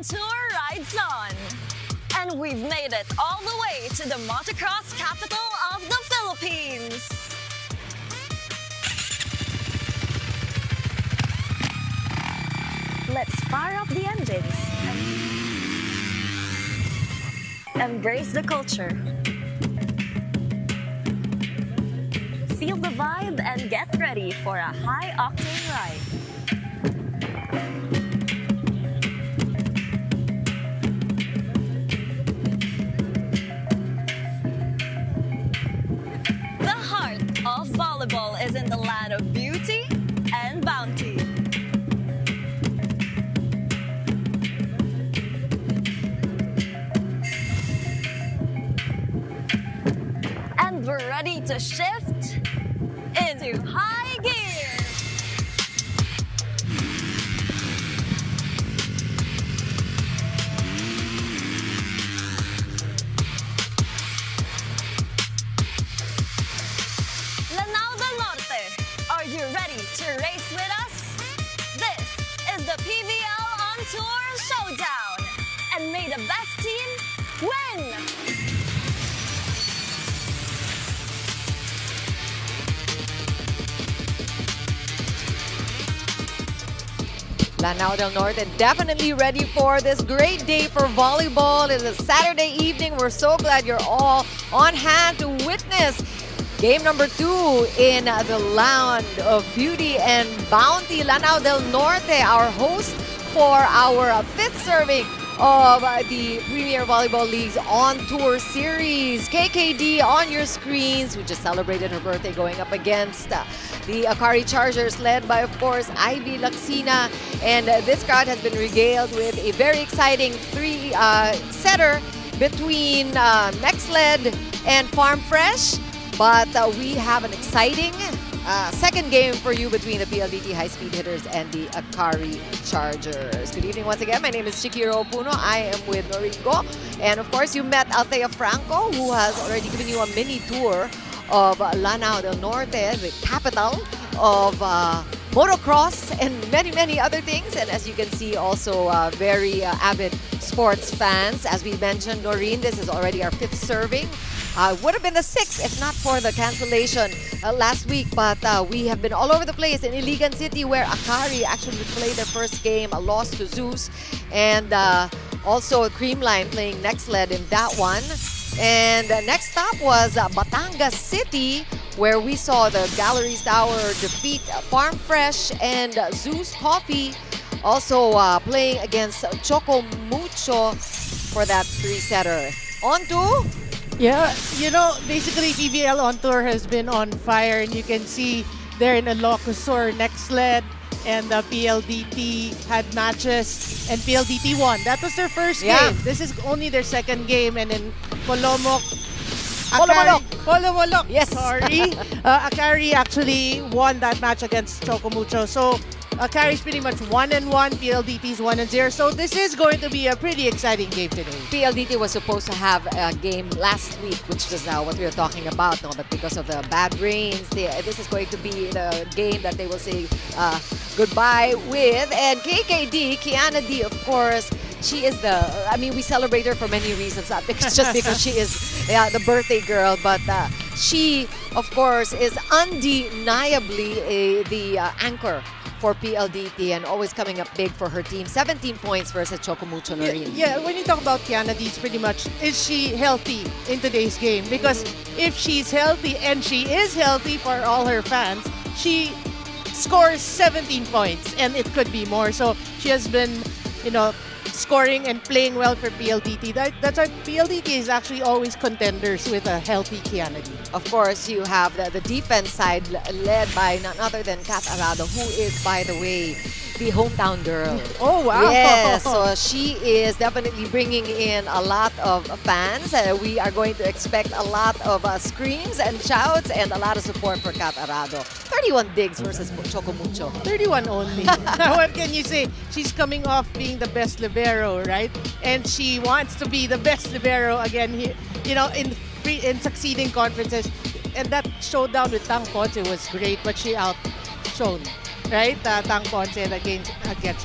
Tour rides on. And we've made it all the way to the motocross capital of the Philippines. Let's fire up the engines. Embrace the culture. Feel the vibe and get ready for a high-octane ride. The heart of volleyball is in the land of beauty and bounty. And we're ready to shift into high gear. Lanao del Norte, are you ready to race with us? This is the PVL on Tour Showdown. And may the best team win! Lanao del Norte definitely ready for this great day for volleyball. It is a Saturday evening. We're so glad you're all on hand to witness game number 2 in the land of beauty and bounty. Lanao del Norte, our host for our 5th serving of the Premier Volleyball League's On Tour Series. KKD on your screens, who just celebrated her birthday going up against the Akari Chargers, led by, of course, Ivy Lacsina. And this crowd has been regaled with a very exciting setter between Nextled and Farm Fresh. But we have an exciting second game for you between the PLDT high-speed hitters and the Akari Chargers. Good evening once again. My name is Chikiro Puno. I am with Noringo. And of course, you met Althea Franco, who has already given you a mini tour of Lanao del Norte, the capital of motocross and many, many other things. And as you can see, also very avid sports fans. As we mentioned, Noreen, this is already our 5th serving. Would have been the 6th if not for the cancellation last week. But we have been all over the place in Iligan City, where Akari actually played their first game, a loss to Zeus. And also Creamline playing Nextled in that one. And next stop was Batangas City, where we saw the Galleries Tower defeat Farm Fresh and Zeus Coffee. Also playing against Choco Mucho for that 3-setter. On to... Yeah, you know, basically PVL on tour has been on fire, and you can see there in Ilocosur, Nextled and the PLDT had matches, and PLDT won. That was their first game. This is only their second game, and in Polomolok, Yes. Sorry. Akari actually won that match against Chocomucho. So Akari's pretty much 1-1, PLDT's 1-0. So this is going to be a pretty exciting game today. PLDT was supposed to have a game last week, which was what we were talking about, no? But because of the bad rains, this is going to be the game that they will say goodbye with. And KKD, Kianna D, of course, she is we celebrate her for many reasons, not just because she is the birthday girl, but she, of course, is undeniably the anchor for PLDT and always coming up big for her team. 17 points versus Chocomucho, Noreen. Yeah, when you talk about Kianna D, it's pretty much, is she healthy in today's game? Because if she's healthy, and she is healthy for all her fans, she scores 17 points, and it could be more. So she has been, scoring and playing well for PLDT. That's why PLDT is actually always contenders with a healthy Kianna D. Of course, you have the defense side led by none other than Kat Arado, who is, by the way, the hometown girl. Oh, wow. Yes, so she is definitely bringing in a lot of fans. We are going to expect a lot of screams and shouts and a lot of support for Kat Arado. 31 digs versus Chocomucho. 31 only. What can you say? She's coming off being the best libero, right? And she wants to be the best libero again here, in succeeding conferences. And that showdown with Tang Ponce was great, but she outshone right? Tang Ponce against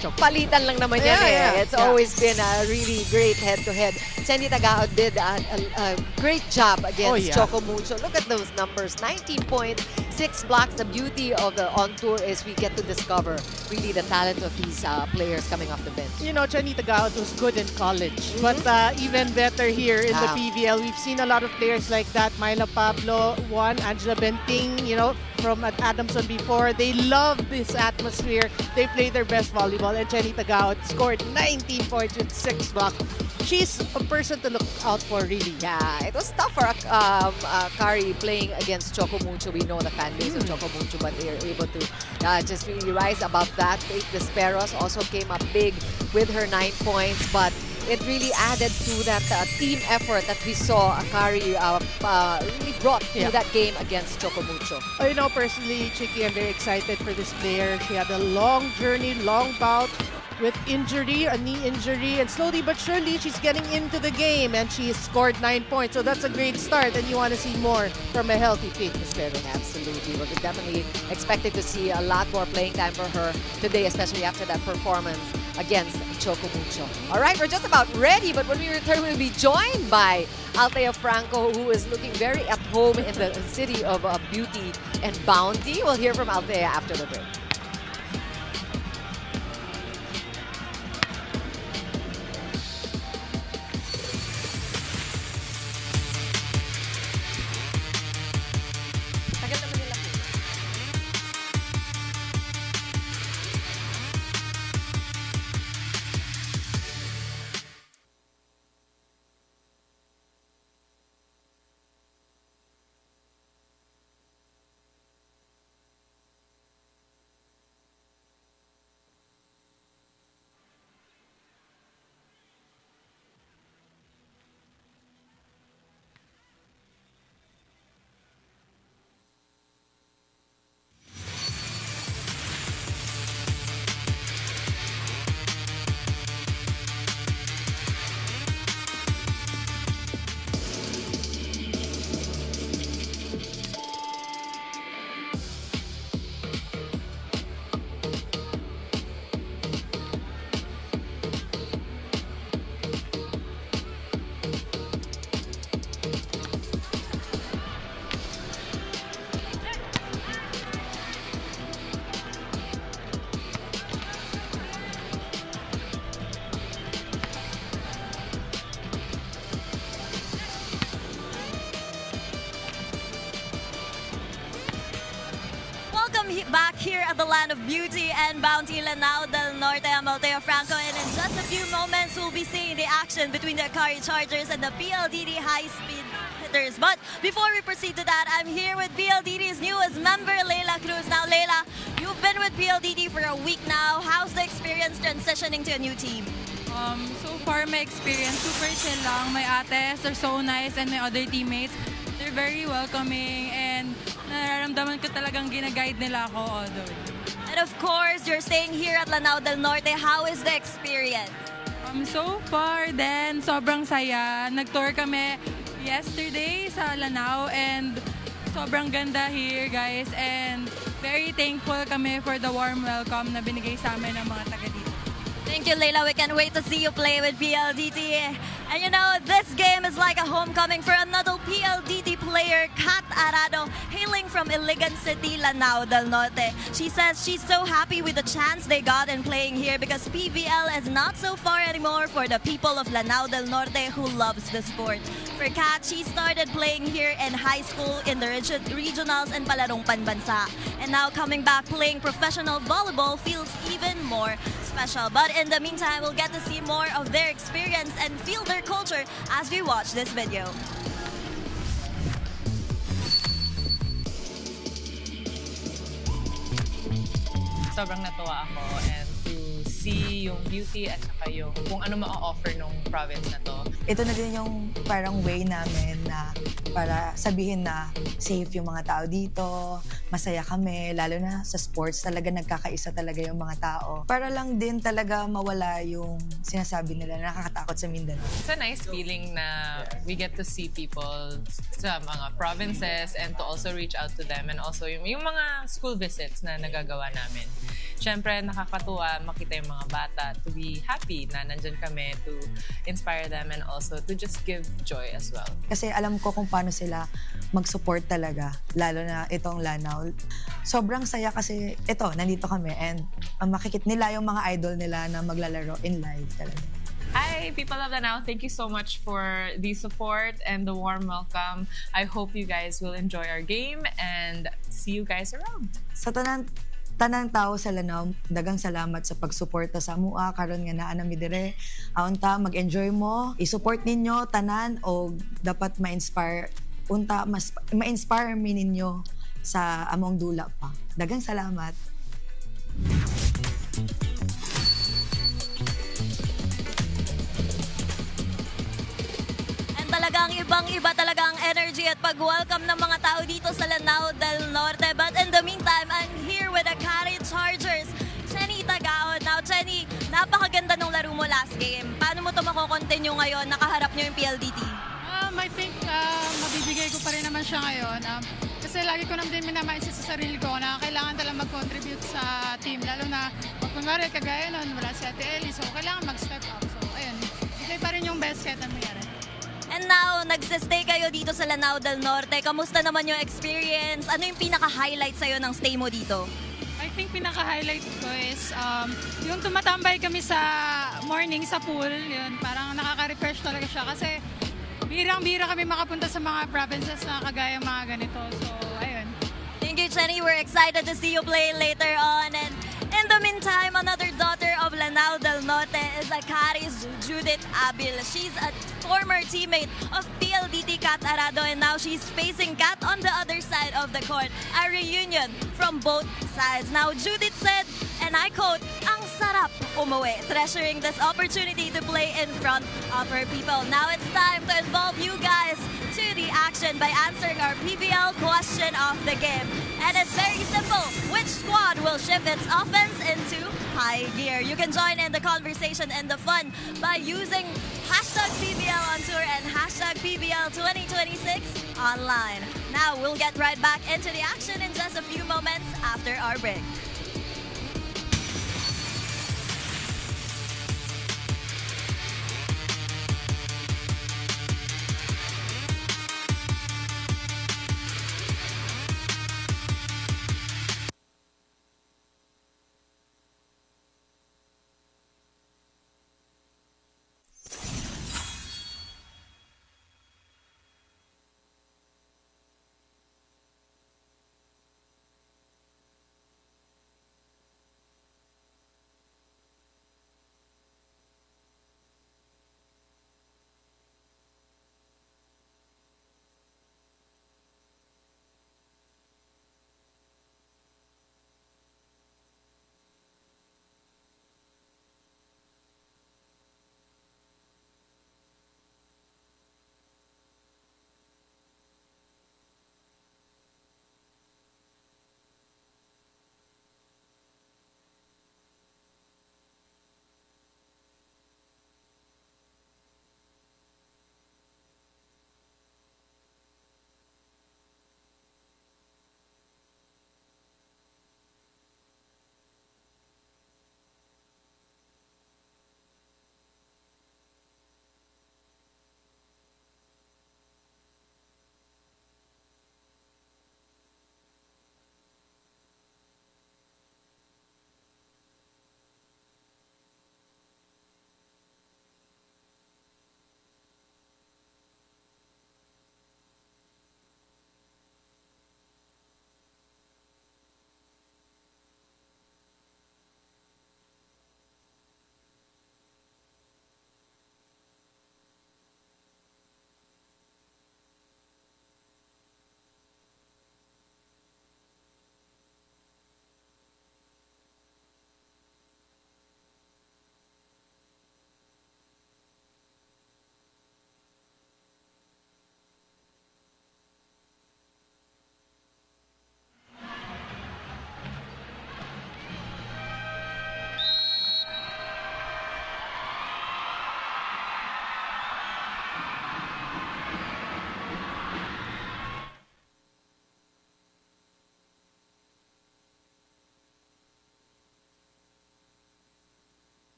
Choco. Palitan lang naman yan It's yeah. always been a really great head-to-head. Sandy Tagao did a great job against Choco Mucho. Look at those numbers. 19 points, 6 blocks. The beauty of the on tour is we get to discover really the talent of these players coming off the bench. You know, Chanita Gaot was good in college, but even better here in the PVL. We've seen a lot of players like that. Myla Pablo, Angela Benting, you know, from at Adamson before. They love this atmosphere. They play their best volleyball, and Chanita Gaot scored 19 points with 6 blocks. She's a person to look out for, really. Yeah, it was tough for Akari playing against Choco Mucho. We know the fan base of Choco Mucho, but they are able to just really rise above that. Faith Desperos also came up big with her 9 points, but it really added to that team effort that we saw Akari really brought to that game against Choco Mucho. You know, personally, Chiki, I'm very excited for this player. She had a long journey, long bout with injury, a knee injury, and slowly but surely she's getting into the game, and she scored 9 points. So that's a great start, and you want to see more from a healthy Faith Desperos. Absolutely. We're definitely expected to see a lot more playing time for her today, especially after that performance against Choco Mucho. All right, we're just about ready, but when we return, we'll be joined by Althea Franco, who is looking very at home in the city of beauty and bounty. We'll hear from Althea after the break. Back here at the land of beauty and bounty, Lanao del Norte. I'm Althea Franco, and in just a few moments, we'll be seeing the action between the Akari Chargers and the PLDT high-speed hitters. But before we proceed to that, I'm here with PLDT's newest member, Leila Cruz. Now, Leila, you've been with PLDT for a week now. How's the experience transitioning to a new team? So far, my experience, super chill lang. My ates are so nice, and my other teammates, they're very welcoming, and nararamdaman ko talagang gina-guide nila ako all the way. And of course, you're staying here at Lanao del Norte. How is the experience? So far, then, sobrang saya. Nag-tour kami yesterday sa Lanao, and sobrang ganda here, guys. And very thankful kami for the warm welcome na binigay sa amin ng mga taga dito. Thank you, Leila. We can't wait to see you play with PLDT. And you know, this game is like a homecoming for another PLDT player, Kat Arado, hailing from Iligan City, Lanao del Norte. She says she's so happy with the chance they got in playing here because PVL is not so far anymore for the people of Lanao del Norte who loves the sport. For Kat, she started playing here in high school in the regionals and palarong panbansa. And now coming back playing professional volleyball feels even more special. But in the meantime, we'll get to see more of their experience and feel their culture as we watch this video. Sobrang natuwa ako, and to see yung beauty at saka yung kung ano ma-offer ng province na to. Ito na din yung parang way namin na para sabihin na safe yung mga tao dito, masaya kami, lalo na sa sports talaga nagkakaisa talaga yung mga tao. Para lang din talaga mawala yung sinasabi nila na nakakatakot sa Mindanao. It's a nice feeling na we get to see people sa mga provinces and to also reach out to them and also yung mga school visits na nagagawa namin. Siyempre, nakakatuwa makita yung mga bata to be happy na nandyan kami to inspire them and also to just give joy as well. Kasi alam ko kung paano sila mag-support talaga, lalo na itong Lanao. Sobrang saya kasi ito, nandito kami and makikita nila yung mga idol nila na maglalaro in live talaga. Hi, people of Lanao. Thank you so much for the support and the warm welcome. I hope you guys will enjoy our game and see you guys around. Sa tanang tao sa Lanao, dagang salamat sa pagsuporta sa mua karon nga naa nami dire. Aunta mag-enjoy mo, i-support ninyo tanan o dapat ma-inspire unta mas ma-inspire mi ninyo sa among dula pa. Dagang salamat. Talagang ibang-iba talaga ang energy at pag-welcome ng mga tao dito sa Lanao del Norte. But in the meantime, I'm here with Akari Chargers. Chenny Tagaon. Now, Chenny, napakaganda nung laro mo last game. Paano mo ito mako-continue ngayon? Nakaharap nyo yung PLDT. I think mabibigay ko pa rin naman siya ngayon. Kasi lagi ko naman din minamaisin sa sarili ko na kailangan talagang mag-contribute sa team. Lalo na, kunwari, kagaya nun, wala si Ate Ellie. So, kailangan mag-step up. So, ayun. Bigay pa rin yung best kahit ang mangyari. And now, nagsistay kayo dito sa Lanao del Norte. Kamusta naman yung experience? Ano yung pinaka-highlight sa'yo ng stay mo dito? I think pinaka-highlight ko is yung tumatambay kami sa morning sa pool. Yun, parang nakaka-refresh talaga siya kasi birang-bira kami makapunta sa mga provinces na kagaya mga ganito. So, ayun. Thank you, Chenny. We're excited to see you play later on. And in the meantime, another daughter of Lanao del Norte is Akari's Judith Abil. She's a former teammate of PLDT Kat Arado and now she's facing Kat on the other side of the court. A reunion from both sides. Now, Judith said, and I quote, "Ang sarap umuwi," treasuring this opportunity to play in front of her people. Now it's time to involve you guys to the action by answering our PVL question of the game. And it's very simple. Which squad will shift its offense into high gear? You can join in the conversation and the fun by using hashtag PVL on tour and hashtag PVL 2026 online. Now we'll get right back into the action in just a few moments after our break.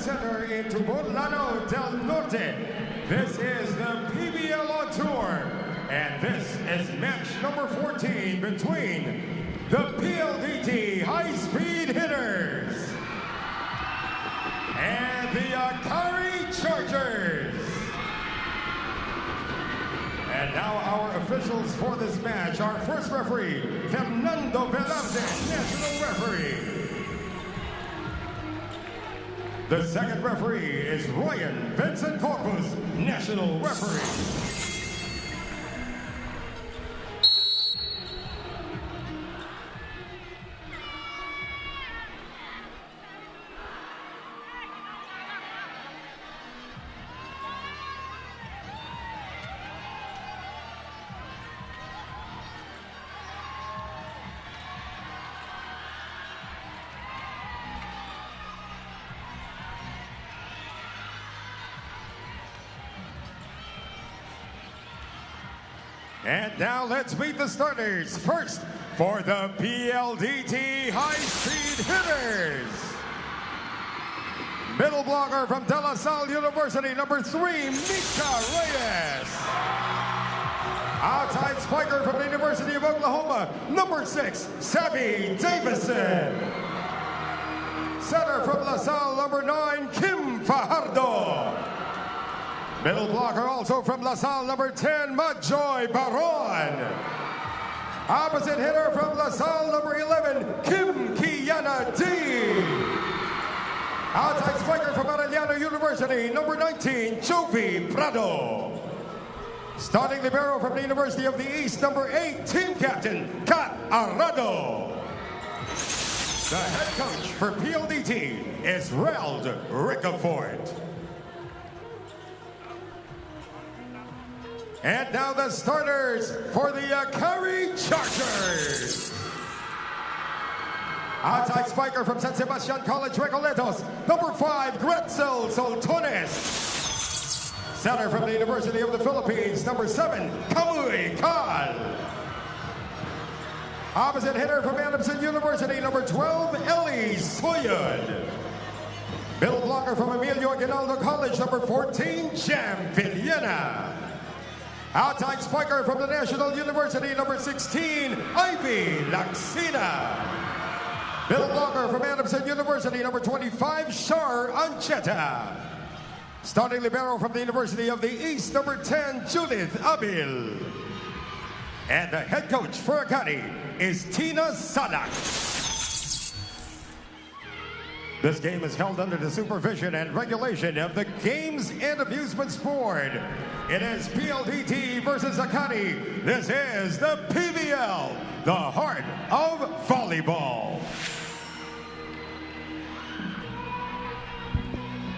center into Lanao del Norte. This is the PVL on tour. And this is match number 14 between the PLDT high-speed hitters and the Akari Chargers. And now our officials for this match. Our first referee, Fernando Velarde, national referee. The second referee is Ryan Vincent Corpus, national referee. And now let's meet the starters. First, for the PLDT high-speed hitters. Middle blocker from De La Salle University, number 3, Mika Reyes. Outside spiker from the University of Oklahoma, number 6, Savvy Davison. Center from La Salle, number 9, Kim Fajardo. Middle blocker also from La Salle, number 10, Majoy Baron. Opposite hitter from La Salle, number 11, Kim Kianna D. Outside spiker from Arellano University, number 19, Jovi Prado. Starting libero from the University of the East, number 8, team captain, Kat Arado. The head coach for PLDT is Reld Ricafort. And now the starters for the Akari Chargers. Outside spiker from San Sebastian College, Recoletos, number 5, Gretzel Soltones. Center from the University of the Philippines, number 7, Kamui Kal. Opposite hitter from Adamson University, number 12, Ellie Soyud. Middle blocker from Emilio Aguinaldo College, number 14, Jam Villena. Outside spiker from the National University, number 16, Ivy Lacsina. Middle blocker from Adamson University, number 25, Shar Ancheta. Starting libero from the University of the East, number 10, Judith Abil. And the head coach for Akari is Tina Sadak. This game is held under the supervision and regulation of the Games and Amusements Board. It is PLDT versus Akari. This is the PVL, the heart of volleyball.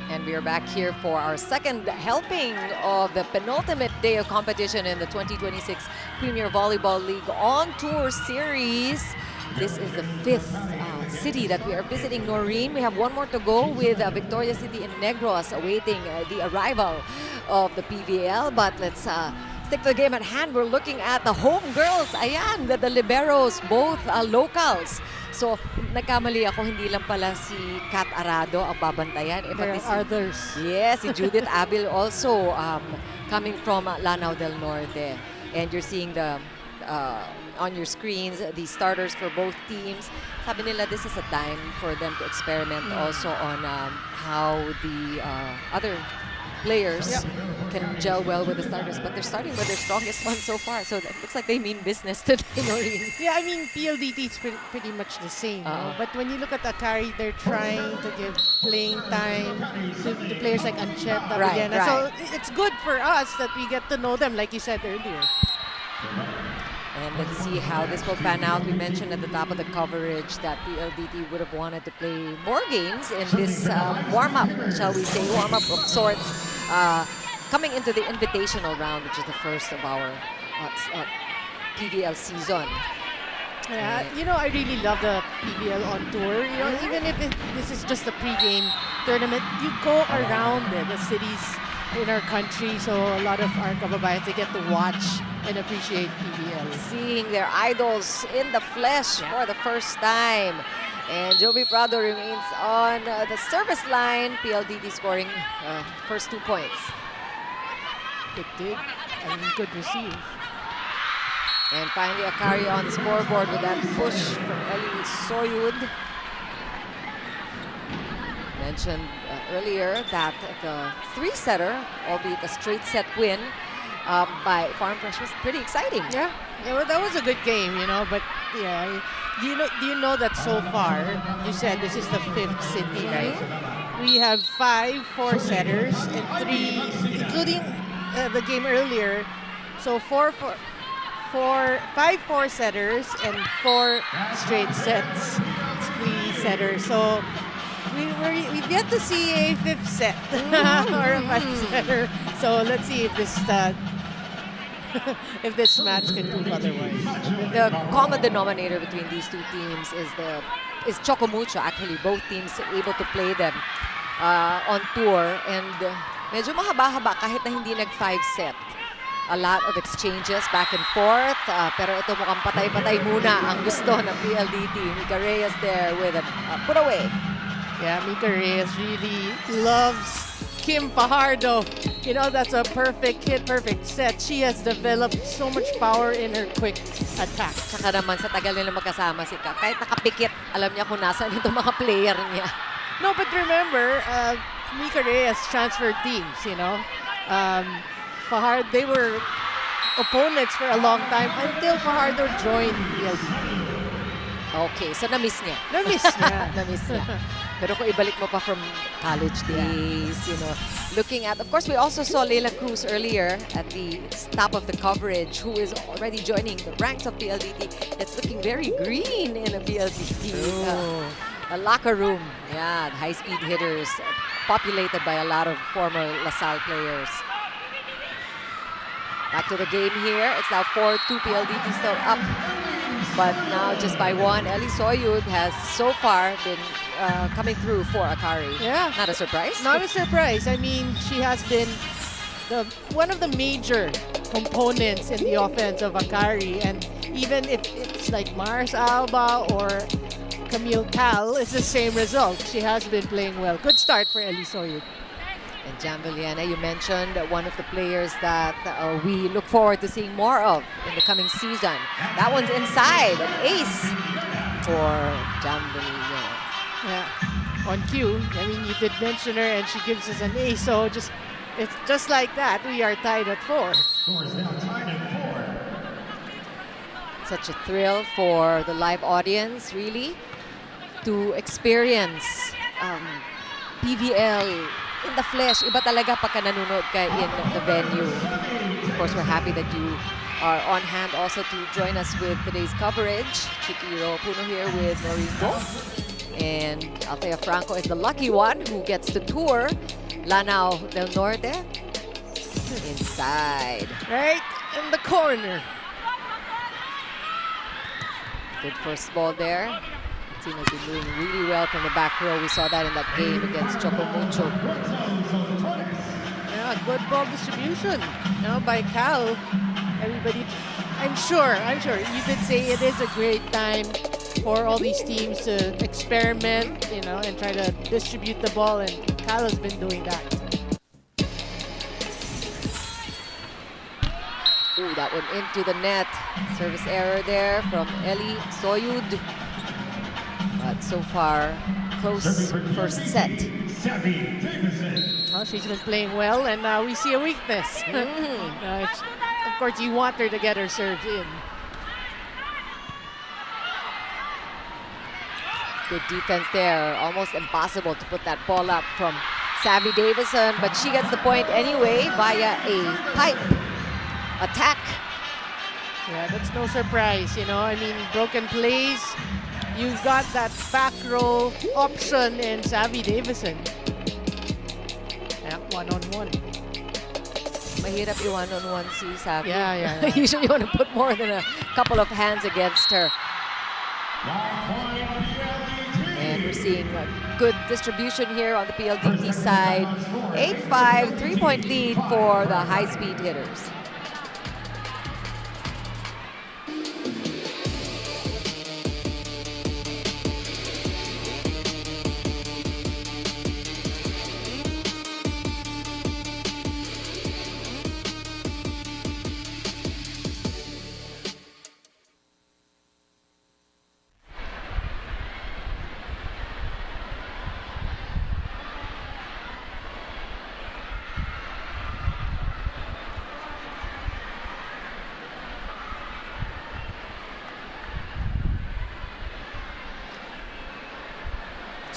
And we are back here for our second helping of the penultimate day of competition in the 2026 Premier Volleyball League On Tour Series. This is the 5th city that we are visiting, Noreen. We have one more to go with Victoria City and Negros awaiting the arrival of the PVL. But let's stick to the game at hand. We're looking at the home girls. Ayan, the liberos, both locals. So, nagkamali ako, hindi lang pala si Kat Arado ang babantayan. There are others. Yes, si Judith Abil also coming from Lanao del Norte. And you're seeing the on your screens the starters for both teams. Sabi nila this is a time for them to experiment also on how the other players can gel well with the starters, but they're starting with their strongest one so far. So it looks like they mean business today, Noreen. Yeah, I mean, PLDT is pretty much the same. No? But when you look at Akari, they're trying to give playing time to the players like Ancheta. Right. So it's good for us that we get to know them, like you said earlier. And let's see how this will pan out. We mentioned at the top of the coverage that the PLDT would have wanted to play more games in this warm-up, shall we say, warm-up of sorts, coming into the invitational round, which is the first of our PVL season. Yeah, you know, I really love the PVL on tour. You know, even if this is just a pre-game tournament, you go around the cities in our country, so a lot of our kababayans, they get to watch and appreciate PVL. Seeing their idols in the flesh for the first time. And Joby Prado remains on the service line. PLDT scoring first 2 points. Good dig and good receive. And finally, Akari on the scoreboard with that push from Eli Soyud. Mentioned earlier that the 3-setter, albeit a straight set win by Farm Fresh, was pretty exciting. Yeah, well, that was a good game, but yeah, do you know that so far, you said this is the 5th city, right? We have 5 4-setters and 3, including the game earlier. So 5 4-setters and 4 straight sets, 3-setters. So we've yet to see a 5th set or a 5-setter. So let's see if this if this match can prove otherwise. The common denominator between these two teams is Choco Mucho. Actually, both teams able to play them on tour, and medyo mahaba-haba kahit na hindi nag 5-set. A lot of exchanges back and forth, pero ito mukhang patay-patay muna ang gusto ng PLDT. Mika Reyes there with a put away. Yeah, Mika Reyes really loves Kim Fajardo. That's a perfect hit, perfect set. She has developed so much power in her quick attack. Saka naman sa tagal nila magkasama si Ka, kahit nakapikit, alam niya kung nasaan itong mga player niya. No, but remember, Mika Reyes transferred teams, Fajardo, they were opponents for a long time until Fajardo joined PLDT. Okay, so na-miss niya. Na-miss niya. Na-miss niya. Pero kung ibalik mo pa from college days, looking at, of course, we also saw Leila Cruz earlier at the top of the coverage, who is already joining the ranks of PLDT. It's looking very green in a PLDT a locker room. Yeah, high-speed hitters populated by a lot of former LaSalle players. Back to the game here. It's now 4-2. PLDT still up, but now just by 1. Eli Soyud has so far been coming through for Akari. Yeah. Not a surprise? Not a surprise. I mean, she has been one of the major components in the offense of Akari. And even if it's like Mars Alba or Camille Cal, it's the same result. She has been playing well. Good start for Eli Soyud. And Jam Villena, you mentioned one of the players that we look forward to seeing more of in the coming season. That one's inside, an ace for Jam Villena. Yeah, on cue. I mean, you did mention her, and she gives us an ace. So it's just like that. We are tied at 4. Scores now tied at 4. Such a thrill for the live audience, really, to experience PVL in the flesh. Iba talaga pagka nanonood ka in the venue. Of course, we're happy that you are on hand also to join us with today's coverage. Chiquiro Puno here with Noriko. And Althea Franco is the lucky one who gets to tour Lanao del Norte. Inside. Right in the corner. Good first ball there. Team has been doing really well from the back row. We saw that in that game against Choco Mucho. Yeah, good ball distribution. By Cal. Everybody, I'm sure. You did say it is a great time for all these teams to experiment, and try to distribute the ball, and Cal has been doing that. Ooh, that one into the net. Service error there from Eli Soyud. But so far, close first set. Well, she's been playing well, and now we see a weakness. Of course, you want her to get her serves in. Good defense there. Almost impossible to put that ball up from Savvy Davison, but she gets the point anyway via a pipe attack. Yeah, that's no surprise, I mean, broken plays. You've got that back row option in Savvy Davison. Yeah, one-on-one. Mahirap i-one-on-one si Savvy. Yeah. Usually you want to put more than a couple of hands against her. And we're seeing good distribution here on the PLDT side. 8-5, 3-point lead for the high-speed hitters.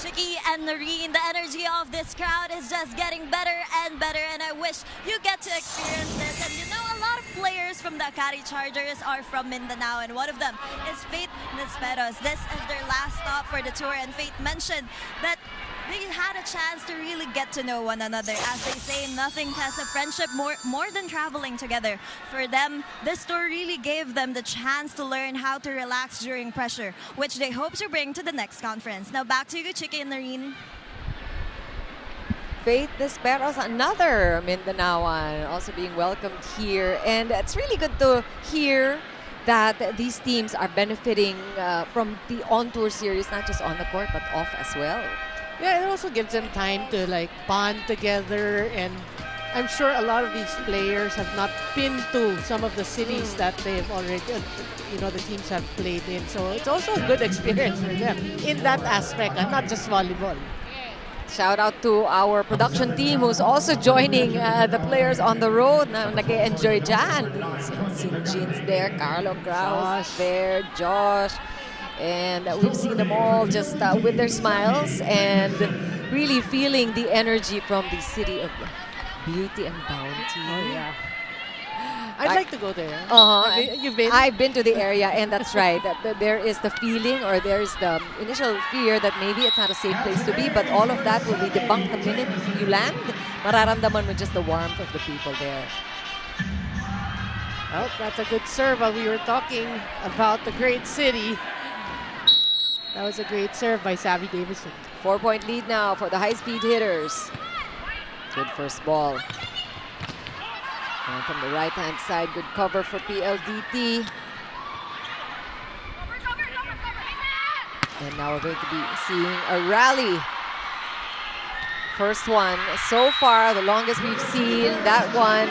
Chicky and Noreen, the energy of this crowd is just getting better and better, and I wish you get to experience this. And you know, a lot of players from the Akari Chargers are from Mindanao, and one of them is Faith Nisperos. This is their last stop for the tour, and Faith mentioned that they had a chance to really get to know one another. As they say, nothing tests a friendship more than traveling together. For them, this tour really gave them the chance to learn how to relax during pressure, which they hope to bring to the next conference. Now back to you, Chicky and Noreen. Faith Nisperos, another Mindanaoan, also being welcomed here. And it's really good to hear that these teams are benefiting from the on-tour series, not just on the court, but off as well. Yeah, it also gives them time to like bond together, and I'm sure a lot of these players have not been to some of the cities that they've already, the teams have played in. So it's also a good experience for them in that aspect, and not just volleyball. Shout out to our production team who's also joining the players on the road na nag-enjoy dyan. Si Jeans there, Carlo Kraus there, Josh. And we've seen them all just with their smiles and really feeling the energy from the city of beauty and bounty. Oh, yeah. I'd like to go there. You've been? I've been to the area, and that's right. There is the feeling, or there's the initial fear that maybe it's not a safe place to be, but all of that will be debunked the minute you land. Mararamdaman mo just the warmth of the people there. Oh, that's a good serve. While we were talking about the great city, that was a great serve by Savvy Davison. 4-point lead now for the high-speed hitters. Good first ball. And from the right-hand side, good cover for PLDT. And now we're going to be seeing a rally. First one so far, the longest we've seen. That one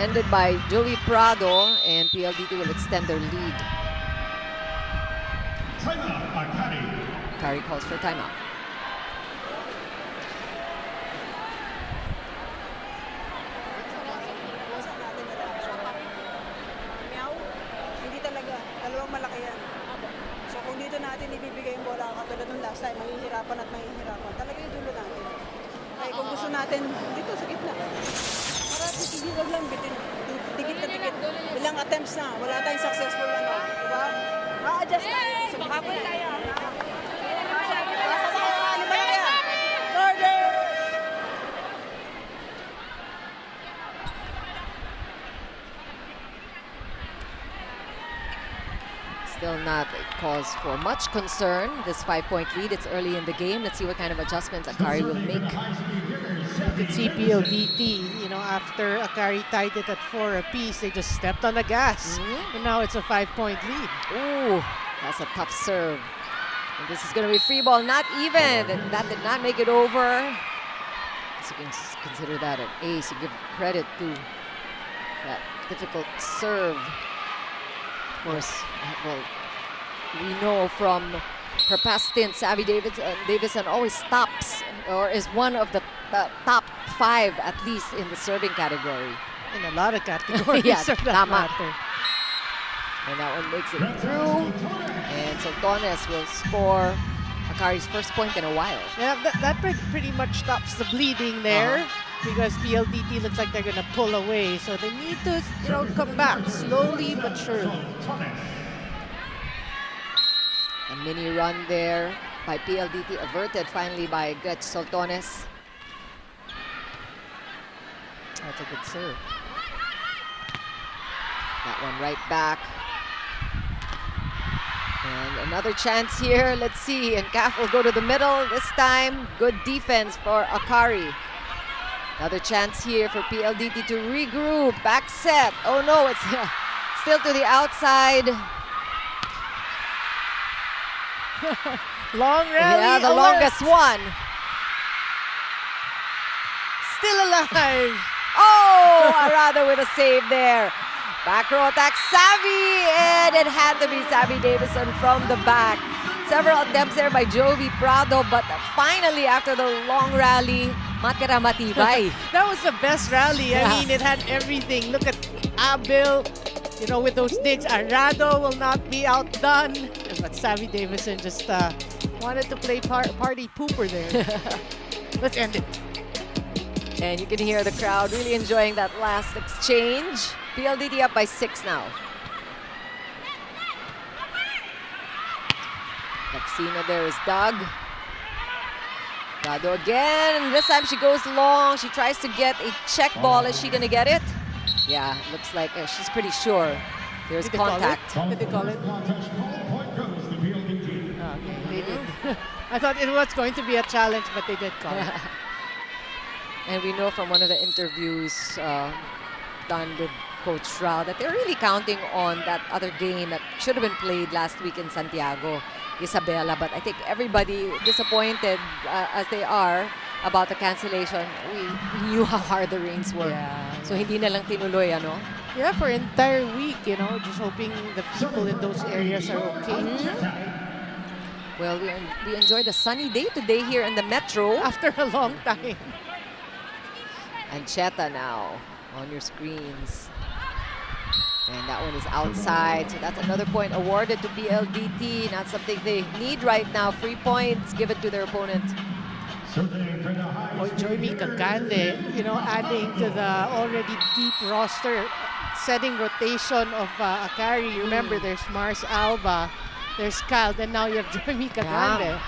ended by Joey Prado, and PLDT will extend their lead. Akari calls for timeout. Hindi talaga. Dalawang malaki yan. So kung dito natin ibibigay yung bola katulad nung last time, mahihirapan at mahihirapan. Talaga yung dulo natin. Kaya kung gusto natin, dito sa gitna. Para titigil lang, dikit na dikit. Ilang attempts na, wala tayong successful diba? Ma-adjust tayo. So makapal tayo. Still not a cause for much concern. This 5-point lead, it's early in the game. Let's see what kind of adjustments Akari will make. You could see PLDT, after Akari tied it at 4 apiece, they just stepped on the gas. And now it's a 5-point lead. Ooh, that's a tough serve. And this is going to be free ball, not even. That did not make it over. So you can consider that an ace. You give credit to that difficult serve. Of course, well, we know from her past stint, Savvy Davison always stops, or is one of the top 5 at least in the serving category. In a lot of categories, yeah, for that matter. And that one makes it through. And Soltones will score Akari's first point in a while. Yeah, that pretty much stops the bleeding there. Because PLDT looks like they're going to pull away. So they need to, come back slowly but surely. A mini run there by PLDT, averted finally by Gretch Soltones. That's a good serve. That one right back. And another chance here. Let's see. And Caf will go to the middle this time. Good defense for Akari. Another chance here for PLDT to regroup. Back set. Oh no, it's still to the outside. Long rally. Yeah, the alert. longest one. Still alive. Oh, Arado with a save there. Back row attack, Savvy, and it had to be Savvy Davison from the back. Several attempts there by Jovi Prado, but finally, after the long rally, matira matibay. That was the best rally. Yeah. I mean, it had everything. Look at Abel, you know, with those digs. Arado will not be outdone. But Savvy Davison just wanted to play party pooper there. Let's end it. And you can hear the crowd really enjoying that last exchange. PLDT up by 6 now. Lacsina there is Doug. Prado again. This time she goes long. She tries to get a check ball. Is she going to get it? Yeah, looks like she's pretty sure. There's Did they call it? contact. Did they call it? Okay, they did. I thought it was going to be a challenge, but they did call it. And we know from one of the interviews done with Coach Rao that they're really counting on that other game that should have been played last week in Santiago, Isabela. But I think everybody disappointed as they are about the cancellation. We knew how hard the rains were. Yeah. So hindi na lang tinuloy, ano? Yeah, for an entire week, you know, just hoping the people in those areas are okay. Well, we enjoyed a sunny day today here in the Metro. After a long time. And Cheta now on your screens. And that one is outside. So that's another point awarded to PLDT. Not something they need right now. 3 points given to their opponent. Oh, Joymi Kagande, you know, adding to the already deep roster, setting rotation of Akari. You remember, there's Mars Alba, there's Cal, then now you have Joymi Kagande.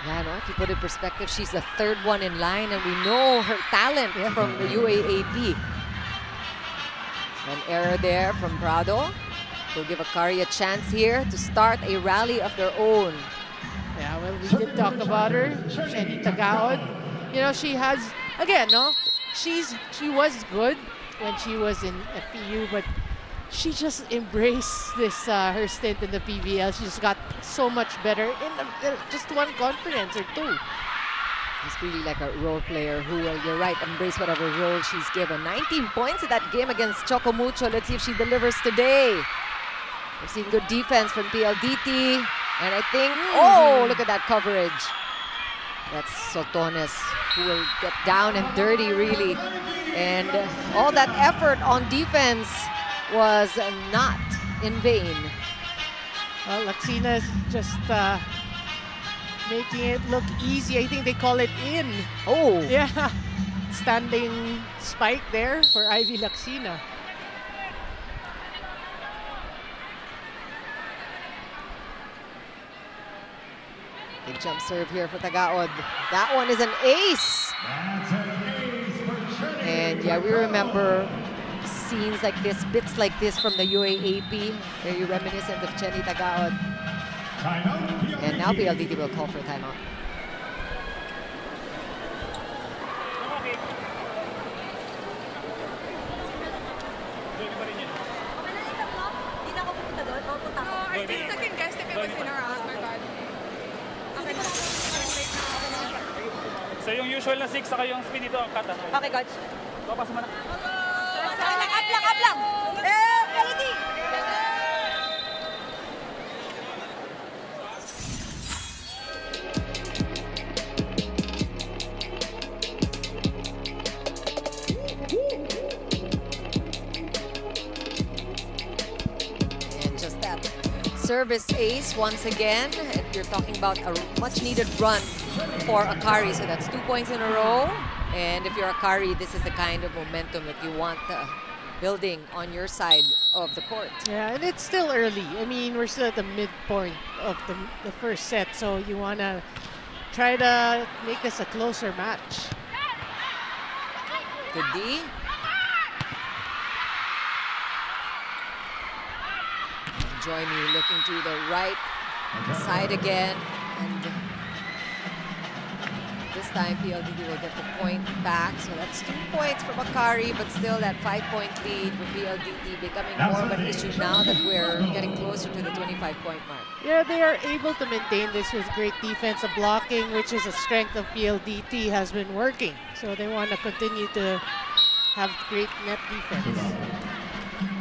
Yeah, no, if you put it in perspective, she's the third one in line, and we know her talent from the UAAP. An error there from Prado. Will give Akari a chance here to start a rally of their own. Yeah, well, we did talk about her, Jenny Tagaod. You know, she has, again, no, she was good when she was in FEU, but she just embraced this her stint in the PVL. She just got so much better in just one conference or two. She's really like a role player who will, you're right, embrace whatever role she's given. 19 points in that game against Chocomucho. Let's see if she delivers today. We've seen good defense from PLDT. And I think, oh, look at that coverage. That's Sotones, who will get down and dirty, really. And all that effort on defense was not in vain. Well, Lacsina's just making it look easy. I think they call it in. Oh. Yeah. Standing spike there for Ivy Lacsina. Big jump serve here for Tagaod. That one is an ace. And yeah, we remember scenes like this, bits like this from the UAAP, very reminiscent of Chenny Tagaod. And now PLDT will call for a timeout. Second guess if it was in or out, my bad. So yung usual na 6 saka yung speed dito ang kata. Okay, coach. Papas mo na. Up lang! Penalty! And just that service ace once again. And you're talking about a much needed run for Akari. So that's 2 points in a row. And if you're Akari, this is the kind of momentum that you want building on your side of the court. Yeah, and it's still early. I mean, we're still at the midpoint of the first set, so you want to try to make this a closer match. Good D. join me. Looking to the right side again. And this time, PLDT will get the point back. So that's 2 points from Akari, but still that 5-point lead for PLDT becoming more of an issue now that we're getting closer to the 25-point mark. Yeah, they are able to maintain this with great defensive blocking, which is a strength of PLDT, has been working. So they want to continue to have great net defense.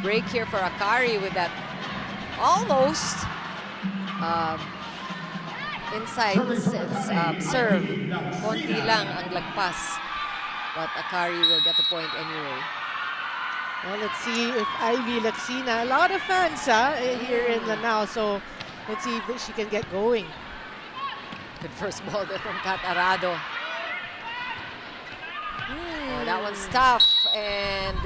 Break here for Akari with that almost inside serve. Konti lang ang lagpas. But Akari will get the point anyway. Well, let's see if Ivy Lacsina, a lot of fans here in Lanao, so let's see if she can get going. Good first ball there from Kat Arado. Oh, that one's tough, and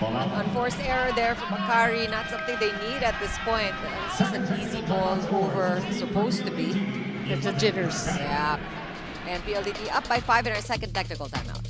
unforced error there from Akari. Not something they need at this point. It's just an easy ball over, supposed to be. It's a jitters. Yeah. And PLDT up by 5 in our second technical timeout.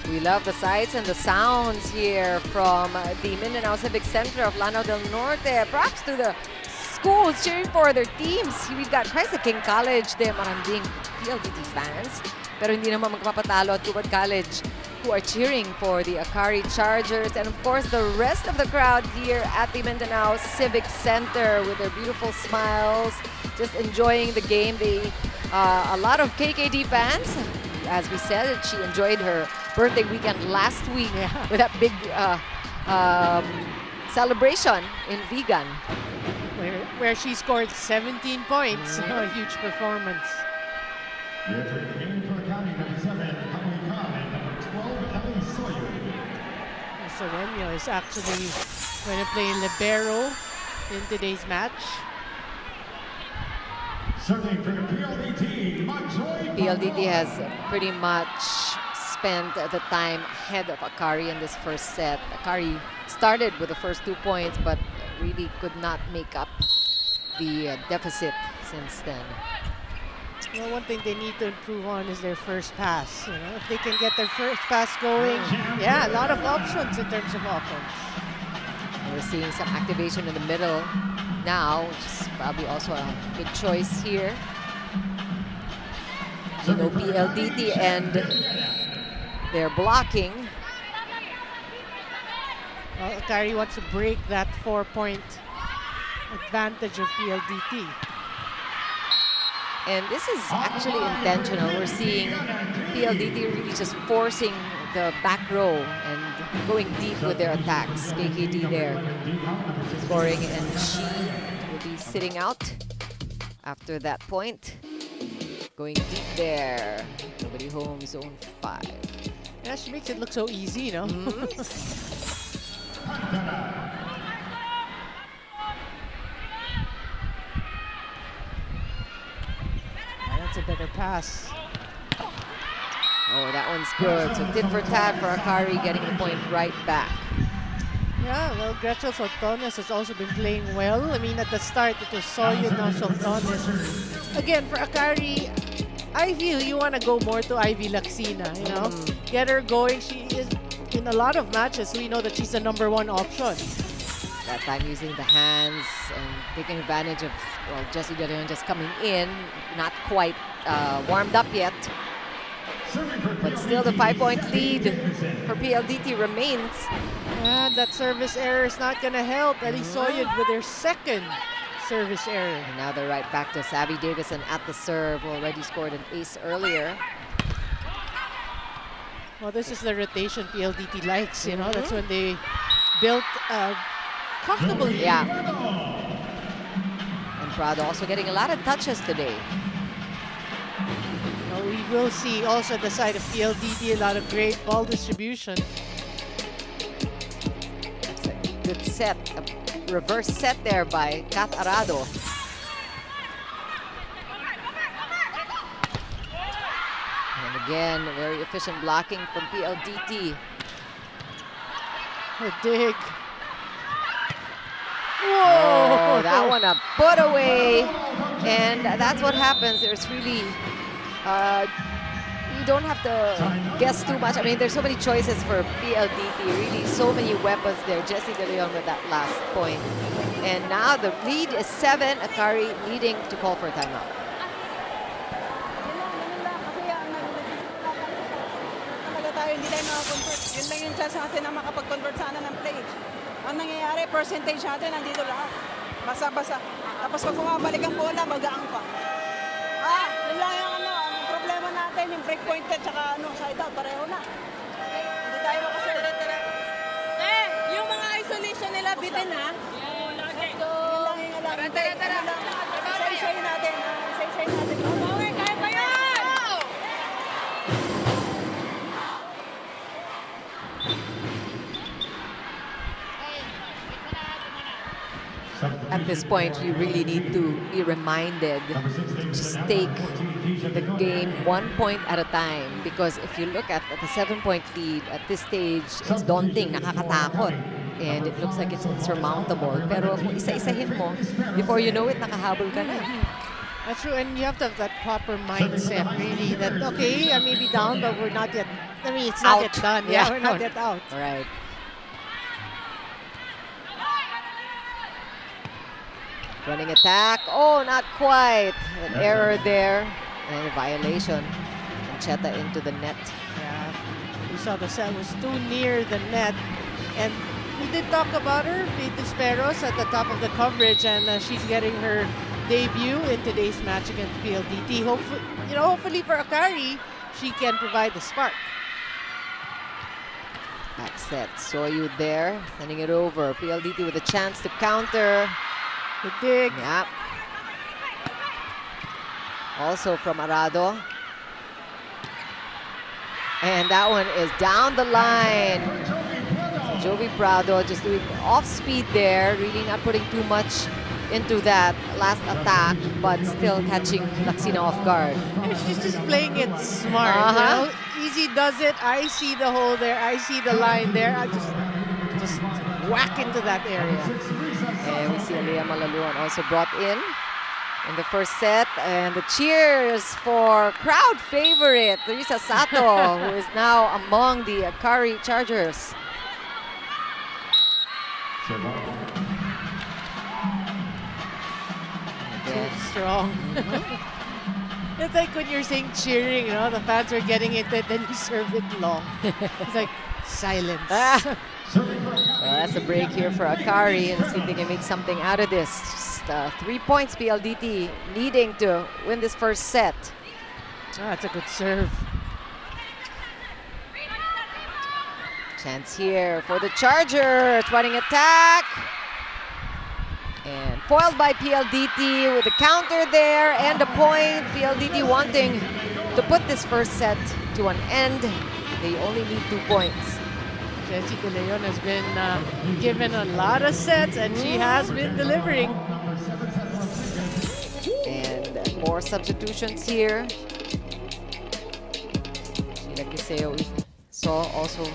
We love the sights and the sounds here from the Mindanao Civic Center of Lanao del Norte. Props to the schools cheering for their teams. We've got Christ King College there, maraming PLDT fans. Pero hindi naman magpapatalo at Tubad College, who are cheering for the Akari Chargers. And of course, the rest of the crowd here at the Mindanao Civic Center with their beautiful smiles, just enjoying the game. A lot of KKD fans. As we said, she enjoyed her birthday weekend last week with that big celebration in Vigan. Where she scored 17 points. A huge performance. Soremio is actually going to play libero in today's match. PLDT has pretty much spent the time ahead of Akari in this first set. Akari started with the first 2 points, but really could not make up the deficit since then. Well, one thing they need to improve on is their first pass. If they can get their first pass going, a lot of options in terms of offense. We're seeing some activation in the middle now, which is probably also a good choice here. PLDT and they're blocking. Well, Akari wants to break that 4-point advantage of PLDT. And this is actually intentional. We're seeing PLDT really just forcing the back row and going deep with their attacks. KKD there scoring, and she will be sitting out after that point. Going deep there. Nobody home, zone 5. Yeah, she makes it look so easy, That's a better pass. Oh, that one's good. So tit for tat for Akari, getting the point right back. Yeah, well, Gretchen Soltones has also been playing well. I mean, at the start, it was Soyun, now Soltones. Again, for Akari, I feel you want to go more to Ivy Lacsina, Get her going. She is, in a lot of matches, we know that she's the #1 option. That time using the hands and taking advantage of, Jessie De Leon just coming in, not quite warmed up yet. But still the 5-point lead for PLDT remains. And that service error is not going to help. Elisoyed with their second service error. And now they're right back to Savvy Davison at the serve, who already scored an ace earlier. Well, this is the rotation PLDT likes, That's when they built comfortably. Yeah. And Prado also getting a lot of touches today. We will see also at the side of PLDT a lot of great ball distribution. That's a good set, a reverse set there by Kat Arado. And again, very efficient blocking from PLDT. A dig. Oh, that one a put away. And that's what happens. There's really, you don't have to guess too much. I mean, there's so many choices for PLDT. Really, so many weapons there. Jessie De Leon with that last point. And now the lead is 7. Akari needing to call for a timeout. Hindi tayo makakonvert. Yun lang yung chance natin na makapag-convert sana ng play. Ang nangyayari, percentage natin, nandito lahat. Basa-basa. Tapos pag bumabalik ang bola, magaang pa. Yun lang yung ang problema natin, yung break point at saka side out, pareho na. Hindi tayo makasunod. Yung mga isolation nila, bitin ha? Yun lang yung alam. Tara. Isa-isayin natin. Isa-isayin natin. Okay, kaya pa yan! At this point, you really need to be reminded to just take the game 1 point at a time, because if you look at the 7-point lead at this stage, it's daunting, nakakatakot, and it looks like it's insurmountable. Pero kung isa-isahin mo, before you know it, nakahabol ka na. That's true, and you have to have that proper mindset, really, that, okay, I may be down, but we're not yet, I mean, it's not Out. yet done. Yeah. We're not yet out. All right. Running attack. Oh, not quite. An error there. And a violation. Ancheta into the net. Yeah, we saw the set was too near the net. And we did talk about her, Faith Esperos, at the top of the coverage, and she's getting her debut in today's match against PLDT. Hopefully for Akari, she can provide the spark. Back set. Saw you there. Sending it over. PLDT with a chance to counter. The dig. Yeah. Also from Arado. And that one is down the line. Jovi Prado just doing off speed there, really not putting too much into that last attack, but still catching Lacsina off guard. And she's just playing it smart. Easy does it. I see the hole there. I see the line there. I just whack into that area. And we see Alea Malaluan also brought in the first set. And the cheers for crowd favorite, Teresa Sato, who is now among the Akari Chargers. Too strong. It's like when you're saying cheering, the fans are getting it, and then you serve it long. It's like silence. Well, that's a break here for Akari. Let's see if they can make something out of this. Just 3 points, PLDT needing to win this first set. That's a good serve. Chance here for the Chargers. Running attack. And foiled by PLDT with the counter there and a point. PLDT wanting to put this first set to an end. They only need 2 points. Jessie De Leon has been given a lot of sets, and she has been delivering. And more substitutions here. Sheila Kiseo we saw also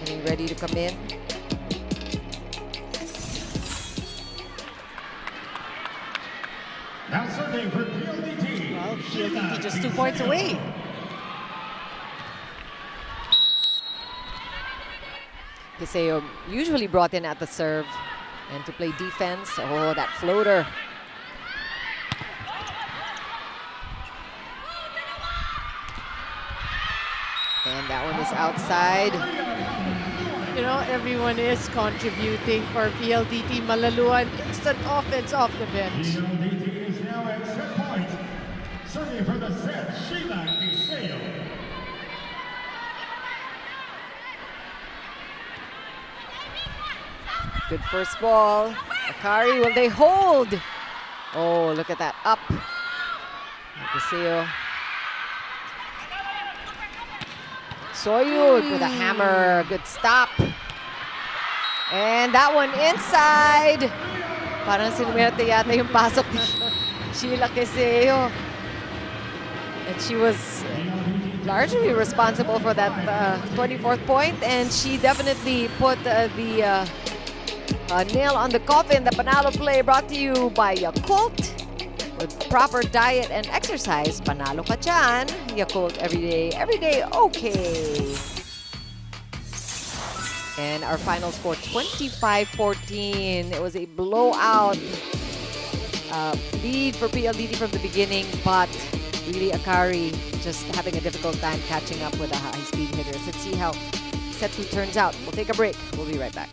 getting ready to come in. Now serving for PLDT. Well, PLDT just 2 points away. Kiseo usually brought in at the serve and to play defense. Oh, that floater. And that one is outside. Everyone is contributing for PLDT. Malaluan, instant offense off the bench. PLDT is now at set point. Serving for the set, Sheila Kiseo. Good first ball. Akari, will they hold? Oh, look at that. Up. Caseo. Soyud with a hammer. Good stop. And that one inside. Parang sinuwerte yata yung pasok ni Sheila Caseo. And she was largely responsible for that 24th point. And she definitely put the nail on the coffin. The Panalo play brought to you by Yakult. With proper diet and exercise, panalo ka dyan. Yakult every day, okay. And our final score, 25-14. It was a blowout lead for PLDT from the beginning, but really Akari just having a difficult time catching up with the high-speed hitters. Let's see how set 2 turns out. We'll take a break. We'll be right back.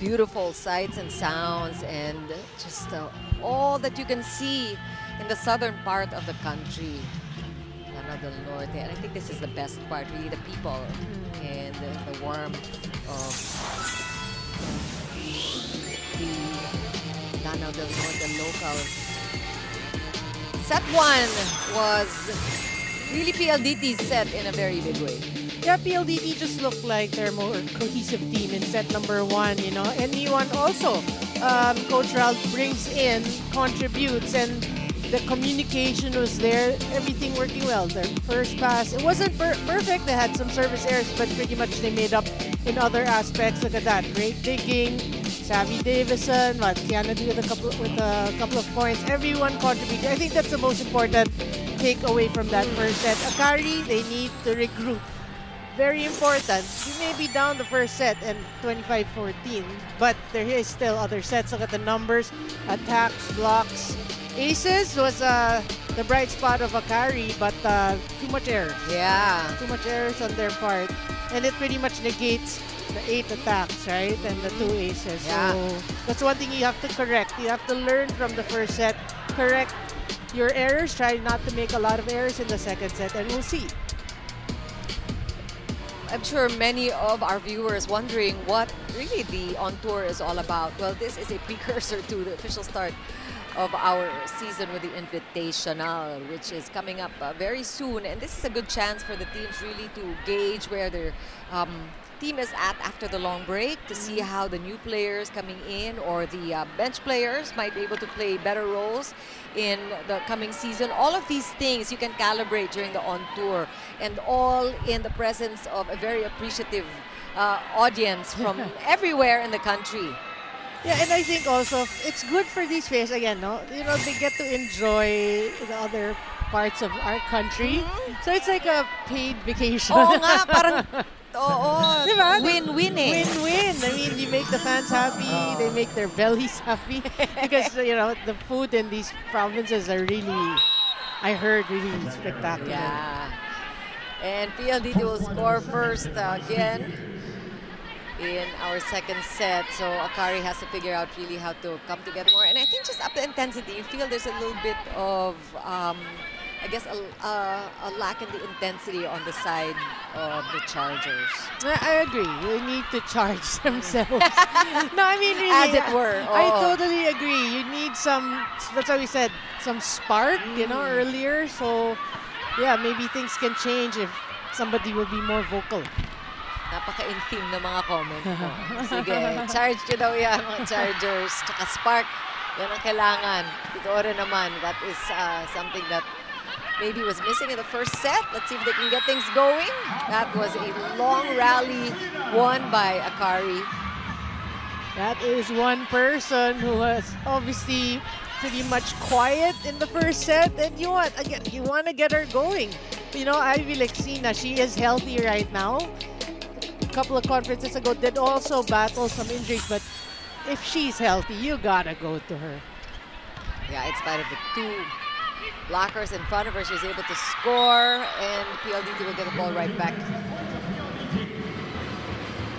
Beautiful sights and sounds, and just all that you can see in the southern part of the country, Lanao del Norte. And I think this is the best part, really, the people and the warmth of the Lanao del Norte locals. Set 1 was really PLDT's set in a very big way. Yeah, PLDT just looked like they're more cohesive team in set number 1, you know. And E1 also, Coach Ralph brings in, contributes, and the communication was there, everything working well. Their first pass, it wasn't perfect, they had some service errors, but pretty much they made up in other aspects. Look at that, great digging, Savvy Davison, Kianna with a couple of points. Everyone contributed. I think that's the most important takeaway from that first set. Akari, they need to regroup. Very important. You may be down the first set and 25-14, but there is still other sets. Look at the numbers, attacks, blocks. Aces was the bright spot of Akari, but too much errors. Yeah. Too much errors on their part. And it pretty much negates the 8 attacks, right? And the 2 aces. Yeah. So that's one thing you have to correct. You have to learn from the first set, correct your errors, try not to make a lot of errors in the second set, and we'll see. I'm sure many of our viewers wondering what really the On Tour is all about. Well, this is a precursor to the official start of our season with the Invitational, which is coming up very soon. And this is a good chance for the teams really to gauge where their team is at after the long break, to see how the new players coming in or the bench players might be able to play better roles in the coming season. All of these things you can calibrate during the On Tour, and all in the presence of a very appreciative audience from everywhere in the country. Yeah, and I think also it's good for these fans again, no? You know, they get to enjoy the other parts of our country. So it's like a paid vacation. Oo nga, parang Diba? win-win eh. Win-win. I mean, you make the fans happy, they make their bellies happy. Because, you know, the food in these provinces are really, I heard, really spectacular. Yeah. And PLDT will score first again in our second set. So Akari has to figure out really how to come together more. And I think just up the intensity, you feel there's a little bit of I guess, a lack in the intensity on the side of the Chargers. I agree. They need to charge themselves. No, I mean, really. As it were. I Oo. totally agree. You need some, that's why we said, some spark, earlier. So, yeah, maybe things can change if somebody will be more vocal. Napaka-in-theme ng mga comment mo. Sige, charge nyo daw yan, mga Chargers. Tsaka spark, yan ang kailangan. Totoo rin naman, that is something that maybe was missing in the first set. Let's see if they can get things going. That was a long rally won by Akari. That is one person who was obviously pretty much quiet in the first set. And you want to get her going. You know, Ivy Lacsina, she is healthy right now. A couple of conferences ago did also battle some injuries, but if she's healthy, you gotta go to her. Yeah, in spite of the two blockers in front of her, she's able to score, and PLDT will get the ball right back.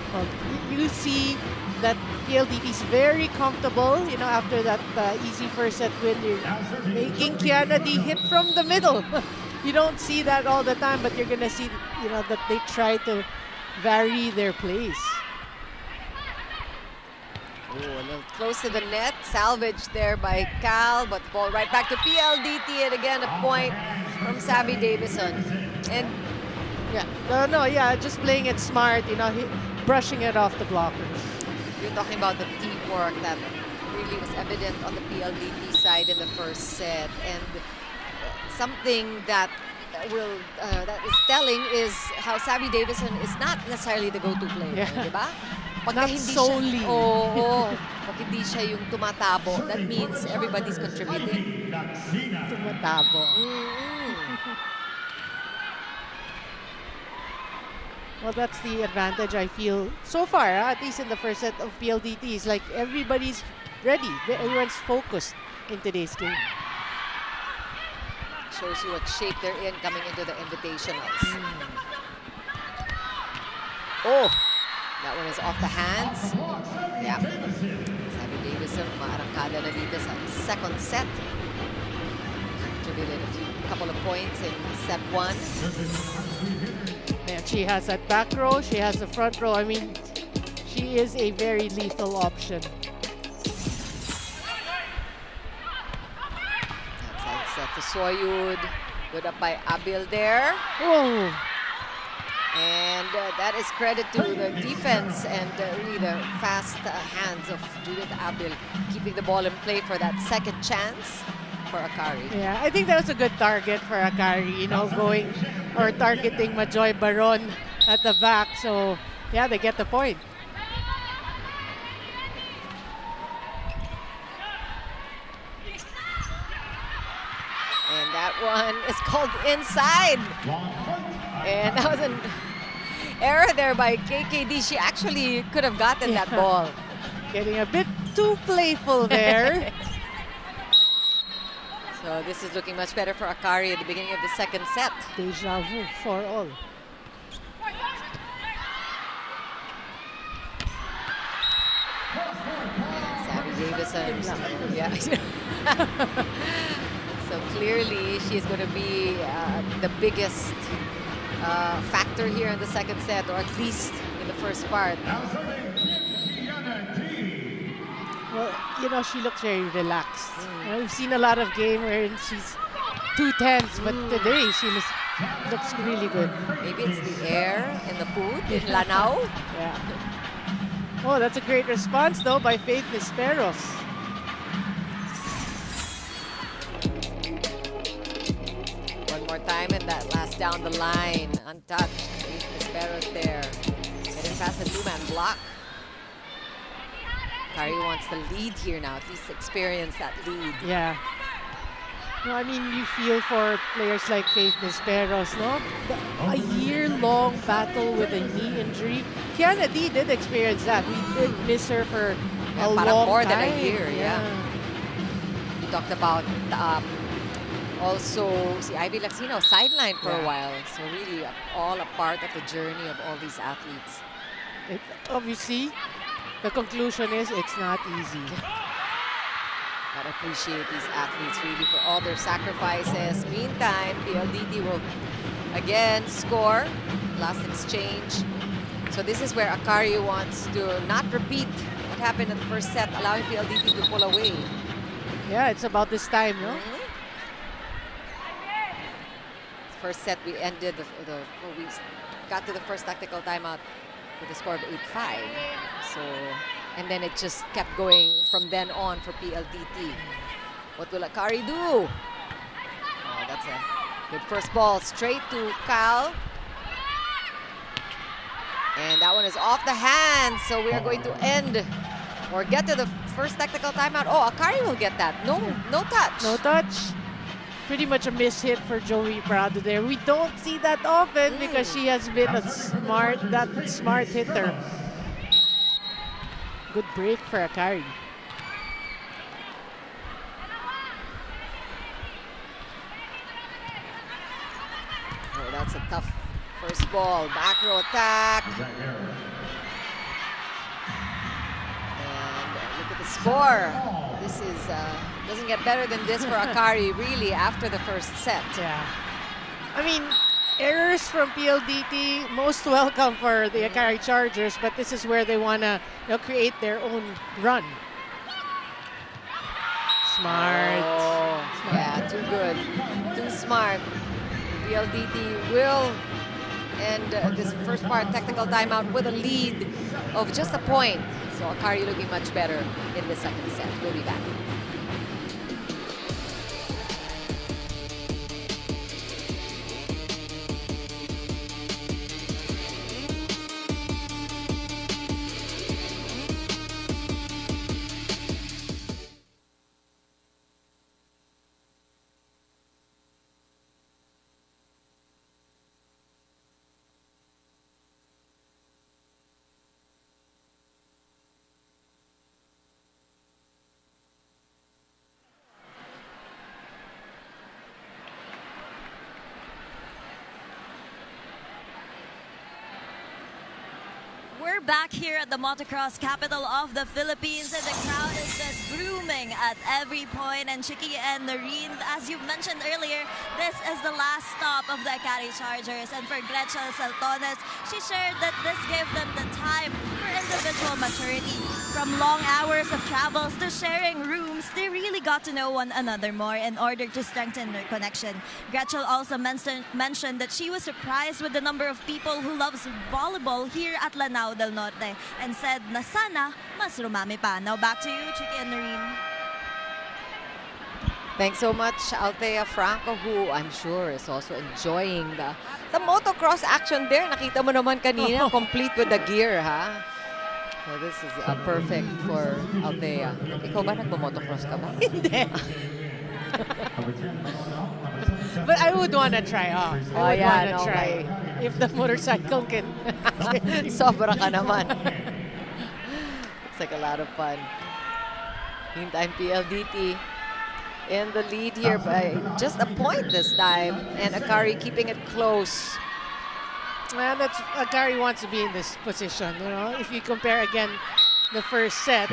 Well, you see that PLDT is very comfortable, after that easy first set win. You're making Kianna hit from the middle. You don't see that all the time, but you're gonna see, that they try to vary their plays. Oh, a little close to the net. Salvaged there by Cal, but the ball right back to PLDT. And again, a point from Savvy Davison. And just playing it smart, brushing it off the blockers. you're talking about the teamwork that really was evident on the PLDT side in the first set. And something that is telling is how Savvy Davison is not necessarily the go-to player, di ba? Pagka Not hindi solely. Siya, oo. Pag hindi siya yung tumatabo, that means everybody's contributing. Tumatabo. Well, that's the advantage I feel so far, at least in the first set of PLDT. It's like everybody's ready. Everyone's focused in today's game. Shows you what shape they're in coming into the invitationals. Oh, that one is off the hands. Yeah. Savvy Davison, maarangkada na dito sa second set. Contributed a couple of points in set one. And she has that back row, she has the front row. I mean, she is a very lethal option. Outside set to Soyud. Good up by Abil there. Oh, And that is credit to the defense and really the fast hands of Judith Abil, keeping the ball in play for that second chance for Akari. yeah. I think that was a good target for Akari, going or targeting Majoy Baron at the back. So, yeah, they get the point. And that one is called inside. And that was an error there by KKD. She actually could have gotten that ball. Getting a bit too playful there. So this is looking much better for Akari at the beginning of the second set. Deja vu for all. Savvy Davison. Yeah. So clearly she's going to be the biggest factor here in the second set, or at least in the first part. Well, she looks very relaxed. We've seen a lot of game where she's too tense, but today she looks really good. Maybe it's the air and the food in Lanao. Yeah. Oh, that's a great response though by Faith Nisperos. One more time, and that last down the line, untouched. Faith Nisperos there, getting past the two-man block. Akari wants the lead here now, at least experience that lead. Yeah. No, I mean, you feel for players like Faith Nisperos, no? A year-long battle with a knee injury. Kianna did experience that. We did miss her for a parang long more time. than a year, yeah. We talked about also si Ivy Lacsina sidelined for a while. So really all a part of the journey of all these athletes. Obviously, the conclusion is it's not easy. Gotta appreciate these athletes really for all their sacrifices. Meantime, PLDT will again score. Last exchange. So this is where Akari wants to not repeat what happened in the first set, allowing PLDT to pull away. Yeah, it's about this time, no? First set, we ended we got to the first tactical timeout with a score of 8-5. So, and then it just kept going from then on for PLDT. What will Akari do? Oh, that's a good first ball straight to Cal. And that one is off the hands. So we are going to end or get to the first tactical timeout. Oh, Akari will get that. No touch. No touch. Pretty much a miss hit for Joey Prado there. We don't see that often because she has been a smart hitter. Good break for Akari. Oh, that's a tough first ball. Back row attack. And look at the score. This is doesn't get better than this for Akari really after the first set. Yeah. I mean, errors from PLDT, most welcome for the Akari Chargers, but this is where they want to create their own run. Smart. Oh, yeah, too good. Too smart. PLDT will end this first part technical timeout with a lead of just a point. So Akari looking much better in the second set. We'll be back. We're back here at the motocross capital of the Philippines, and the crowd is just booming at every point. And Chiki and Noreen, as you mentioned earlier, this is the last stop of the Akari Chargers. And for Gretchen Saltones, she shared that this gave them the time for individual maturity. From long hours of travels to sharing rooms, they really got to know one another more in order to strengthen their connection. Gretchen also mentioned that she was surprised with the number of people who loves volleyball here at Lanao del Norte, and said na sana mas rumami pa. Now back to you, Chiki and Noreen. Thanks so much, Althea Franco, who I'm sure is also enjoying the motocross action there. Nakita mo naman kanina, complete with the gear, ha? So this is perfect for Althea. Ikaw ba nagmo-motocross ka ba? Hindi. But I would want to try. I would want to try. If the motorcycle can. Sobra ka naman. It's like a lot of fun. Meantime, PLDT in the lead here by just a point this time. And Akari keeping it close. Man, that's Akari wants to be in this position. You know, if you compare again the first set,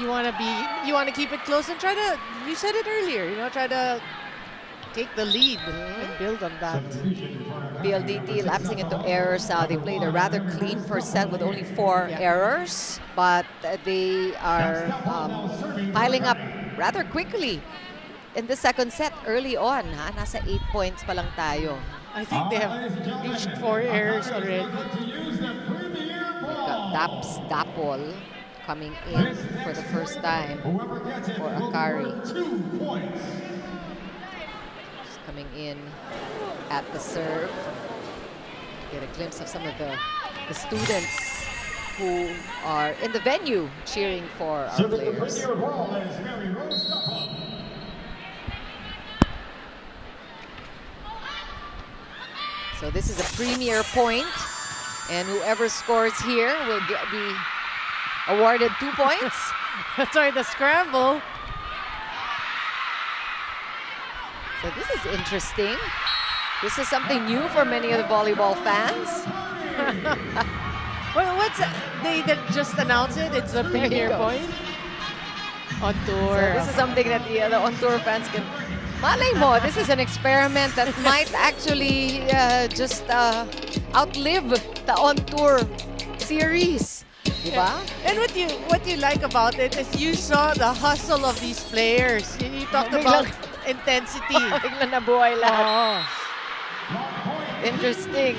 you want to keep it close and try to. You said it earlier. You know, try to take the lead and build on that. PLDT lapsing into errors. They played a rather clean first set with only 4 errors, but they are piling up rather quickly in the second set early on. Nasa 8 points pa lang tayo. I think they have reached 4 errors already. We've got Daps Dapol coming in for the first time for Akari. Just coming in at the serve. Get a glimpse of some of the students who are in the venue cheering for our players. So this is a premier point, and whoever scores here will be awarded 2 points. That's why the scramble. So this is interesting. This is something new for many of the volleyball fans. Well, they just announced it. It's a premier point. on So tour. this is something that the on-tour fans can... Malay mo, this is an experiment that might actually just outlive the on-tour series. Diba? And what you like about it is you saw the hustle of these players. You talked about intensity. Biglang nabuhay lahat. Oh. Interesting.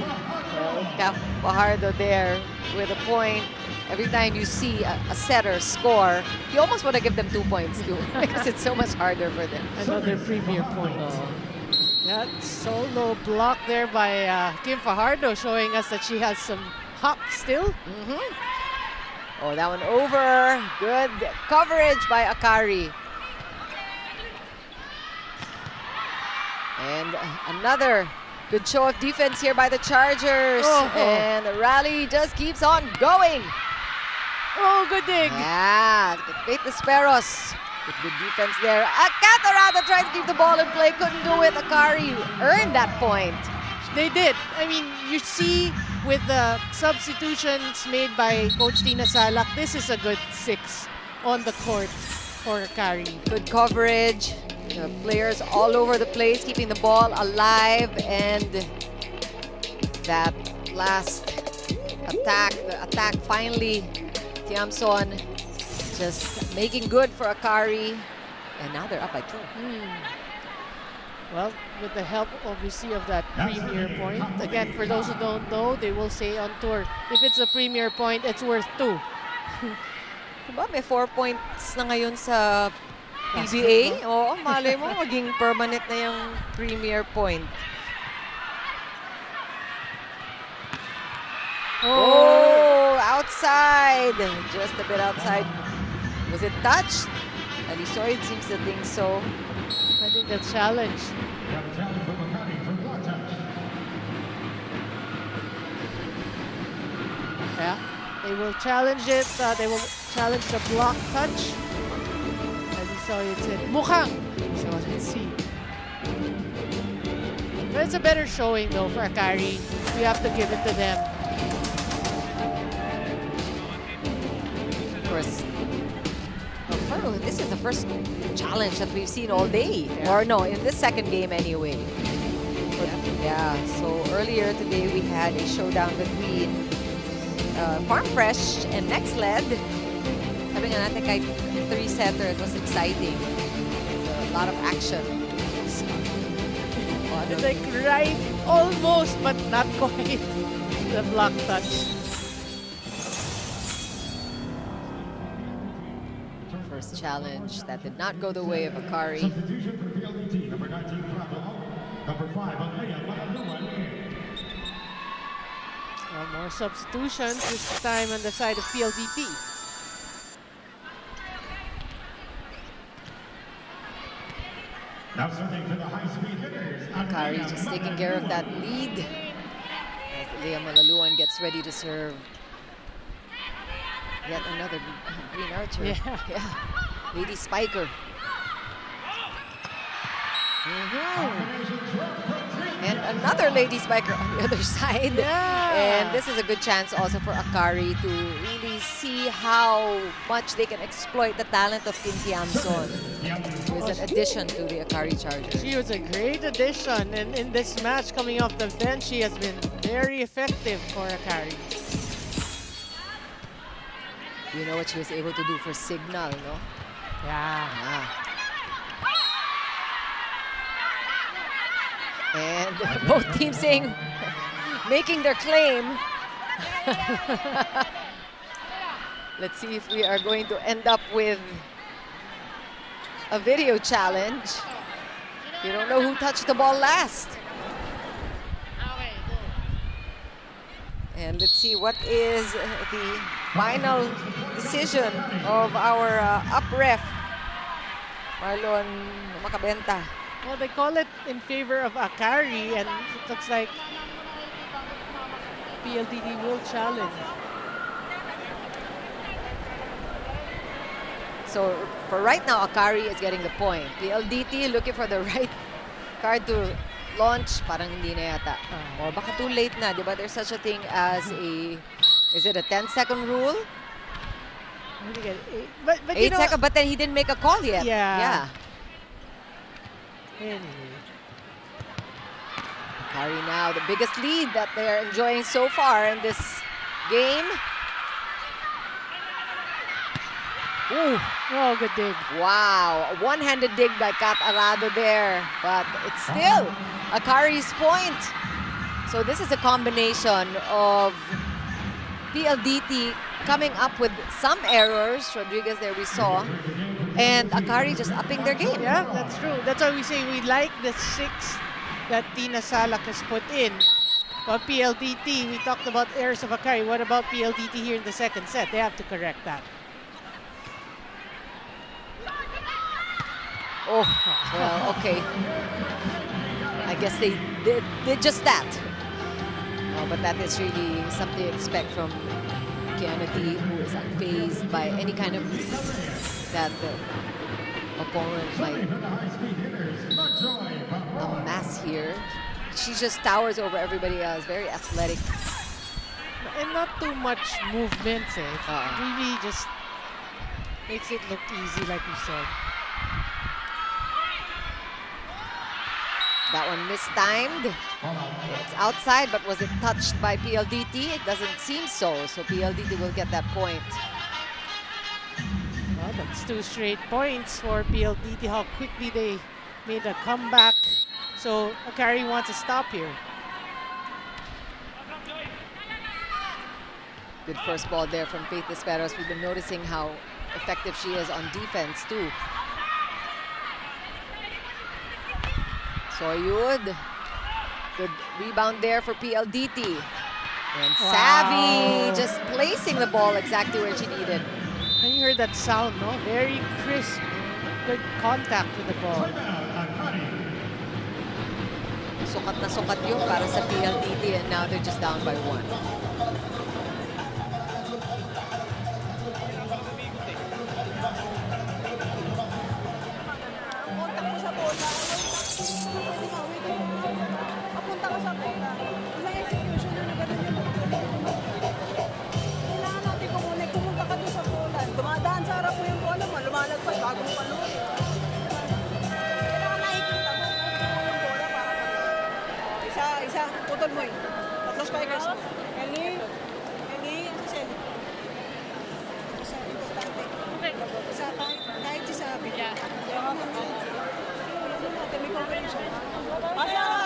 Cap Fajardo there with a point. Every time you see a setter score, you almost want to give them 2 points too because it's so much harder for them. Another premier point. That solo block there by Kim Fajardo showing us that she has some hop still. Oh, that one over. Good coverage by Akari. And another good show of defense here by the Chargers. And the rally just keeps on going. Oh, good dig. Yeah, Pete Desperos with good defense there. Catarata tried to keep the ball in play, couldn't do it. Akari earned that point. They did. I mean, you see with the substitutions made by Coach Tina Salak, this is a good 6 on the court for Akari. Good coverage. The players all over the place, keeping the ball alive. And that last attack, the attack finally, Tiamson just making good for Akari. And now they're up by 2. Well, with the help, obviously, of that premier point. Again, for those who don't know, they will say on tour, if it's a premier point, it's worth 2. Diba, may 4 points na ngayon sa PBA. Oo, malay mo, maging permanent na yung premier point. Oh, outside. Just a bit outside. Was it touched? Alisoid seems to think so. I think that's challenge. Yeah, they will challenge it. They will challenge the block touch. As you saw, it said mukhang. So let's see. But it's a better showing though for Akari. We have to give it to them. Of course. This is the first challenge that we've seen all day. Yeah. Or no, in this second game anyway. Yeah, so earlier today we had a showdown between Farm Fresh and Next Led. Sabi nga natin kahit 3-setter, it was exciting. A lot of action. It's like right, almost, but not quite. The block touch. First challenge that did not go the way of Akari. Substitution for PLDT, number 19, number 5, More substitutions, this time on the side of PLDT. Now serving for the high-speed hitters. Akari just taking care of that lead as Leah Malaluan gets ready to serve. Yet another green archer. Yeah. Lady Spiker. And another Lady Spiker on the other side. Yeah. And this is a good chance also for Akari to really see how much they can exploit the talent of Kim Tiamson. Who is an addition to the Akari Chargers. She was a great addition, and in this match coming off the bench, she has been very effective for Akari. You know what she was able to do for Signal, no? Yeah. And both teams saying, making their claim. Let's see if we are going to end up with a video challenge. You don't know who touched the ball last. And let's see what is the final decision of our up ref, Marlon Macabenta. Well, they call it in favor of Akari, and it looks like PLDT will challenge. So for right now, Akari is getting the point. PLDT looking for the right card to launch. Parang hindi na yata. Or baka too late na, di ba? There's such a thing as a, is it a 10-second rule? But you 8 know, seconds, but then he didn't make a call yet. Yeah. Anyway. Akari now, the biggest lead that they're enjoying so far in this game. Ooh. Oh, good dig. Wow, a one-handed dig by Kat Arado there, but it's still Akari's point. So this is a combination of PLDT coming up with some errors, Rodriguez there we saw, and Akari just upping their game. Yeah, that's true. That's why we say we like the 6 that Tina Salak has put in. But PLDT, we talked about errors of Akari. What about PLDT here in the second set? They have to correct that. Oh, well, okay. I guess they did just that. Oh, but that is really something to expect from Kianna, who is unfazed by any kind of that the opponent might amass here. She just towers over everybody else, very athletic. And not too much movements, eh. It really just makes it look easy, like you said. That one mistimed. It's outside, but was it touched by PLDT? It doesn't seem so, so PLDT will get that point. Well, that's 2 straight points for PLDT, how quickly they made a comeback. So Akari wants to stop here. Good first ball there from Faith Desperos. We've been noticing how effective she is on defense too. Soyud. Good rebound there for PLDT. And Savvy just placing the ball exactly where she needed. And you heard that sound, no? Very crisp. Good contact with the ball. Sukat na sukat yun para sa PLDT, and now they're just down by 1. Papunta ka sa bola. Walang execution na ganun yung kailangan natin kumunay. Pumunta ka doon sa bola. Dumadaan sa harap mo yung bola mo. Lumalagpas bago mo paluin. Kailangan nakikita mo yung bola para isa. Putol mo eh. Tatlo spikers. Eli. Sel. Isa, importante. Isa, kahit si Sabi. May conference.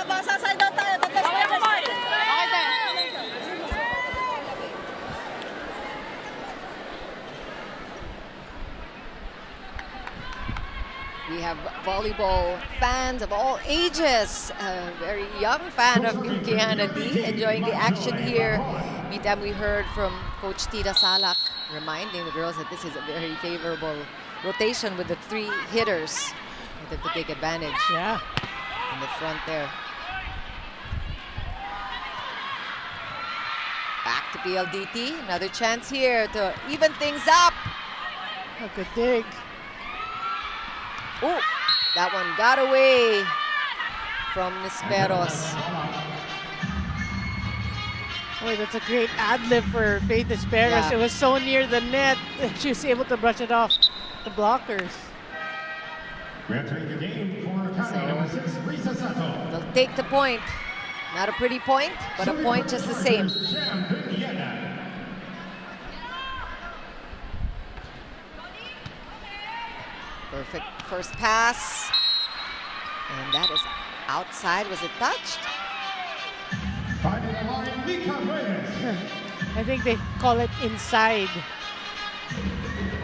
Basa side out tayo. Tatlo spikers. Okay tayo. We have volleyball fans of all ages. A very young fan of Kianna enjoying the action here. Meantime, we heard from Coach Tita Salak reminding the girls that this is a very favorable rotation with the 3 hitters to take advantage. Yeah. In the front there. Back to PLDT. Another chance here to even things up. A good dig. Oh, that one got away from Nisperos. Boy, that's a great ad-lib for Faith Desperos. Yeah. It was so near the net. She was able to brush it off the blockers. We're entering the game for Akari, number 6, Risa Sato. They'll take the point. Not a pretty point, but a point just the same. Perfect first pass. And that is outside. Was it touched? Finding the line, Mika Reyes. I think they call it inside.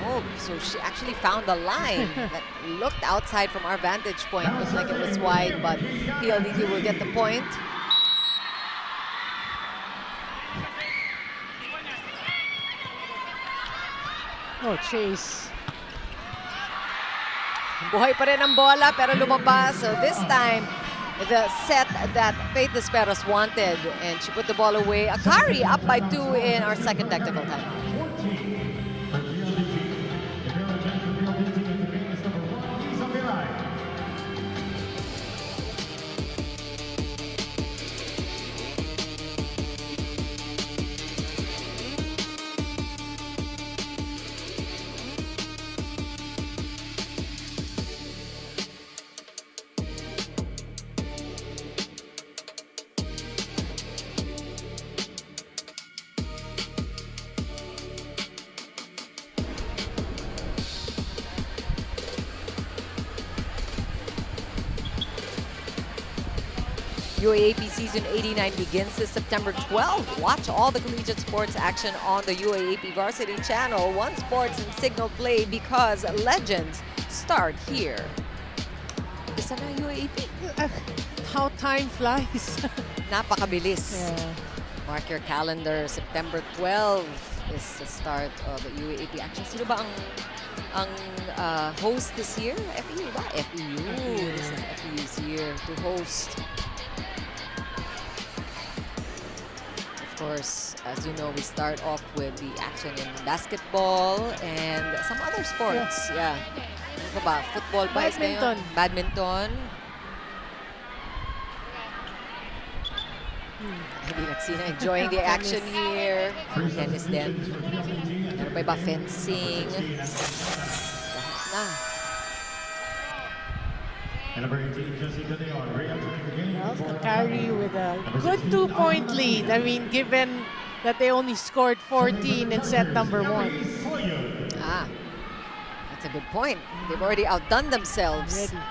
Oh, so she actually found a line that looked outside from our vantage point. Looked like it was wide, but PLDT will get the point. Oh, chase. Buhay pa rin ang bola pero lumabas. So this time, the set that Faith Desperos wanted, and she put the ball away. Akari up by 2 in our second technical time. 14 for PLDT. The parent for PLDT in the game is number 1, Lisa Mirai. UAAP Season 89 begins this September 12. Watch all the collegiate sports action on the UAAP Varsity Channel. One Sports and Signal Play because legends start here. Isa na UAAP. How time flies. Napakabilis. Yeah. Mark your calendar. September 12 is the start of the UAAP action. Sino ba ang host this year? FEU ba? FEU. This is FEU's year to host. Of course, as you know, we start off with the action in basketball and some other sports. Yeah. Ano pa ba? Football ba? Badminton. Badminton. Hindi Lacsina enjoying the action here. Tennis din. Ano pa iba? Fencing. Lahat na. Akari with a good 2-point lead. I mean, given that they only scored 14 in set number 1. Ah, that's a good point. They've already outdone themselves. Ready.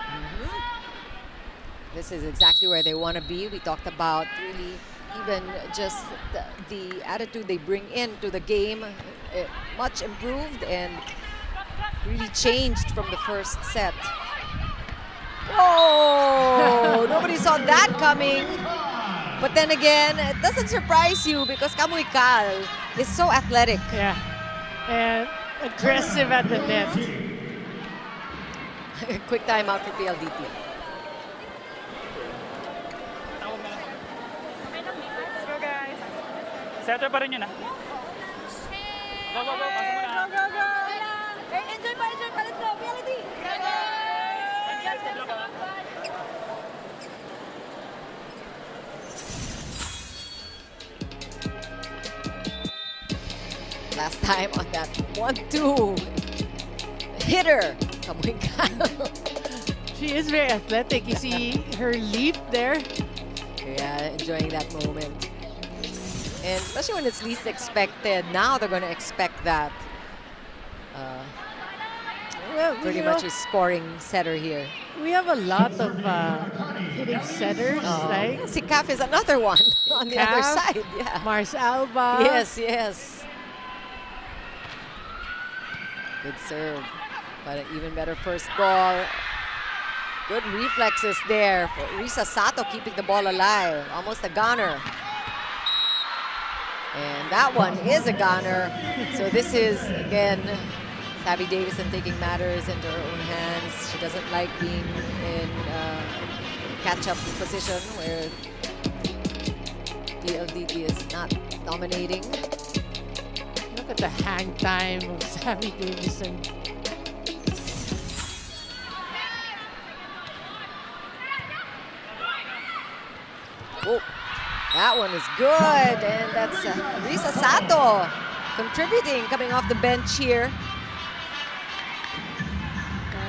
This is exactly where they want to be. We talked about really even just the attitude they bring into the game. Much improved and really changed from the first set. Whoa! Nobody saw that coming. But then again, it doesn't surprise you because Kamuy Kal is so athletic. Yeah. And aggressive at the net. Quick timeout for PLDT. Setter pa rin yun, ah. Go, go, go. Pasok mo na. Go, go! Enjoy pa, let's go! PLDT! Last time on that 1-2 hitter, Kamuy Kal. She is very athletic. You see her leap there. Yeah, enjoying that moment. And especially when it's least expected, now they're going to expect that. Well, Pretty much a scoring setter here. we have a lot of hitting setters, right? Si Caf is another one on the other Caf, side. Yeah. Mars Alba. Yes, yes. Good serve. But an even better first ball. Good reflexes there for Risa Sato keeping the ball alive. Almost a goner. And that one is a goner. So this is, again, Savvy Davison taking matters into her own hands. She doesn't like being in catch-up position where PLDT is not dominating. Look at the hang time of Savvy Davison. Oh, that one is good. And that's Risa Sato contributing, coming off the bench here.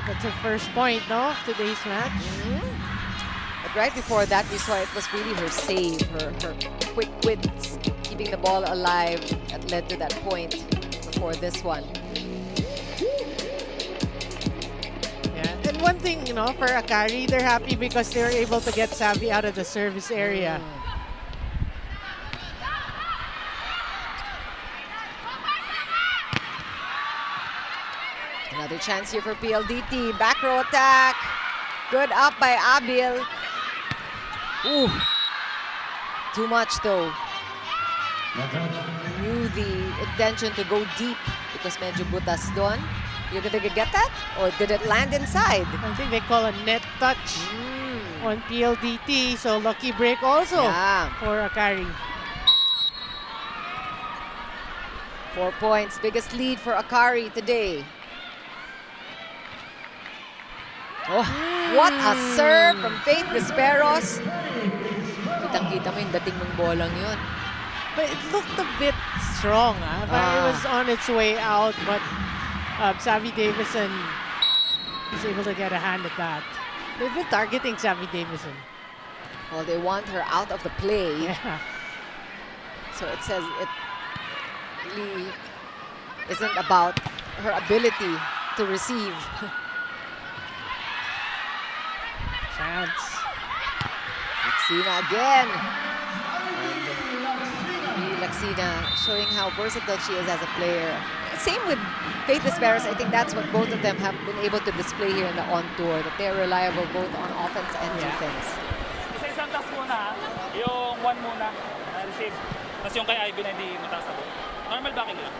That's her first point, no, of today's match. But right before that, we saw it was really her save, her quick wits, keeping the ball alive that led to that point before this one. Yeah, and one thing, you know, for Akari, they're happy because they were able to get Savvy out of the service area. Another chance here for PLDT. Back row attack. Good up by Abil. Ooh. Too much though. Knew the intention to go deep because medyo butas doon. You gonna get that? Or did it land inside? I think they call a net touch on PLDT. So lucky break also for Akari. 4 points. Biggest lead for Akari today. Oh, what a serve from Faith Desperos. Kitang-kita mo yung dating ng bolang yun. But it looked a bit strong. It was on its way out, but Savvy Davison was able to get a hand at that. They've been targeting Savvy Davison. Well, they want her out of the play. Yeah. So it says it really isn't about her ability to receive. Chance. It's Lacsina again. And Lacsina showing how versatile she is as a player. Same with Faith Esperos. I think that's what both of them have been able to display here in the on-tour, that they're reliable both on offense and defense. Isa-isang task muna, yung one muna, receive. Tapos yung kay Ivy na hindi mataas na ball. Normal backing lang.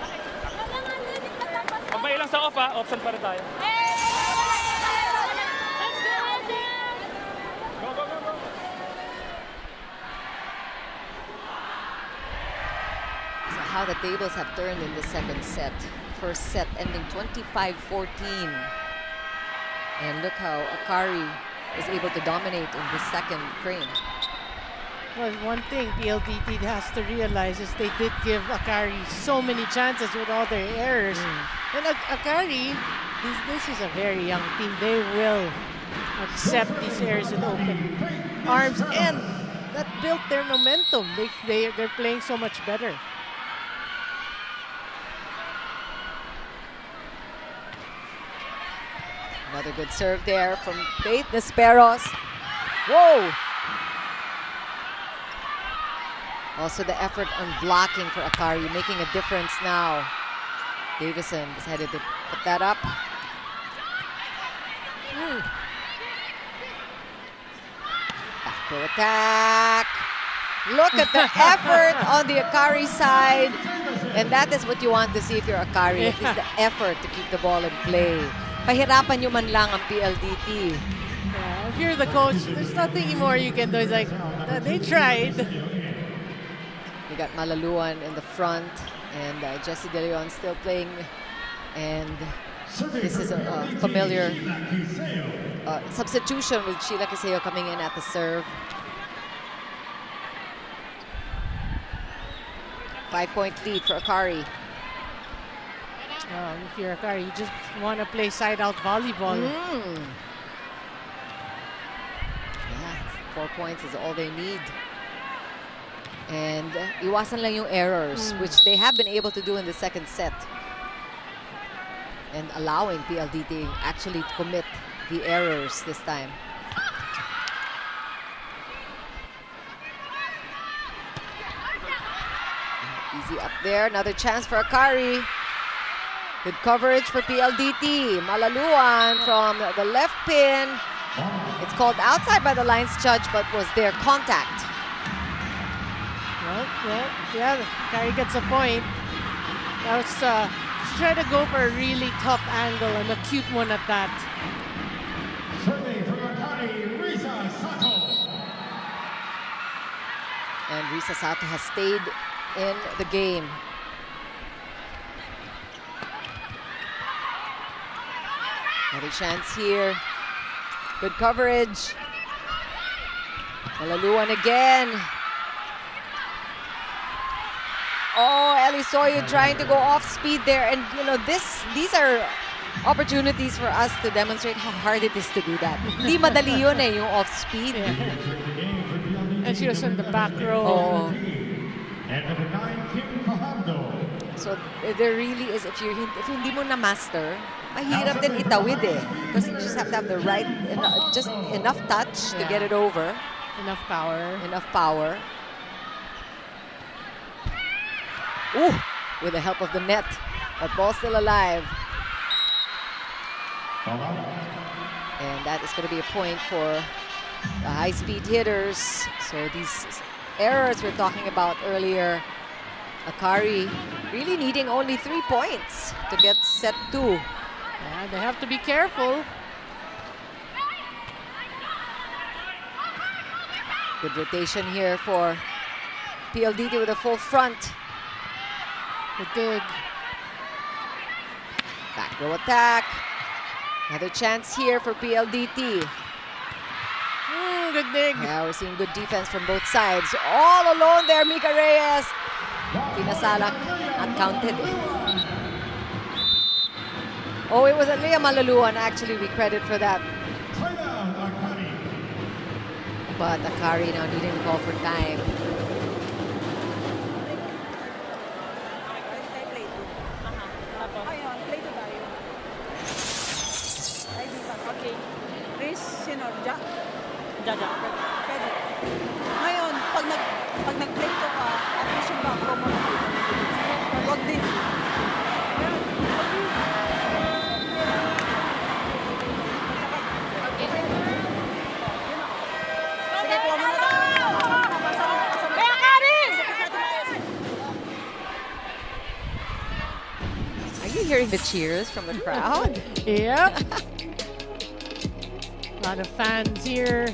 Pag may ilang sa off option pa rin tayo. Go, go, go, go. So how the tables have turned in the second set. First set ending 25-14. And look how Akari is able to dominate in the second frame. Well, one thing PLDT has to realize is they did give Akari so many chances with all their errors. And Akari, this is a very young team. They will accept these errors with open arms, and that built their momentum. They're playing so much better. Another good serve there from Faith Esperos. Whoa! Also the effort on blocking for Akari, making a difference now. Davison decided to put that up. Back row attack. Look at the effort on the Akari side. And that is what you want to see if you're Akari. It is the effort to keep the ball in play. Pahirapan nyo man lang ang PLDT. Yeah, if you're the coach, there's nothing more you can do. It's like, they tried. We got Malaluan in the front, and Jessie De Leon still playing. And this is a familiar substitution with Sheila Kiseo coming in at the serve. 5-point lead for Akari. If you're Akari, you just want to play side-out volleyball. Yeah, 4 points is all they need. And iwasan lang yung errors, which they have been able to do in the second set. And allowing PLDT actually to commit the errors this time. Easy up there, another chance for Akari. Good coverage for PLDT. Malaluan from the left pin. It's called outside by the lines judge, but was there contact? Well, yeah, Akari gets a point. That was try to go for a really tough angle and a cute one at that. Serving from Akari, Risa Sato. And Risa Sato has stayed in the game. Another chance here. Good coverage. Malaluan again. Oh, Elisoyo trying to go off speed there. And you know, these are opportunities for us to demonstrate how hard it is to do that. Hindi madali yun eh, yung off speed. And she was in the back row. Oh. And number 9, Kim Fajardo. So there really is, if hindi mo na master, mahirap din itawid eh. Because you just have to have the right, just enough touch to get it over. Enough power. Enough power. Ooh, with the help of the net. But ball still alive. And that is going to be a point for the high-speed hitters. So these errors we're talking about earlier, Akari really needing only 3 points to get set 2. Yeah, they have to be careful. Good rotation here for PLDT with a full front. Good dig. Back row attack. Another chance here for PLDT. Good dig. Yeah, we're seeing good defense from both sides. All alone there, Mika Reyes. Pinasalak, uncounted. Oh, it was Leah Malaluan, actually, we credit for that. But Akari now needing to call for time. Ayun, play to tayo. Okay. Chris, sino? Jaja. Pwede. pag nag-break to ka, at least yung back row mo na. Huwag din. Sige, kuha mo na tayo. Kaya Akari! Are you hearing the cheers from the crowd? Yep. A lot of fans here.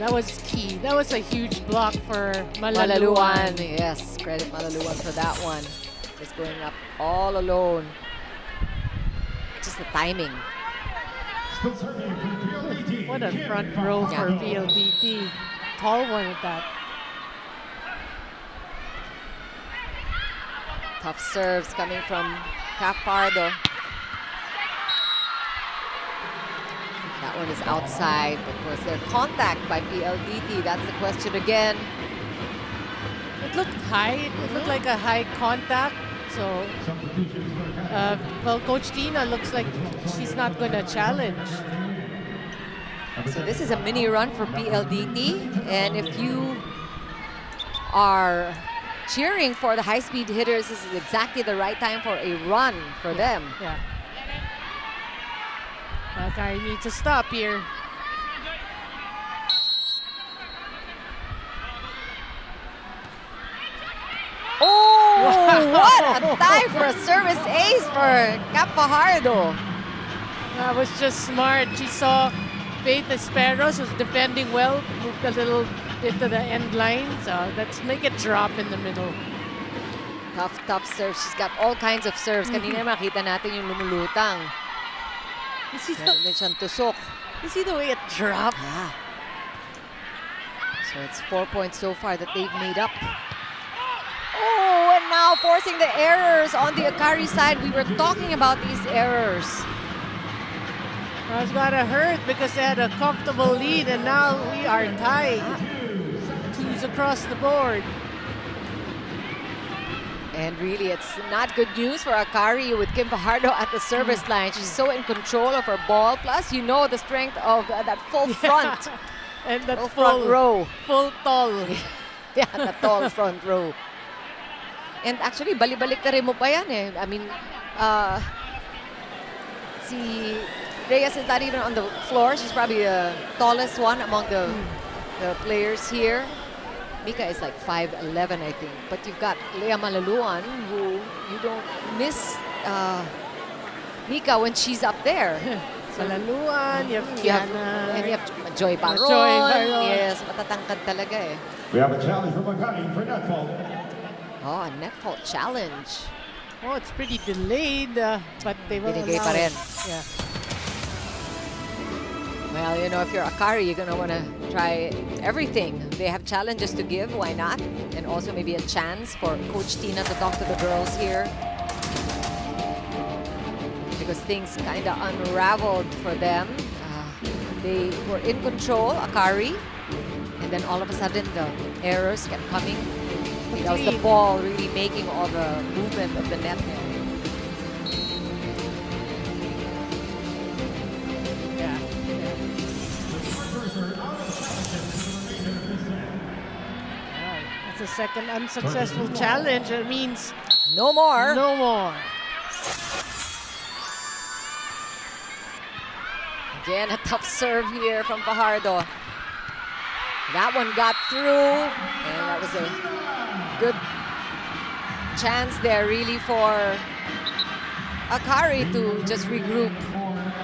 That was key. That was a huge block for Malaluan. Malaluan. Yes, credit Malaluan for that one. Just going up all alone. Just the timing. Still serving from PLDT. What a front row for PLDT. Tall one at that. Tough serves coming from Capardo. That one is outside, but was there contact by PLDT? That's the question again. It looked high. It looked like a high contact. So, well, Coach Tina looks like she's not going to challenge. So this is a mini run for PLDT, and if you are cheering for the high-speed hitters, this is exactly the right time for a run for them. Yeah. Akari needs to stop here. Oh, what a time for a service ace for Capajardo. That was just smart. She saw Faith Esperos was defending well, moved a little bit to the end line. So let's make it drop in the middle. Tough serve. She's got all kinds of serves. Kanina makita natin yung lumulutang. You see Meron din siyang tusok. the way it dropped? Yeah. So it's 4 points so far that they've made up. Oh, and now forcing the errors on the Akari side. We were talking about these errors. That's gotta hurt because they had a comfortable lead and now we are tied. Twos across the board. And really, it's not good news for Akari with Kim Fajardo at the service line. She's so in control of her ball. Plus, you know the strength of that full front. And that full full front row. Full tall. Yeah, the tall front row. And actually, balik-balik na rin mo pa yan eh. I mean, si Reyes is not even on the floor. She's probably the tallest one among the players here. Mika is like 5'11", I think. But you've got Lea Malaluan, who you don't miss Mika when she's up there. Malaluan, you have Kianna. And you have Joy Baron. Yes, matatangkad talaga eh. We have a challenge from Akari for net fault. Oh, a net fault challenge. Oh, it's pretty delayed, but they will Binigay allow pa rin. it. Yeah. Well, you know, if you're Akari, you're going to want to try everything. They have challenges to give, why not? And also maybe a chance for Coach Tina to talk to the girls here. Because things kind of unraveled for them. They were in control, Akari. And then all of a sudden, the errors kept coming. That was the ball really making all the movement of the net. Yeah. That's a second unsuccessful challenge. It means no more. No more. Again, a tough serve here from Fajardo. That one got through, and that was a good chance there really for Akari to just regroup.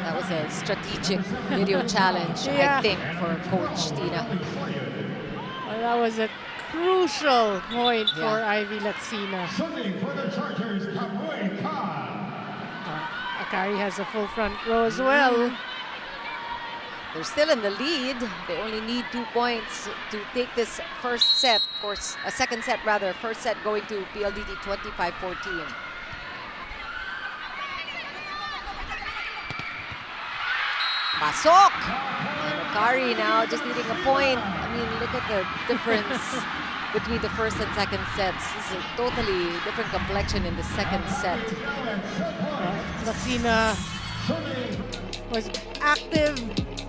That was a strategic video challenge, I think, for Coach Tina. Well, that was a crucial point for Ivy Lacsina. Akari has a full front row as well. They're still in the lead. They only need 2 points to take this first set, of course, a second set rather. First set going to PLDT 25-14. Pasok! And Akari now just needing a point. I mean, look at the difference between the first and second sets. This is a totally different complexion in the second set. Lacsina was active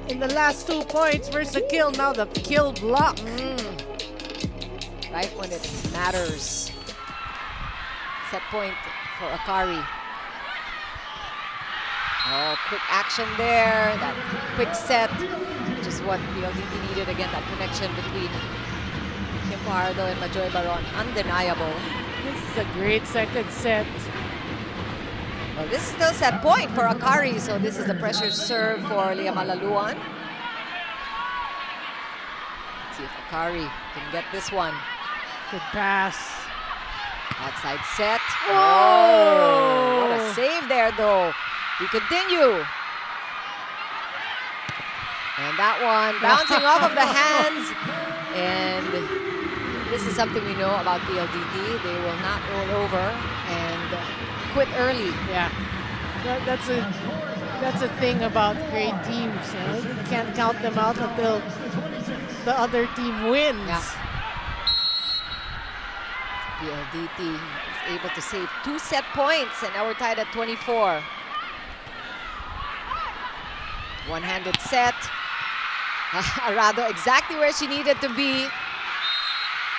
in the last 2 points. Where's the kill? Now the kill block. Right when it matters. Set point for Akari. Oh, quick action there. That quick set, which is what PLDT needed. Again, that connection between Kim Fajardo and Majoy Baron. Undeniable. This is a great second set. Well, this is still set point for Akari, so this is the pressure serve for Leah Malaluan. Let's see if Akari can get this one. Good pass. Outside set. Oh! What a save there, though. We continue. And that one bouncing off of the hands. And this is something we know about PLDT. They will not roll over and quit early. Yeah, that's a thing about great teams. You know? You can't count them out until the other team wins. Yeah. PLDT is able to save 2 set points, and now we're tied at 24. One-handed set. Arado exactly where she needed to be.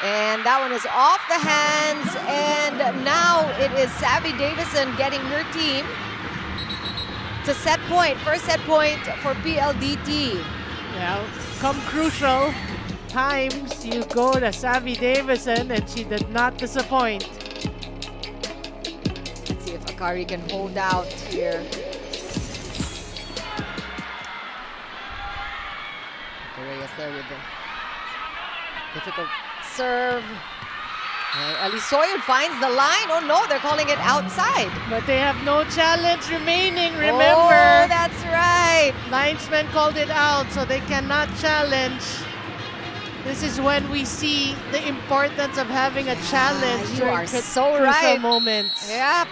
And that one is off the hands, and now it is Savvy Davison getting her team to set point. First set point for PLDT. Yeah, come crucial times, you go to Savvy Davison, and she did not disappoint. Let's see if Akari can hold out here. Reyes there with the difficult serve. And Alisoyan finds the line. Oh no, they're calling it outside. But they have no challenge remaining, Oh, remember. that's right. Linesman called it out, so they cannot challenge. This is when we see the importance of having a challenge you during are so crucial right. moments. Yep.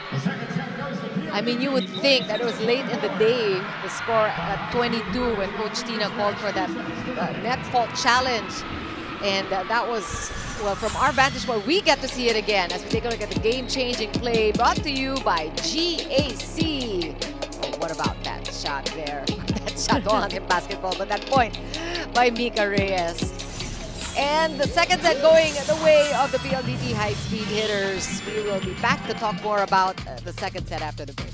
I mean, you would think that it was late in the day, the score at 22 when Coach Tina called for that net fault challenge. And that was, well, from our vantage point, we get to see it again as we take a look at the game-changing play brought to you by GAC. Oh, what about that shot there? That shot was in basketball, but that point by Mika Reyes. And the second set going the way of the PLDT high-speed hitters. We will be back to talk more about the second set after the break.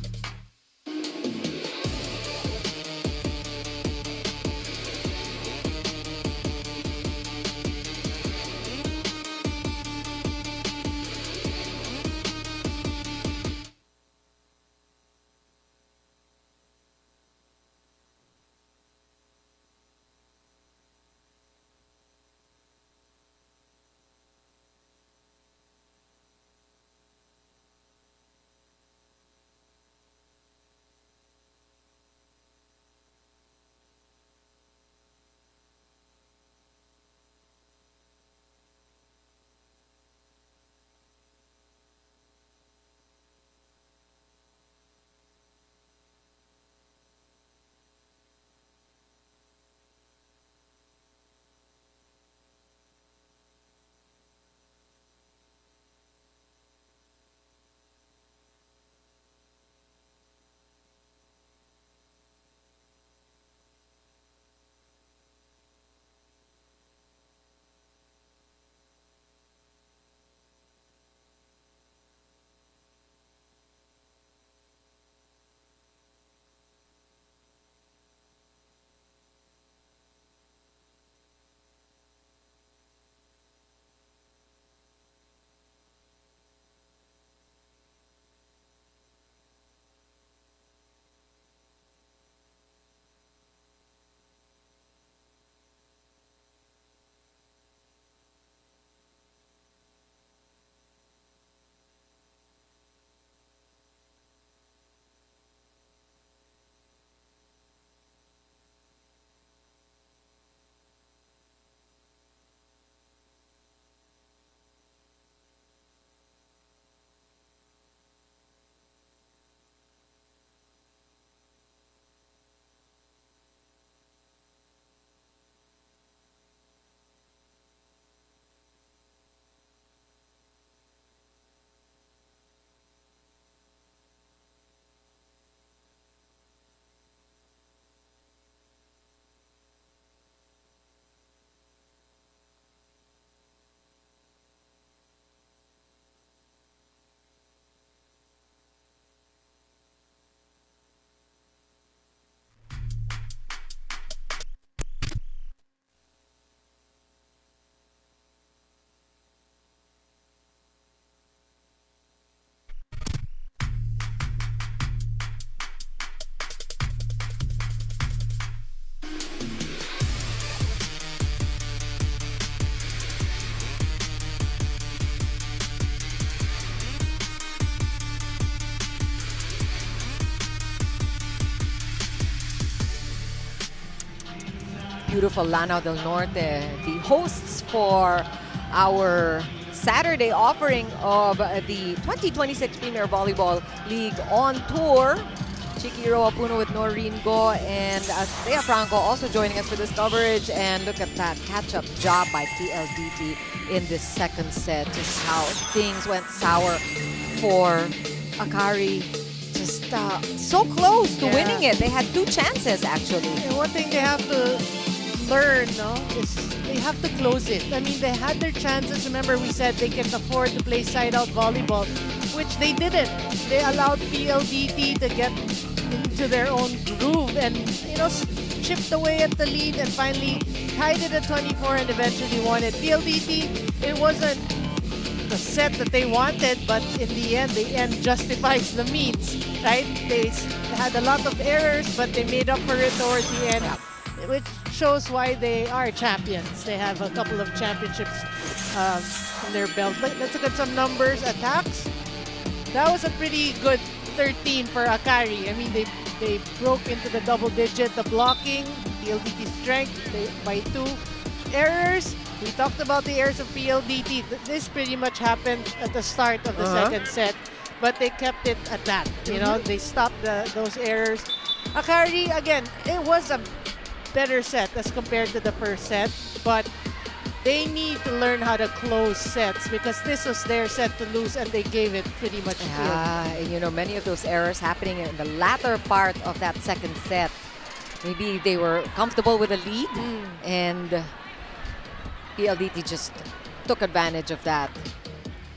beautiful Lanao del Norte, the hosts for our Saturday offering of the 2026 Premier Volleyball League on tour. Chikiro Apuno with Noreen Go and Thea Franco also joining us for this coverage. And look at that catch-up job by PLDT in this second set. Just how things went sour for Akari. Just so close to winning it. They had 2 chances actually. And one thing they have to learn, no, is they have to close it. I mean, they had their chances. Remember, we said they can afford to play side-out volleyball, which they didn't. They allowed PLDT to get into their own groove and, you know, chipped away at the lead and finally tied it at 24 and eventually won it. PLDT, it wasn't the set that they wanted, but in the end justifies the means, right? They had a lot of errors, but they made up for it towards the end, which shows why they are champions. They have a couple of championships in their belt. Let's look at some numbers. Attacks. That was a pretty good 13 for Akari. I mean, they broke into the double digit. The blocking, PLDT strength by 2. Errors. We talked about the errors of PLDT. This pretty much happened at the start of the second set, but they kept it at that. You know, they stopped those errors. Akari, again, it was a better set as compared to the first set, but they need to learn how to close sets because this was their set to lose and they gave it pretty much. And you know, many of those errors happening in the latter part of that second set. Maybe they were comfortable with the lead and PLDT just took advantage of that.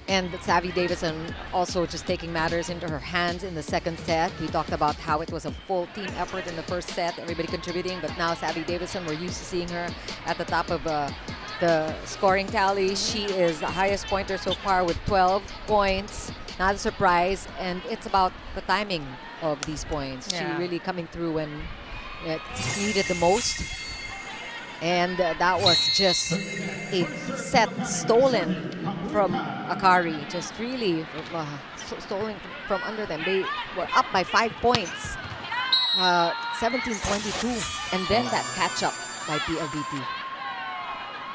And Savvy Davison also just taking matters into her hands in the second set. We talked about how it was a full team effort in the first set, everybody contributing, but now Savvy Davison, we're used to seeing her at the top of the scoring tally. She is the highest pointer so far with 12 points. Not a surprise, and it's about the timing of these points. She really coming through when it's needed the most. And that was just a set stolen from Akari. Just really stolen from under them. They were up by 5 points. 17-22. And then that catch-up by PLDT.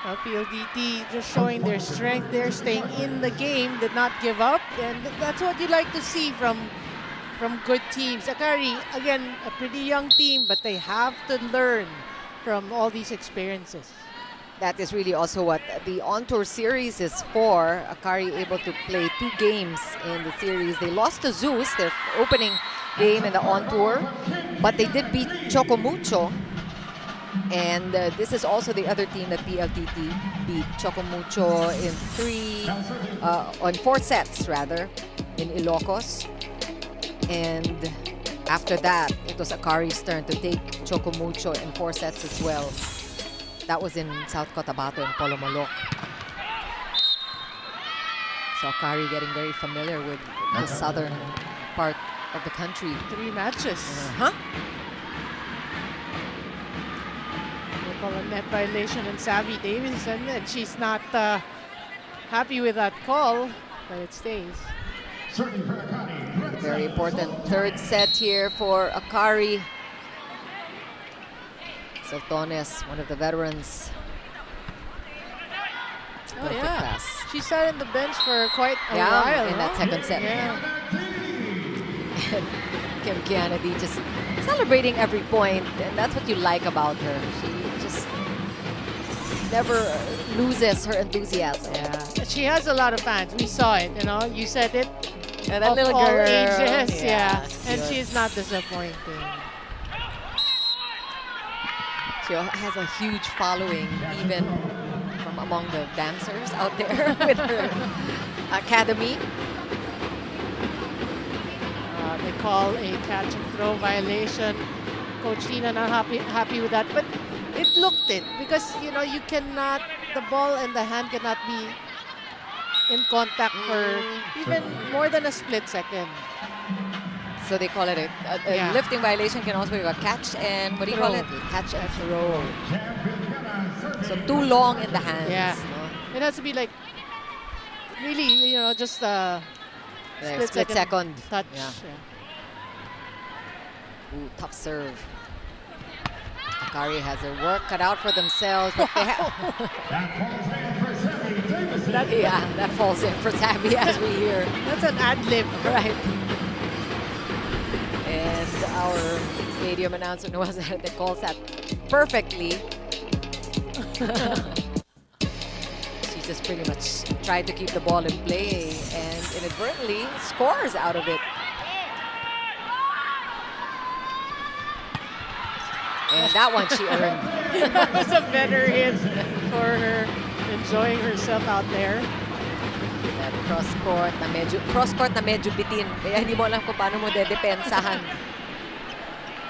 PLDT just showing their strength there, staying in the game, did not give up. And that's what you like to see from good teams. Akari, again, a pretty young team, but they have to learn from all these experiences. That is really also what the on-tour series is for. Akari able to play 2 games in the series. They lost to Zeus, their opening game in the on-tour, but they did beat Chocomucho. And this is also the other team that PLDT beat Chocomucho on 4 sets rather, in Ilocos. And after that, it was Akari's turn to take Chocomucho in 4 sets as well. That was in South Cotabato and Polomalok. So Akari getting very familiar with the southern part of the country. 3 matches. They call a net violation on Savvy Davison, and she's not happy with that call, but it stays. Very important third set here for Akari. Sotones, one of the veterans. Perfect pass. She sat on the bench for quite a while. In that second set. Kim Kianna just celebrating every point, and that's what you like about her. She just never loses her enthusiasm. She has a lot of fans. We saw it, you know. You said it. And that little all girl. ages, and she's not disappointing. She has a huge following, even from among the dancers out there with her academy. They call a catch and throw violation. Coach Tina not happy with that, but it looked it because you know you cannot, the ball and the hand cannot be in contact for even more than a split second. So they call it a lifting violation. Can also be a catch and what do you call it? Catch and throw. So too long in the hands. No? It has to be like really, you know, just a split second touch. Ooh, tough serve. Akari has their work cut out for themselves, but they have... that falls in for Sammy as we hear. That's an ad-lib. Right. And our stadium announcer was there that calls that perfectly. She just pretty much tried to keep the ball in play and inadvertently scores out of it. And that one she earned. That was a better hit for her, enjoying herself out there. That cross-court na medyo bitin. Kaya hindi mo alam kung paano mo dedepensahan.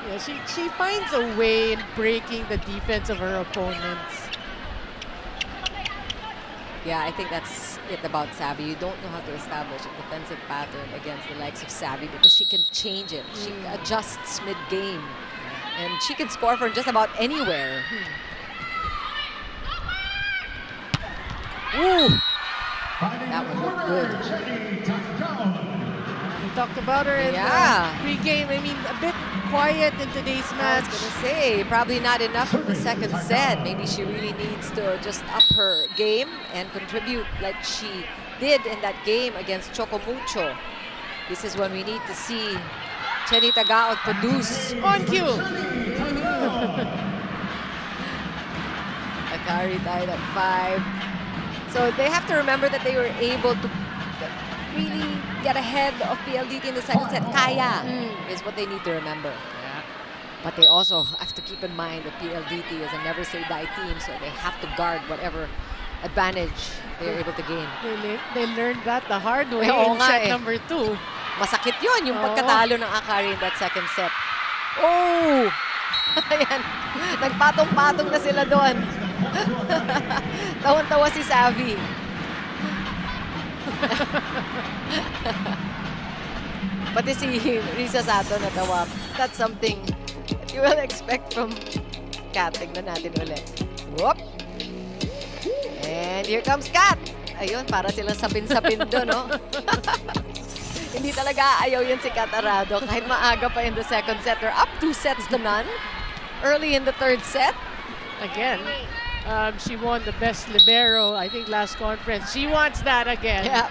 Yeah, she finds a way in breaking the defense of her opponents. Yeah, I think that's it about Savvy. You don't know how to establish a defensive pattern against the likes of Savvy because she can change it. She adjusts mid-game. And she can score from just about anywhere. Ooh! That one looked good. We talked about her in the pre-game. I mean, a bit quiet in today's match. I was going to say, probably not enough in the second set. Maybe she really needs to just up her game and contribute like she did in that game against Chocomucho. This is when we need to see Chenny Tagaot produce. On cue. Akari tied at 5. So they have to remember that they were able to really get ahead of PLDT in the second set. Kaya is what they need to remember. But they also have to keep in mind that PLDT is a never-say-die team, so they have to guard whatever advantage they're able to gain. They learned that the hard way in set number 2. Masakit yun, yung pagkatalo ng Akari in that second set. Oh! Ayan, nagpatong-patong na sila doon. Tawan-tawa si Savvy. Pati si Risa Sato natawa. That's something that you will expect from Kat. Tignan natin ulit. Whoop! And here comes Kat. Ayun, para silang sapin-sapin doon, no? Hindi talaga ayaw yan si Kat Arado. Kahit maaga pa in the second set. They're up 2 sets to none. Early in the third set. Again, she won the best libero, I think, last conference. She wants that again. Yeah.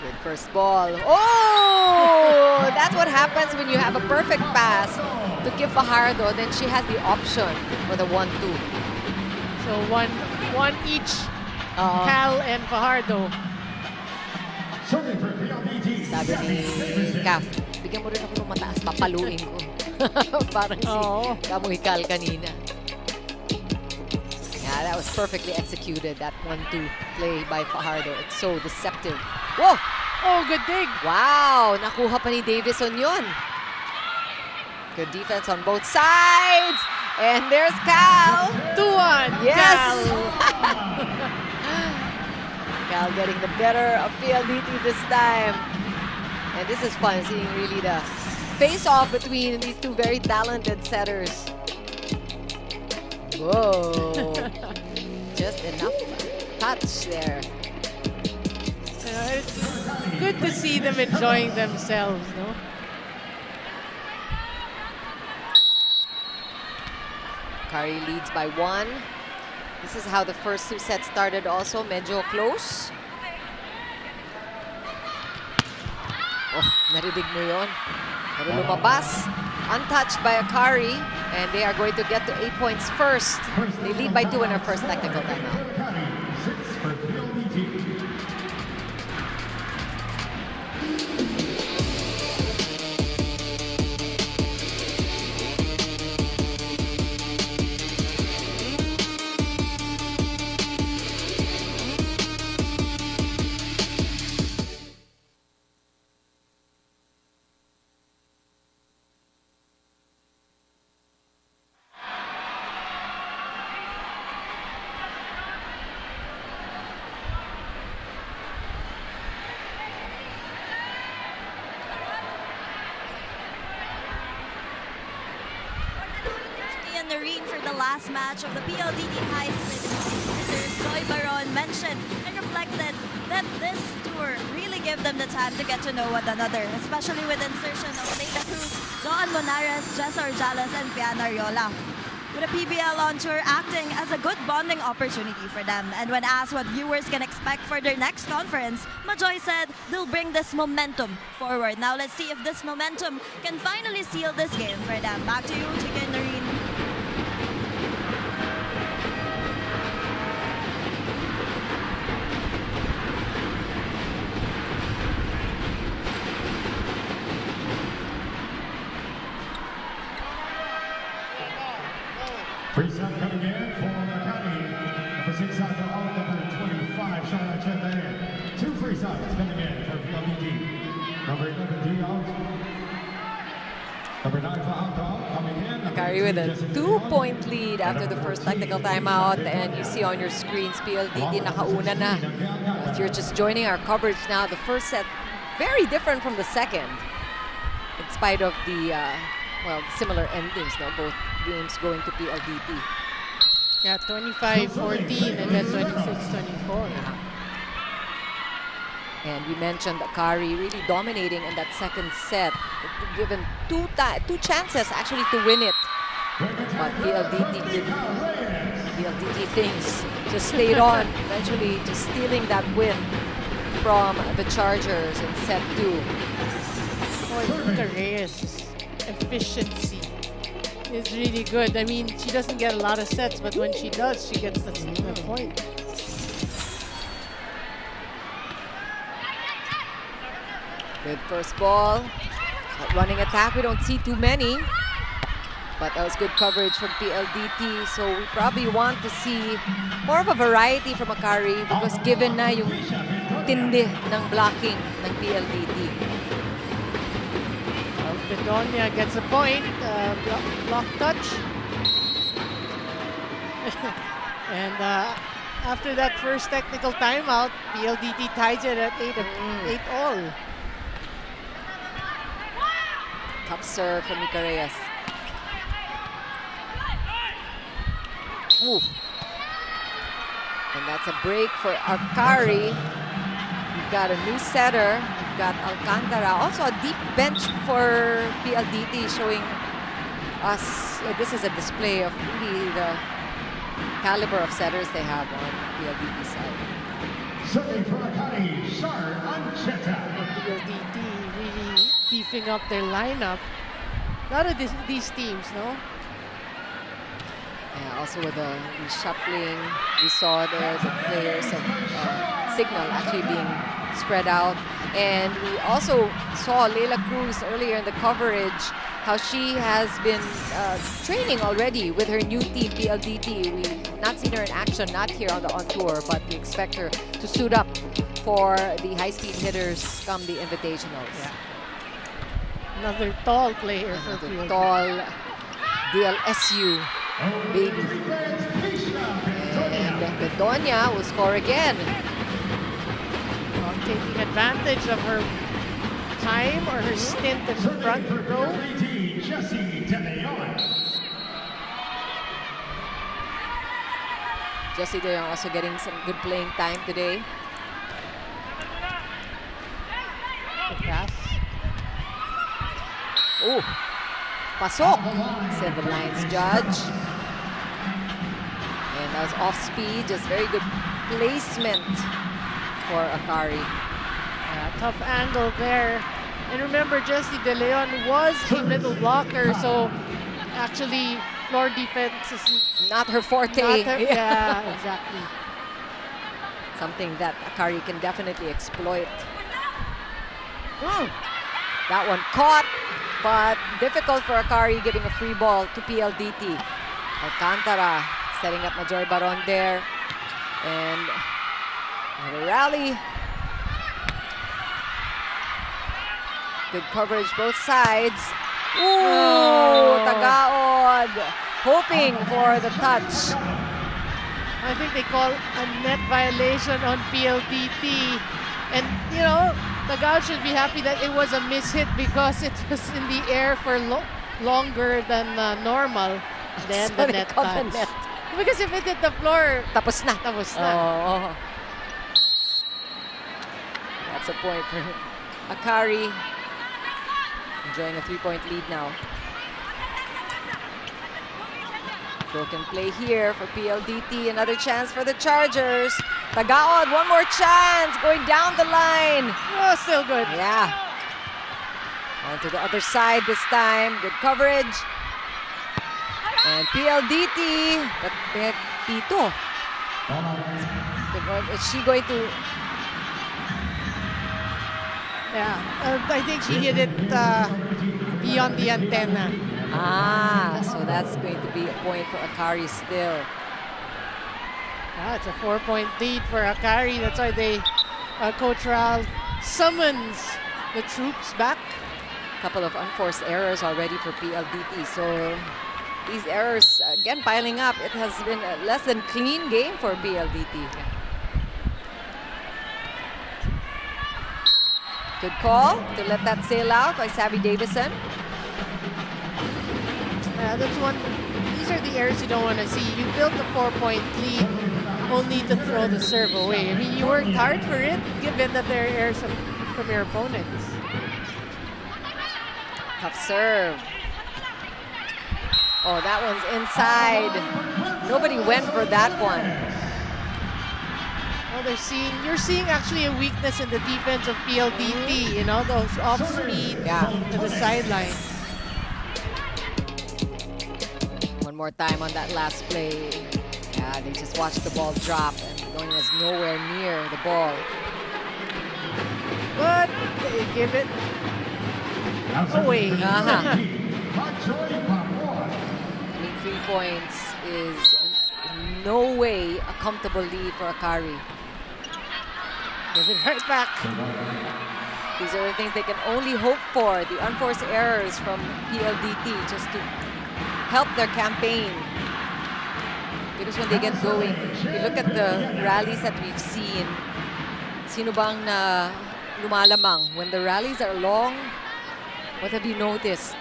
Good first ball. Oh! That's what happens when you have a perfect pass to give Fajardo. Then she has the option for the 1-2. So one each. Cal and Fajardo. Sabi ni Kaf, bigyan mo rin ako ng mataas, papaluin ko. Parang si Kamuy Cal kanina. Yeah, that was perfectly executed, that 1-2 play by Fajardo. It's so deceptive. Whoa! Oh, good dig. Wow! Nakuha pa ni Davison yun. Good defense on both sides. And there's Cal. 2-1. Yes! Cal. Cal getting the better of PLDT this time. And this is fun, seeing really the face-off between these two very talented setters. Whoa. Just enough touch there. It's good to see them enjoying themselves, no? Akari leads by 1. This is how the first 2 sets started also, medyo close. Oh, narinig mo yun. Pero lumabas. Untouched by Akari. And they are going to get to 8 points first. They lead by 2 in our first technical timeout. For the last match of the PLDT High Split, Mr. Joy Baron mentioned and reflected that this tour really gives give them the time to get to know one another, especially with insertion of Leila Cruz, Joan Monares, Jessa Orjalas, and Kianna Riola. With a PVL on tour acting as a good bonding opportunity for them. And when asked what viewers can expect for their next conference, Majoy said they'll bring this momentum forward. Now let's see if this momentum can finally seal this game for them. Back to you, Chicken Noreen. Free shot coming in for Akari. Number 6 out to all, number 25, Charlotte Chandler. 2 free shots coming in for PLDT. Number 11, D out. Number 9 for Hong Kong coming in. Akari with a 2-point lead after the first technical timeout, and you see on your screens PLDT nakauna na. If you're just joining our coverage now, the first set very different from the second, in spite of the similar endings. No, both games going to PLDT. Yeah, 25-14 and then 26-24. And we mentioned Akari really dominating in that second set, given two chances actually to win it. But PLDT did PLDT things, just stayed on, eventually just stealing that win from the Chargers in set 2. Oh, Reyes' efficiency is really good. I mean, she doesn't get a lot of sets, but when she does, she gets the point. Good first ball. Running attack, we don't see too many. But that was good coverage from PLDT. So we probably want to see more of a variety from Akari, because given na yung tindi ng blocking ng PLDT. Bedonia gets a point, block touch. And after that first technical timeout, PLDT ties it at 8 all. Top serve from Mika Reyes. Ooh. And that's a break for Akari. We've got a new setter. We've got Alcantara. Also a deep bench for PLDT, showing us this is a display of really the caliber of setters they have on PLDT side. Serving for Akari, Shar Ancheta. PLDT really beefing up their lineup. A lot of these teams, no? Yeah, also with the reshuffling, we saw the players of Signal actually being spread out. And we also saw Leila Cruz earlier in the coverage, how she has been training already with her new team, PLDT. We've not seen her in action, not here on tour, but we expect her to suit up for the high-speed hitters come the invitationals. Yeah. Another tall player for PLDT. Tall DLSU baby. And Bedonia will score again. Taking advantage of her time or her stint in the front row. Jessie De Jong also getting some good playing time today. Good pass. Oh, pasok, said the Lions judge. And that was off speed, just very good placement for Akari. Tough angle there. And remember, Jessie De Leon was a middle blocker, so actually floor defense is not her forte. Yeah, exactly. Something that Akari can definitely exploit. That one caught, but difficult for Akari, giving a free ball to PLDT. Alcantara setting up Majoy Baron there. And the rally. Good coverage both sides. Ooh, Tagaod. Hoping for the touch. I think they call a net violation on PLDT. And, you know, Tagaod should be happy that it was a mishit because it was in the air for longer than normal. Then the net touch. The net. Because if it hit the floor, tapos na. Tapos na. Oh. That's a point for Akari. Enjoying a 3-point lead now. Broken play here for PLDT. Another chance for the Chargers. Tagaod, one more chance. Going down the line. Oh, still good. Yeah. On to the other side this time. Good coverage. And PLDT. But Tito. Is she going to... Yeah, I think she hit it beyond the antenna. So that's going to be a point for Akari still. It's a 4-point lead for Akari. That's why Coach Ral summons the troops back. A couple of unforced errors already for PLDT. So these errors, again, piling up. It has been a less than clean game for PLDT. Good call to let that sail out by Savvy Davison. That's one. These are the errors you don't want to see. You built a 4-point lead only to throw the serve away. I mean, you worked hard for it, given that there are errors from your opponents. Tough serve. Oh, that one's inside. Nobody went for that one. Well, you're seeing actually a weakness in the defense of PLDT. You know, those off speed to the sideline. One more time on that last play. Yeah, they just watched the ball drop and Noy was nowhere near the ball. But they give it away. I mean, 3 points is in no way a comfortable lead for Akari. Gives it right back. These are the things they can only hope for. The unforced errors from PLDT just to help their campaign. Because when they get going, you look at the rallies that we've seen, sino bang na lumalamang? When the rallies are long, what have you noticed?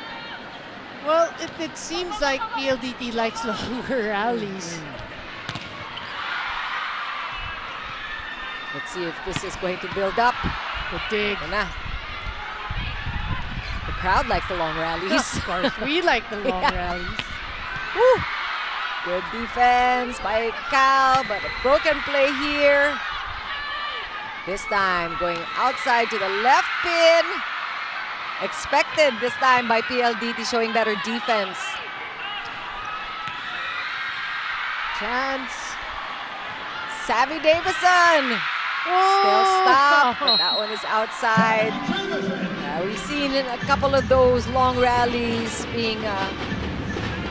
Well, it seems like PLDT likes longer rallies. Let's see if this is going to build up. Good dig. The crowd likes the long rallies. Of course, we like the long rallies. Woo. Good defense by Cal, but a broken play here. This time going outside to the left pin. Expected this time by PLDT, showing better defense. Chance. Savvy Davison. Still stopped, but that one is outside. We've seen a couple of those long rallies being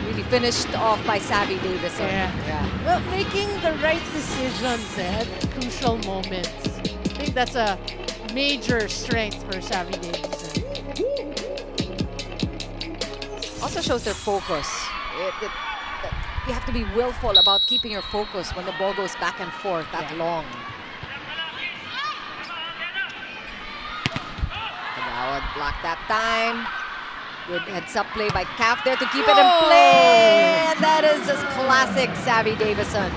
really finished off by Savvy Davison. Well, making the right decisions at crucial moments. I think that's a major strength for Savvy Davison. Also shows their focus. You have to be willful about keeping your focus when the ball goes back and forth that long. Blocked that time. Good heads-up play by Calf there to keep it in play. And that is just classic Savvy Davison.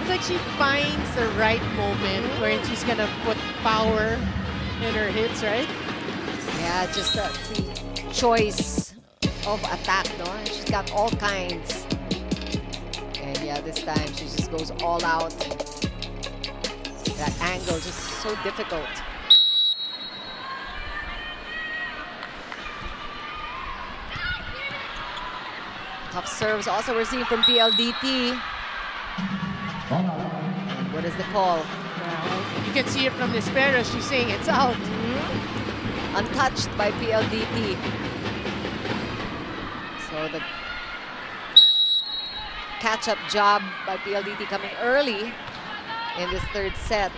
It's like she finds the right moment where she's gonna put power in her hits, right? Yeah, just the choice of attack, no? She's got all kinds. And yeah, this time she just goes all out. That angle just so difficult. Tough serves also we're seeing from PLDT. What is the call? You can see it from this pair. She's saying it's out. Untouched by PLDT. So the catch-up job by PLDT coming early in this third set.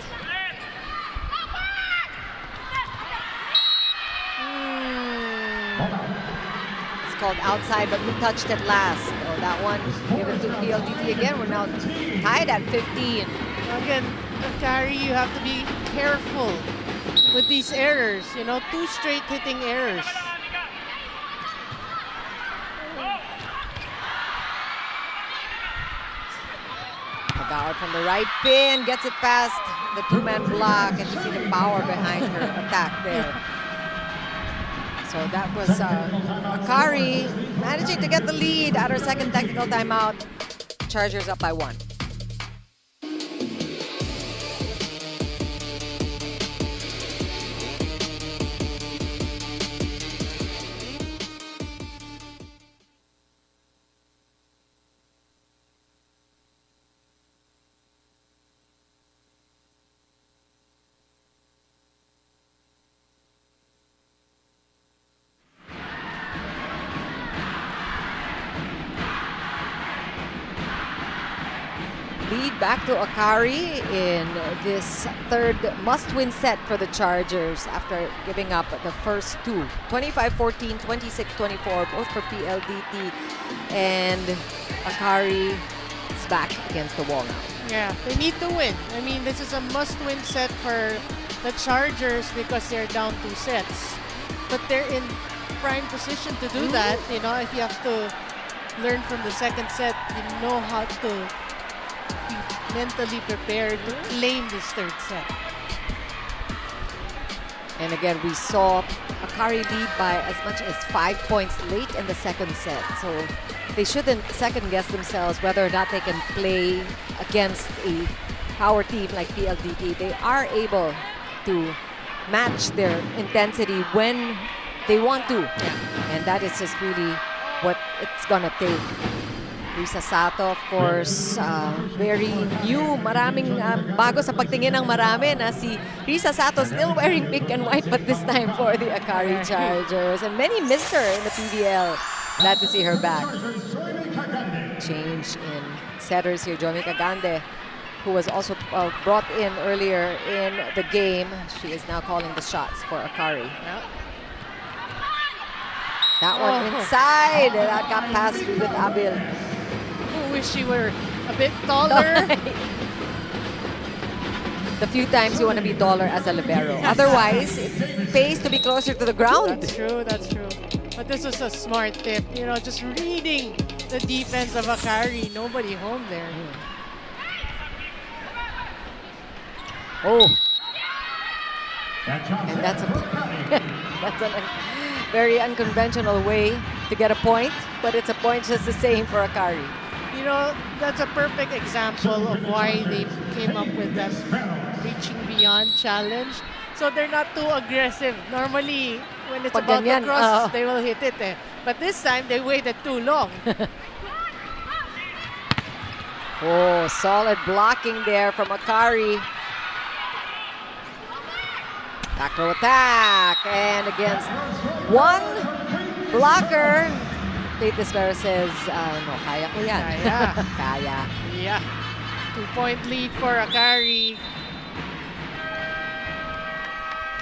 Called outside, but who touched it last? Oh, that one given to PLDT again. We're now tied at 15. Again, Akari, you have to be careful with these errors. You know, 2 straight hitting errors. Tagaod from the right pin, gets it past the two-man block, and you see the power behind her attack there. So that was Akari managing to get the lead at her second technical timeout. Chargers up by 1. Lead back to Akari in this third must-win set for the Chargers after giving up the first two. 25-14, 26-24, both for PLDT. And Akari is back against the wall now. Yeah, they need to win. I mean, this is a must-win set for the Chargers because they're down 2 sets. But they're in prime position to do that. You know, if you have to learn from the second set, you know how to be mentally prepared to claim this third set. And again, we saw Akari lead by as much as 5 points late in the second set. So they shouldn't second guess themselves whether or not they can play against a power team like PLDT. They are able to match their intensity when they want to. And that is just really what it's gonna take. Risa Sato, of course, very new. Maraming bago sa pagtingin ng marami na si Risa Sato still wearing pink and white, but this time for the Akari Chargers. And many missed her in the PVL. Glad to see her back. Change in setters here. Jomi Kagande, who was also brought in earlier in the game. She is now calling the shots for Akari. That one inside. That got past with Abil. Wish she were a bit taller. The few times you want to be taller as a libero. Otherwise, it pays to be closer to the ground. That's true, that's true. But this was a smart tip. You know, just reading the defense of Akari. Nobody home there. Oh. And that's a that's a very unconventional way to get a point, but it's a point just the same for Akari. You know, that's a perfect example of why they came up with that reaching beyond challenge. So they're not too aggressive. Normally, when it's Pag about ganyan, the cross, they will hit it. But this time, they waited too long. Oh, solid blocking there from Akari. Back row attack. And against one blocker, Tate Despero says, no, kaya ko yan. Kaya. Kaya. Yeah. 2-point lead for Akari.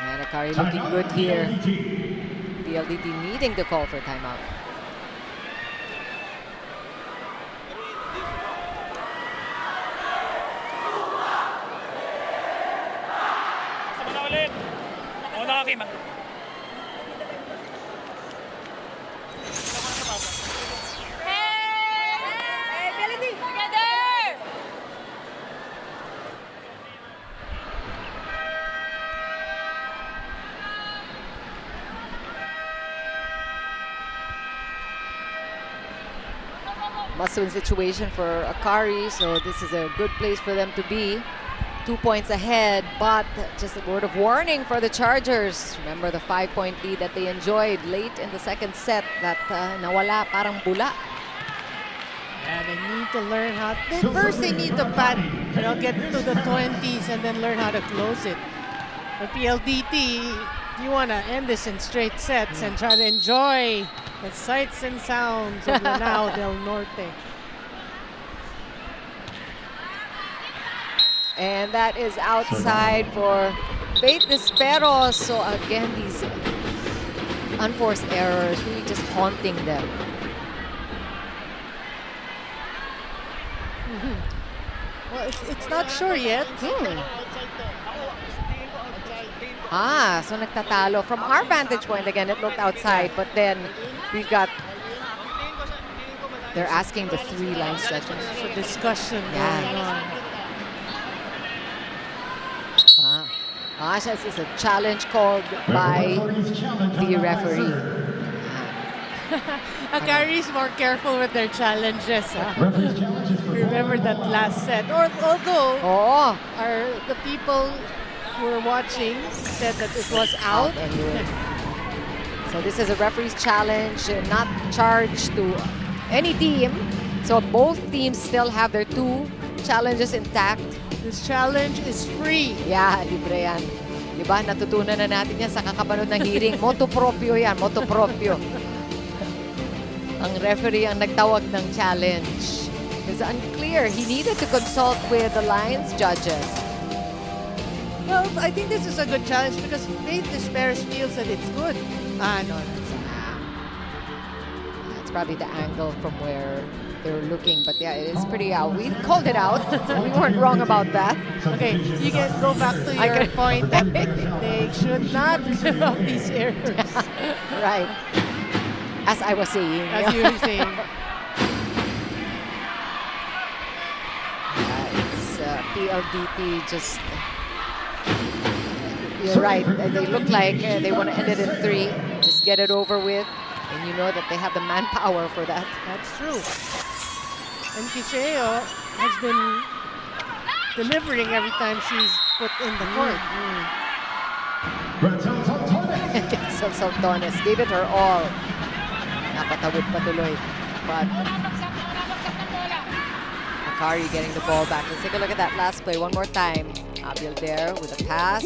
And Akari looking good here. PLDT needing to call for timeout. Sama na ulit. Una ka, Kim. Must-win situation for Akari, so this is a good place for them to be. 2 points ahead, but just a word of warning for the Chargers. Remember the 5-point lead that they enjoyed late in the second set that nawala, parang bula. Yeah, they need to learn how. First, they need to get to the 20s and then learn how to close it. The PLDT, you want to end this in straight sets and try to enjoy the sights and sounds of Lanao del Norte. And that is outside for Tate Despero. So again, these unforced errors really just haunting them. Well, it's not sure yet. So nagtatalo. From our vantage point, again, it looked outside, but then we've got, they're asking the 3-line stretches. There's a discussion going on. This is a challenge called by the referee. Akari is more careful with their challenges. Remember that last set. Although Oh, the people who were watching said that it was out. anyway. So this is a referee's challenge, not charged to any team. So both teams still have their 2 challenges intact. This challenge is free. Yeah, libre yan. Diba? Natutunan na natin yan sa kakapanood ng hearing. Moto proprio yan, moto proprio. Ang referee ang nagtawag ng challenge. It's unclear. He needed to consult with the Lions judges. Well, I think this is a good challenge because Faith Despair feels that it's good. No. It's probably the angle from where they're looking. But yeah, it is pretty out. We called it out. We weren't wrong about that. Okay, you can go back to your point that they should not have these errors. Right. As I was saying. As you were saying. It's PLDT just... You're right. They look like they want to end it in 3. Just get it over with. And you know that they have the manpower for that. That's true. And Kiseo has been delivering every time she's put in the court. Saltones gave it her all. Napatawid patuloy. But Akari getting the ball back. Let's take a look at that last play one more time. Abiel there with a pass.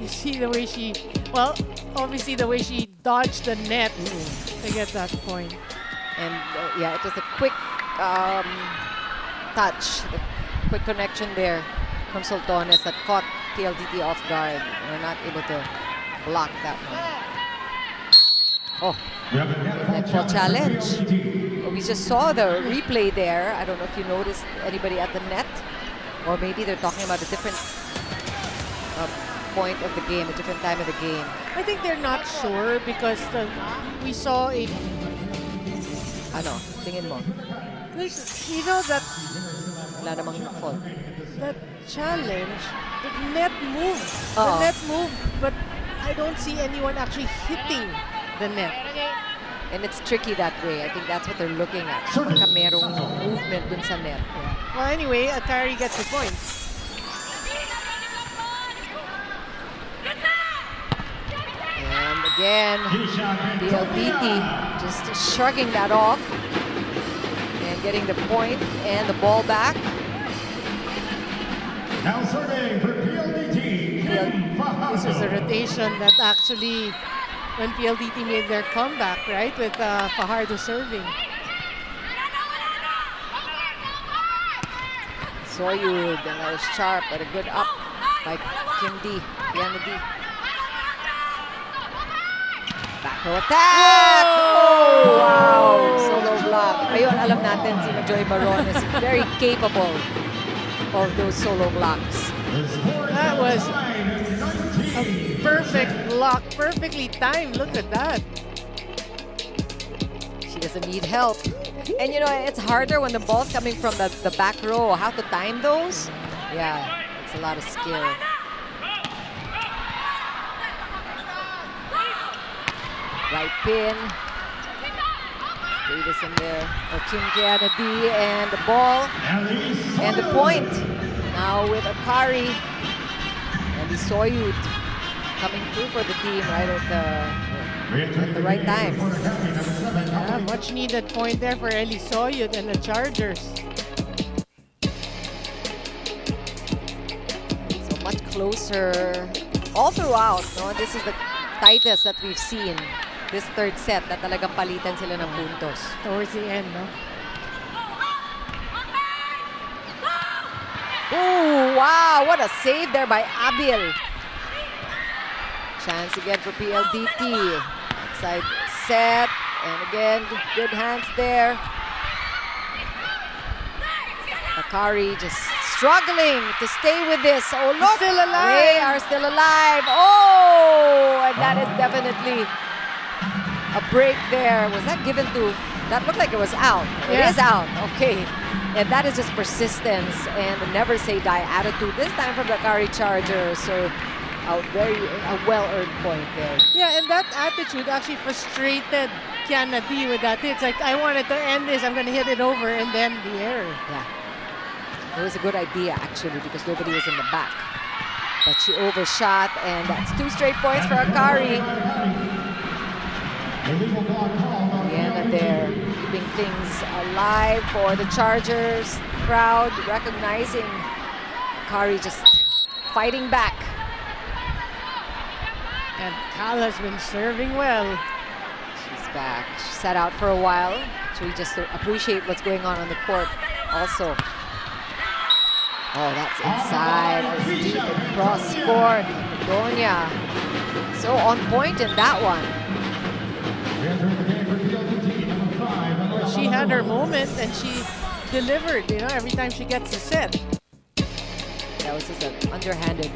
You see the way she, well, obviously the way she dodged the net to get that point. And yeah, it was a quick touch, a quick connection there from Saltones that caught PLDT off guard. They're not able to block that one. Oh, netball challenge. We just saw the replay there. I don't know if you noticed anybody at the net, or maybe they're talking about a different point of the game, a different time of the game. I think they're not sure because we saw a... Ano, tingin mo? You know that... Wala namang fault. That challenge, the net moved. Uh-oh. The net moved, but I don't see anyone actually hitting the net. And it's tricky that way. I think that's what they're looking at. Baka merong movement dun sa net. Well, anyway, Akari gets the point. And again, PLDT just shrugging that off and getting the point and the ball back. Now serving for PLDT. This is a rotation that actually, when PLDT made their comeback, right, with Fajardo serving. Soyud, and that was sharp, but a good up by Kianna D. Back row attack! Oh, wow! Solo block. Ayun, alam natin si Joy Baron is very capable of those solo blocks. That was a perfect block, perfectly timed. Look at that. She doesn't need help. And you know, it's harder when the ball's coming from the back row. How to time those? Yeah, it's a lot of skill. Right pin. Davis in there. Kianna D and the ball. And the point. Now with Akari. And the Soyud coming through for the team right at the right time. Yeah, much needed point there for Eli Soyud and the Chargers. So much closer all throughout. No? This is the tightest that we've seen. This third set na talagang palitan sila ng puntos. Towards the end, no? Oh, wow! What a save there by Abil. Chance again for PLDT. Outside set. And again, good hands there. Akari just struggling to stay with this. Oh, look! Still alive! They are still alive. Oh! And that is definitely a break there. Was that given to... That looked like it was out. It Yeah. is out. Okay. And that is just persistence and a never say die attitude. This time from the Akari Chargers. So a well-earned point there. Yeah, and that attitude actually frustrated Kianna D with that. It's like, I wanted to end this, I'm going to hit it over, and then the error. Yeah. It was a good idea, actually, because nobody was in the back. But she overshot, and that's 2 straight points for Akari. Kianna there, keeping things alive for the Chargers. Crowd recognizing Akari just fighting back. And Cal has been serving well. She's back. She sat out for a while. So we just appreciate what's going on the court also. Oh, that's inside. That's deep across court. Bedonia. So on point in that one. She had her moment and she delivered, you know, every time she gets a set. That was just an underhanded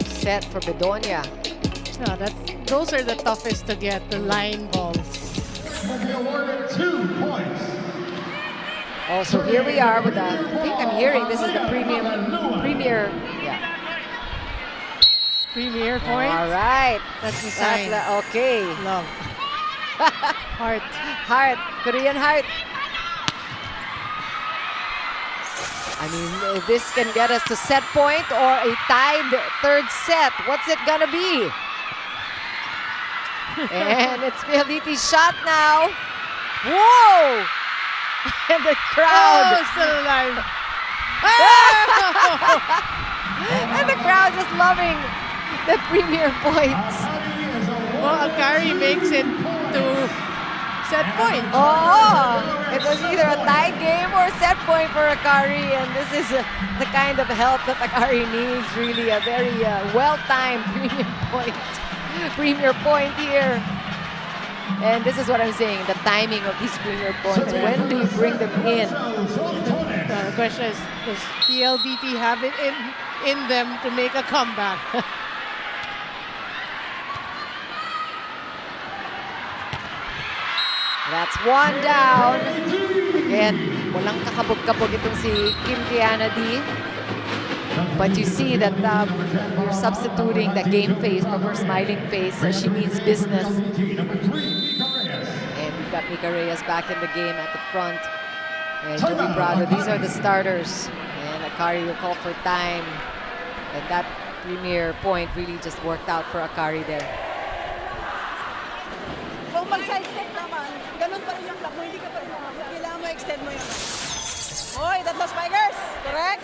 set for Bedonia. No, those are the toughest to get, the line balls. Will be awarded 2 points. Oh, so here we are with I think I'm hearing this is the premier, Premier point. All right. That's the sign. Okay. Love. Heart. Heart. Korean heart. I mean, if this can get us to set point or a tied third set, what's it gonna be? And it's PLDT's shot now. Whoa! And the crowd. Oh, still alive. And the crowd just loving the premier points. Well, Akari makes it to set point. Oh, it was either a tied game or a set point for Akari, and this is the kind of help that Akari needs. Really, a very well-timed premier point here. And this is what I'm saying, the timing of these premier points. When do you bring them in? The question is, does PLDT have it in them to make a comeback? That's 1 down. Again, walang kakabog-kabog itong si Kianna D. But you see that you're substituting the game face from her smiling face. She means business. And we've got Mika Reyes back in the game at the front. And Joey Brado, these are the starters. And Akari will call for time. And that premier point really just worked out for Akari there. Kung mag-side step naman, ganun pa rin yung block mo, hindi ka pa rin kailangan mo extend mo yun. Hoy, tatlo spikers! Correct?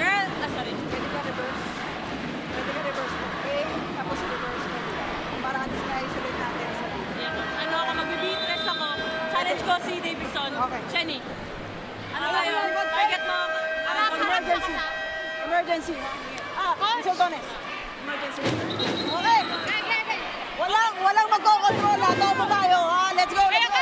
Girl! Sorry. Pwede ka reverse. Pwede ka reverse mo. Okay? Tapos reverse mo. Para at least na-isolate natin sa Ano ako, mag-beatress ako. Challenge ko si Davidson. Okay. Jenny. Ano kayo? Target mo. Emergency. Emergency. Missile Dones. Emergency. Okay. Walang magkocontrol. Tomo tayo. Let's go. Let's go.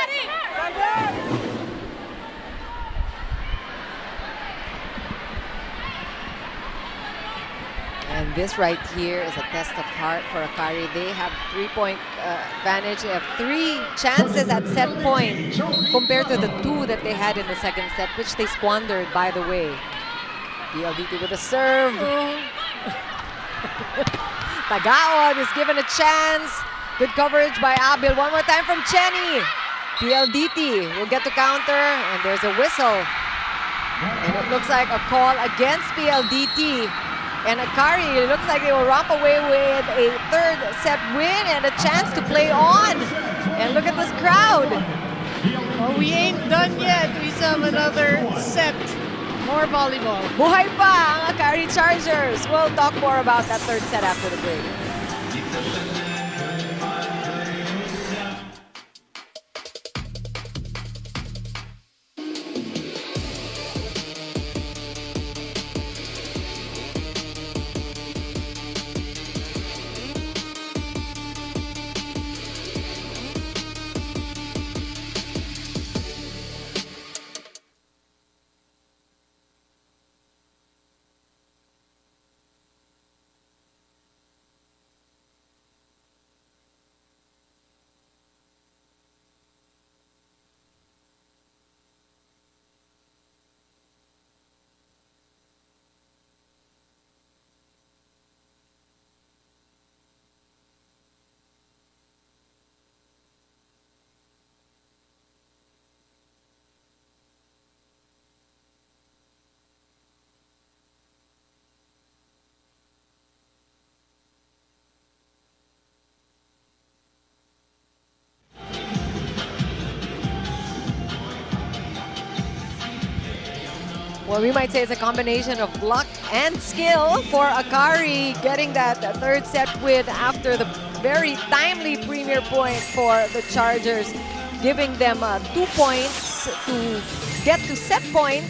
And this right here is a test of heart for Akari. They have 3-point advantage. They have 3 chances at set point compared to the 2 that they had in the second set, which they squandered, by the way. PLDT with a serve. Tagaon is given a chance. Good coverage by Abil. One more time from Chenny. PLDT will get to counter, and there's a whistle. And it looks like a call against PLDT. And Akari, it looks like they will romp away with a third set win and a chance to play on. And look at this crowd. Well, we ain't done yet. We still have another set. More volleyball. Buhay pa ang Akari Chargers. We'll talk more about that third set after the break. Well, we might say it's a combination of luck and skill for Akari getting that third set win after the very timely premier point for the Chargers, giving them 2 points to get to set point,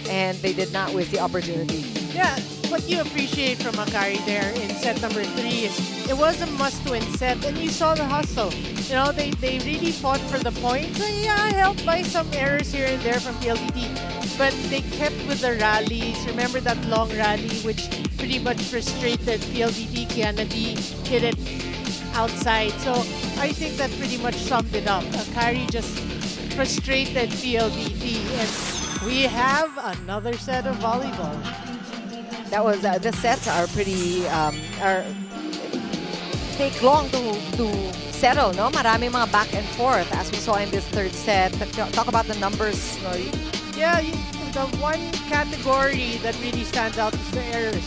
and they did not waste the opportunity. Yeah, what you appreciate from Akari there in set number 3 is it was a must-win set, and you saw the hustle. You know, they really fought for the points. So yeah, helped by some errors here and there from PLDT, but they kept with the rallies. Remember that long rally, which pretty much frustrated PLDT. Kianna hit it outside. So I think that pretty much summed it up. Akari just frustrated PLDT, and we have another set of volleyball. That was the sets are pretty take long to settle, no? Maraming mga back and forth as we saw in this third set. Talk about the numbers, Nori. Yeah, the one category that really stands out is the errors.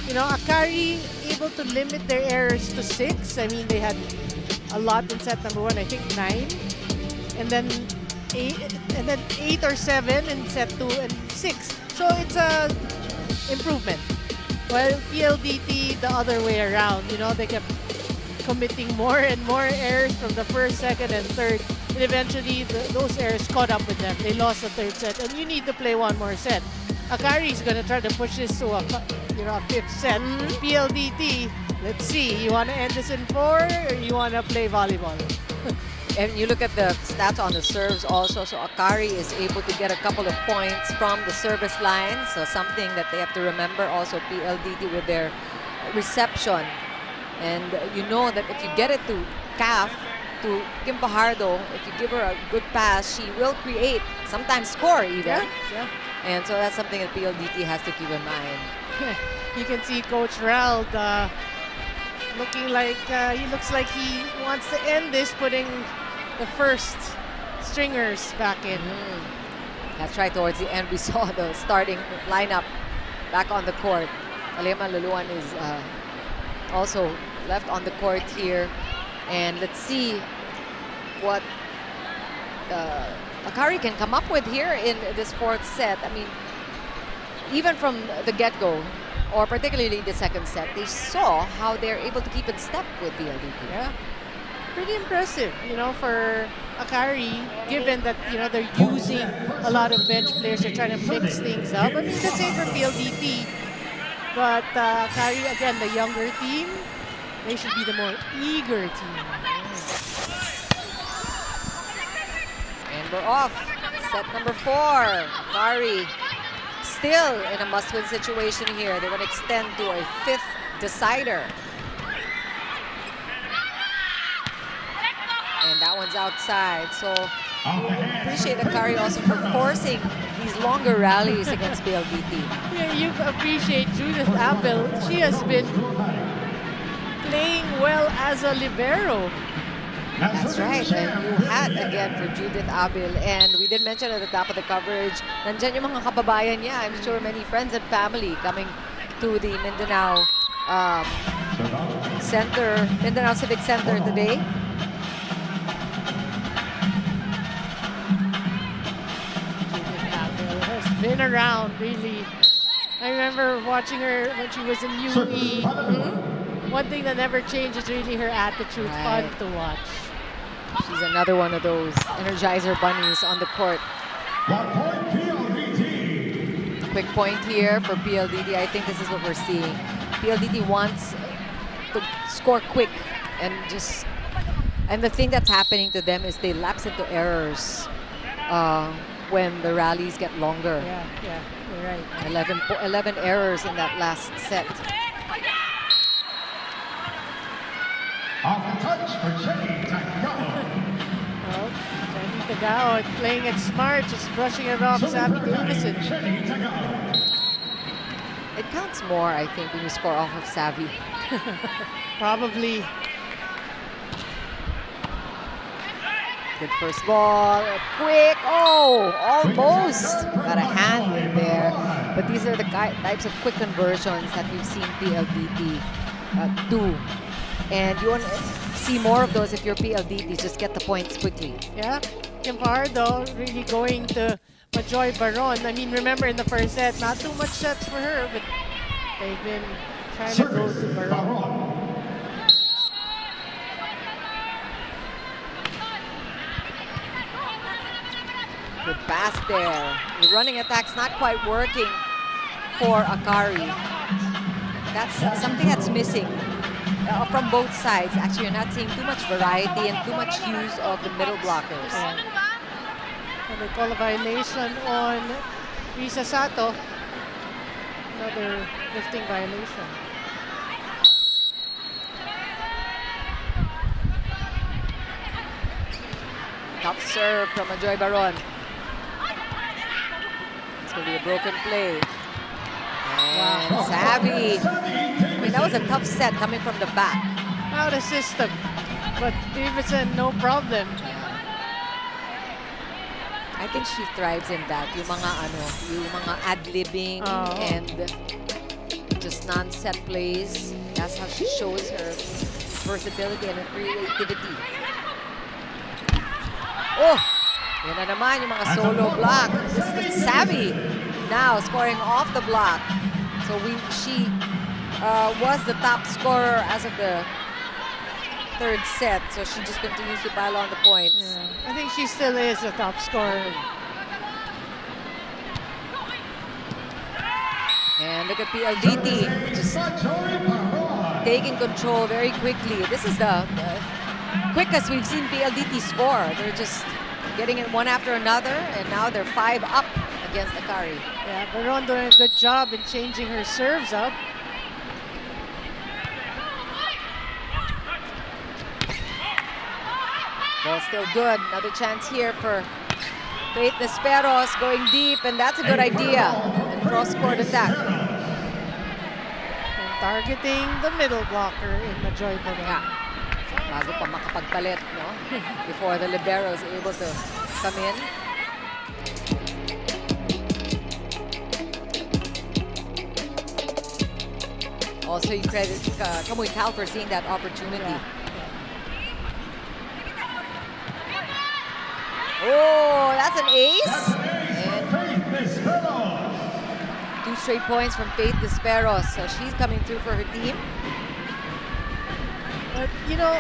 You know, Akari able to limit their errors to 6. I mean, they had a lot in set number 1, I think 9. And then 8 or 7 in set 2 and 6. So it's a improvement. While PLDT, the other way around, you know, they kept committing more and more errors from the first, second, and third. And eventually, those errors caught up with them. They lost the third set, and you need to play one more set. Akari is going to try to push this to a 5th set. PLDT, let's see. You want to end this in 4, or you want to play volleyball? And you look at the stats on the serves also. So Akari is able to get a couple of points from the service line. So something that they have to remember also, PLDT with their reception. And you know that if you get it to Caf, to Kim Pajardo, if you give her a good pass, she will create, sometimes score even. Yeah. And so that's something that PLDT has to keep in mind. You can see Coach Rald looking like, he looks like he wants to end this, putting the first stringers back in. That's right, towards the end we saw the starting lineup back on the court. Alema Luluan is also left on the court here. And let's see what Akari can come up with here in this 4th set. I mean, even from the get-go, or particularly the second set, they saw how they're able to keep in step with PLDT. Yeah, pretty impressive, you know, for Akari, given that, you know, they're using a lot of bench players. They're trying to mix things up. I mean, the same for PLDT. But Akari, again, the younger team, they should be the more eager team. And we're off. Set number 4. Akari still in a must-win situation here. They want to extend to a 5th decider. And that one's outside. So appreciate Akari also for forcing these longer rallies against PLDT. Yeah, you appreciate Judith Abel. She has been playing well as a libero. That's right. And you had again for Judith Abel. And we did mention at the top of the coverage, nandyan yung mga kababayan niya. I'm sure many friends and family coming to the Mindanao Center, Mindanao Civic Center today. Judith Abel has been around, really. I remember watching her when she was in UE. One thing that never changes is really her attitude. Right. Fun to watch. She's another one of those Energizer bunnies on the court. Quick point here for PLDT. I think this is what we're seeing. PLDT wants to score quick and the thing that's happening to them is they lapse into errors when the rallies get longer. Yeah, you're right. 11 errors in that last set. Off the touch for Jenny Tagao. Well, Jenny Tagao playing it smart, just brushing it off Savvy Davison. It counts more, I think, when you score off of Savvy. Probably. Good first ball, quick, almost got a hand in there. But these are the types of quick conversions that we've seen PLDT do. And you want to see more of those if you're PLDT, just get the points quickly. Yeah, Kim Pajardo really going to Majoy Baron. I mean, remember in the first set, not too much sets for her, but they've been trying to go to Baron. Good pass there. The running attack's not quite working for Akari. That's something that's missing from both sides. Actually, you're not seeing too much variety and too much use of the middle blockers. And they call a violation on Risa Sato. Another lifting violation. Tough serve from Majoy Baron. It's going to be a broken play. And savvy. I mean, that was a tough set coming from the back. Out of system. But Davidson, no problem. I think she thrives in that. Yung mga ad-libbing and just non-set plays. That's how she shows her versatility and her creativity. Oh! Yan na naman yung mga solo block. This is savvy. Now scoring off the block. So she was the top scorer as of the third set. So she just continues to pile on the points. Yeah. I think she still is the top scorer. And look at PLDT just taking control very quickly. This is the quickest we've seen PLDT score. They're just getting it one after another, and now they're 5 up against Akari. Yeah, Baron doing a good job in changing her serves up. Ball still good. Another chance here for Faith Nesperos going deep, and that's a good idea. And cross-court attack. And targeting the middle blocker in Majoy Baron. Yeah. Bago pa makapagpalit, no? Before the libero is able to come in. Also, you credit Kamuy Cal for seeing that opportunity. Yeah. Oh, that's an ace. And 2 straight points from Faith Nesperos. So she's coming through for her team. But, you know,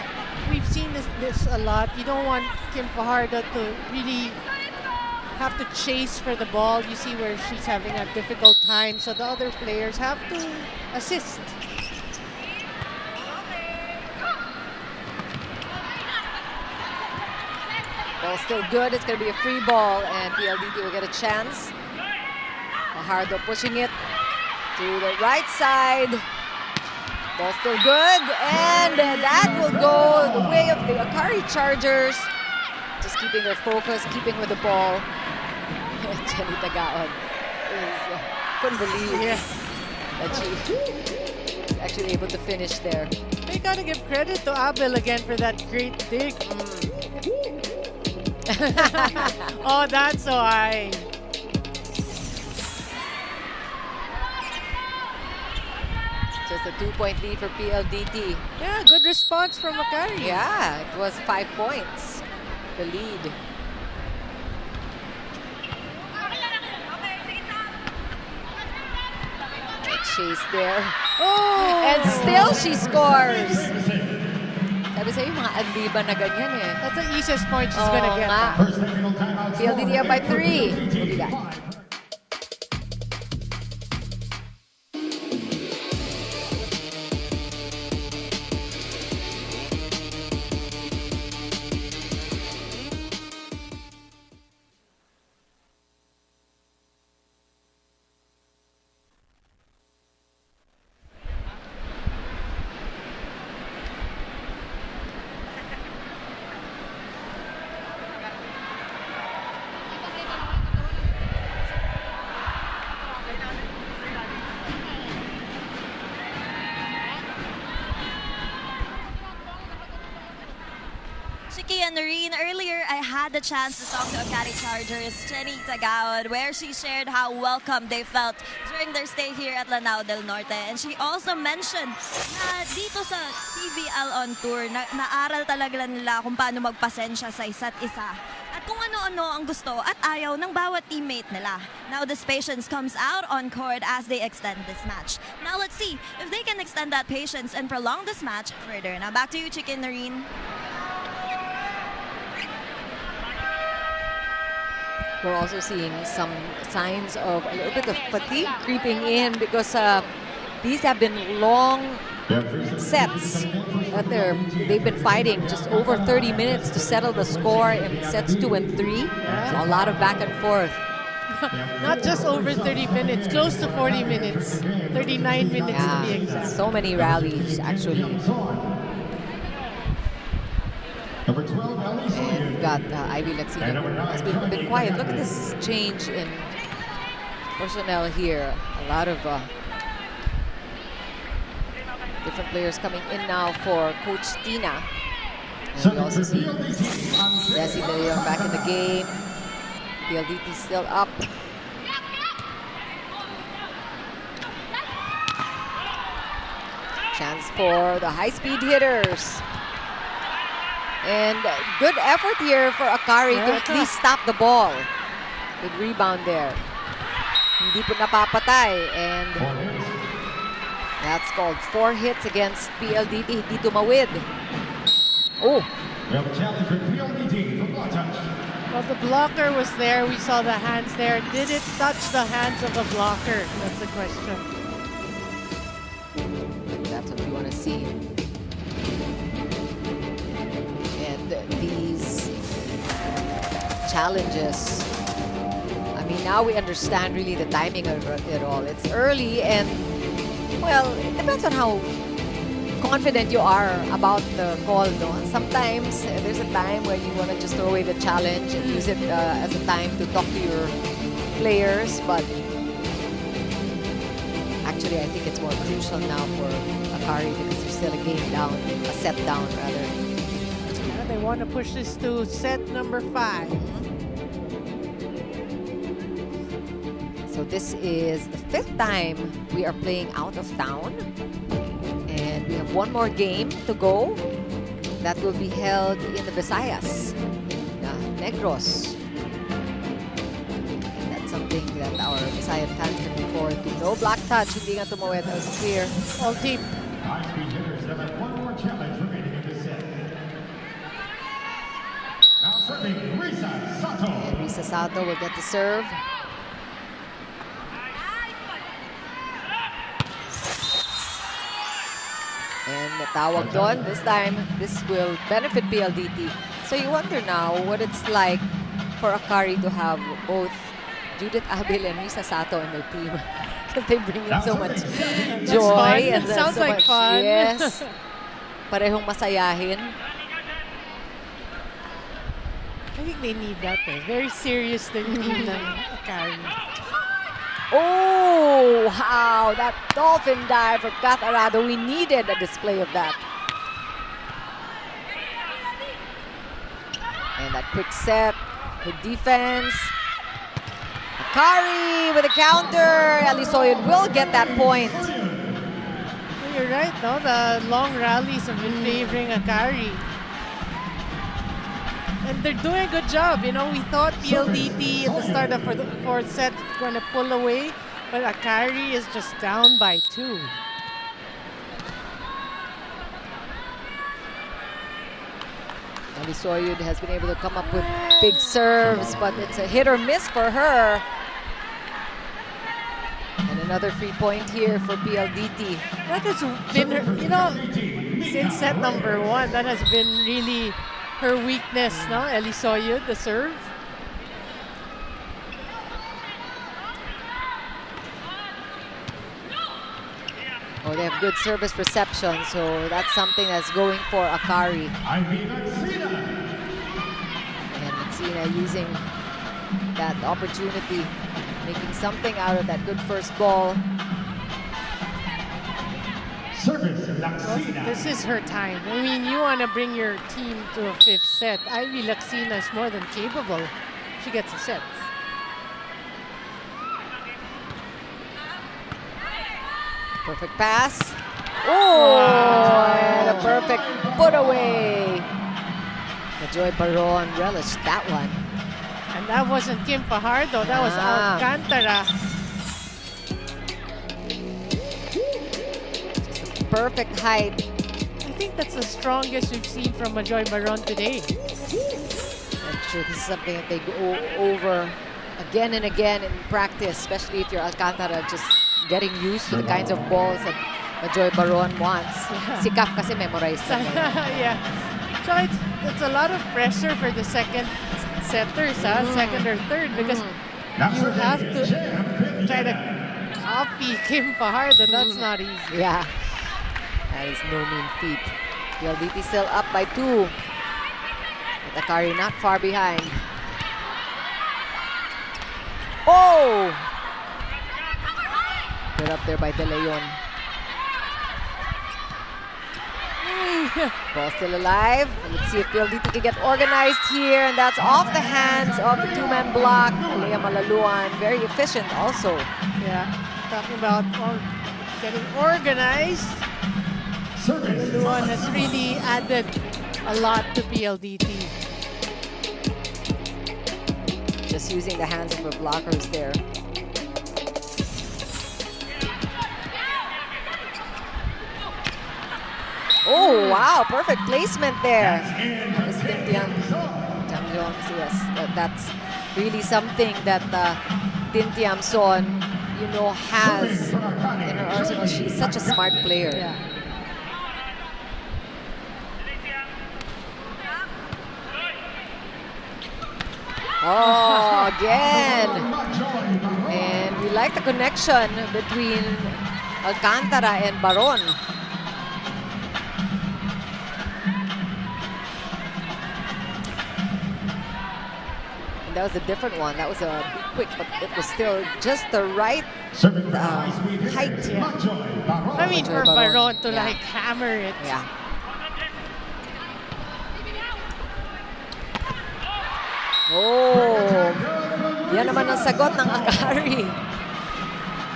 we've seen this a lot. You don't want Kim Fajardo to really have to chase for the ball. You see where she's having a difficult time, so the other players have to assist. Ball still good. It's going to be a free ball, and PLDT will get a chance. Fajardo pushing it to the right side. Ball still good, and that will go the way of the Akari Chargers. Just keeping their focus, keeping with the ball. Jenny Tagaon couldn't believe that she's actually able to finish there. They gotta give credit to Abel again for that great dig. Oh, that's why. Just a 2-point lead for PLDT. Yeah, good response from Akari. Yeah, it was 5 points, the lead. Chase there. Oh! And still she scores. Sabi sa'yo, mga adliban na ganyan eh. That's the easiest point she's gonna get. PLDT up by 3. We'll be back. Kianna, earlier I had the chance to talk to Akari Chargers, Jenny Tagaon, where she shared how welcome they felt during their stay here at Lanao del Norte. And she also mentioned na dito sa PVL on tour, naaral talaga nila kung paano magpasensya sa isa't isa. At kung ano-ano ang gusto at ayaw ng bawat teammate nila. Now this patience comes out on court as they extend this match. Now let's see if they can extend that patience and prolong this match further. Now back to you, Chicken Noreen. We're also seeing some signs of a little bit of fatigue creeping in because these have been long sets that they've been fighting just over 30 minutes to settle the score in sets 2 and 3. So a lot of back and forth. Not just over 30 minutes, close to 40 minutes. 39 minutes to be exact. So many rallies, actually. Number 12, Ellie And we've got Ivy Lacsina, who has been a bit quiet. Look at this change in personnel here. A lot of different players coming in now for Coach Tina. And we also see Desi De Leon back in the game. PLDT still up. Chance for the high-speed hitters. And good effort here for Akari to at least stop the ball. Good rebound there. Hindi po napapatay. And that's called 4 hits against PLDT. Hindi tumawid. Oh. We have a challenge for PLDT from block touch. Well, the blocker was there. We saw the hands there. Did it touch the hands of the blocker? That's the question. That's what we want to see. And these challenges, I mean, now we understand really the timing of it all. It's early and, well, it depends on how confident you are about the call, no? Sometimes there's a time where you want to just throw away the challenge and use it as a time to talk to your players, but actually I think it's more crucial now for Akari because there's still a game down, a set down rather. Yeah, they want to push this to set number 5. So this is the 5th time we are playing out of town. And we have one more game to go. That will be held in the Visayas, Negros. That's something that our Visayan fans can look forward to. No black touch, hindi nga tumawid. That was clear. All team. High-speed hitters have had one more challenge remaining in this set. Now serving Risa Sato. And Risa Sato will get the serve. And natawag doon. This time, this will benefit PLDT. So you wonder now what it's like for Akari to have both Judith Abil and Risa Sato in their team. Because they bring in so much joy. And Sounds so like much, fun. Yes. Parehong masayahin. I think they need that. Very serious their team ng Akari. Oh, wow, that dolphin dive from Kath Arado. We needed a display of that. And that quick set, good defense. Akari with a counter. Elisoyed will get that point. Well, you're right, no? The long rallies have been favoring Akari. And they're doing a good job. You know, we thought PLDT at the start of the 4th set was going to pull away, but Akari is just down by 2. Elisoyed has been able to come up with big serves, but it's a hit or miss for her. And another free point here for PLDT. That has been, you know, since set number 1, that has been really her weakness, no? Elisoyed, the serve. Oh, they have good service reception, so that's something that's going for Akari. Ivy Lacsina. And Lacsina using that opportunity, making something out of that good first ball. Service Lacsina. This is her time. I mean, you want to bring your team to a 5th set. Ivy Lacsina is more than capable. She gets a set. Perfect pass. Oh, and a perfect put away. The Joy Baron relished that one. And that wasn't Kim Fajardo, that was Alcantara. Just a perfect height. I think that's the strongest we've seen from a Joy Baron today. I'm sure this is something that they go over again and again in practice, especially if you're Alcantara, just getting used to the kinds of balls that Joy Baron wants. Si Kaf kasi memorized na niya. Yeah. So it's a lot of pressure for the second setters, second or third, because you have to try to copy Kim Fajardo. That's not easy. Yeah, that is no mean feat. PLDT still up by 2. But Akari not far behind. Oh! Put up there by De Leon. Ball still alive. Let's see if PLDT can get organized here. And that's off the hands of the 2-man block. Lea Malaluan, very efficient also. Yeah, talking about getting organized. Malaluan has really added a lot to PLDT. Just using the hands of her blockers there. Oh, wow, perfect placement there. Yes, that's really something that Tin Tiamson, you know, has in her arsenal. She's such a smart player. Yeah. Oh, again. And we like the connection between Alcantara and Baron. And that was a different one. That was a bit quick, but it was still just the right height. Yeah. I mean, for Baron to like hammer it. Yeah. Oh, yan naman ang sagot ng Akari.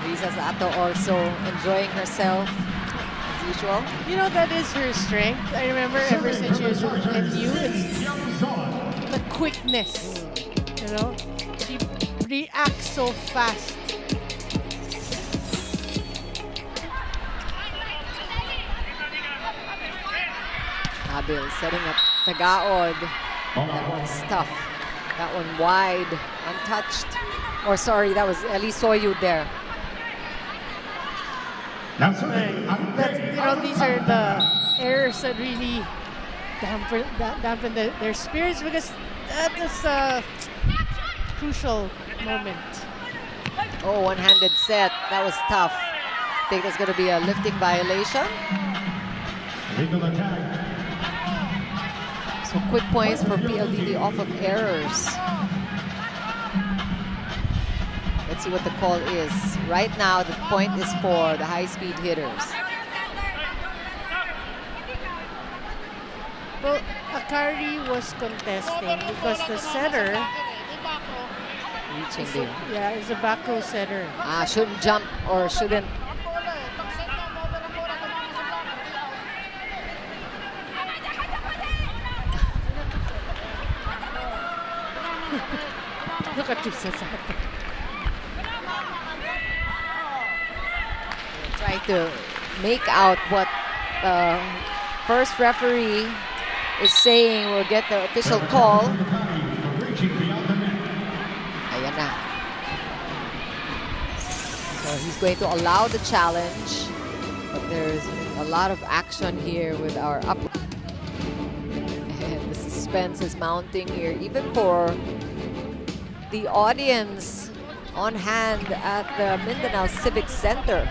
Risa Sato also enjoying herself as usual. You know, that is her strength. I remember ever since she was in you, it's the quickness. You know, she reacts so fast. Abil setting up Tagaod. That one's tough. That one wide, untouched. Or sorry, that was Eli Soyud there. That's, you know, these are the errors that really dampen their spirits, because that is a crucial moment. Oh, one-handed set. That was tough. I think there's going to be a lifting violation. Legal attack. So quick points for PLDT off of errors. Let's see what the call is. Right now, the point is for the high-speed hitters. Well, Akari was contesting because the setter Reaching there. Yeah, is a back row setter. Shouldn't jump or shouldn't. Look at this. Trying to make out what first referee is saying. We'll get the official call. Ayan na. So he's going to allow the challenge, but there's a lot of action here with our up. And the suspense is mounting here, even for the audience on hand at the Mindanao Civic Center.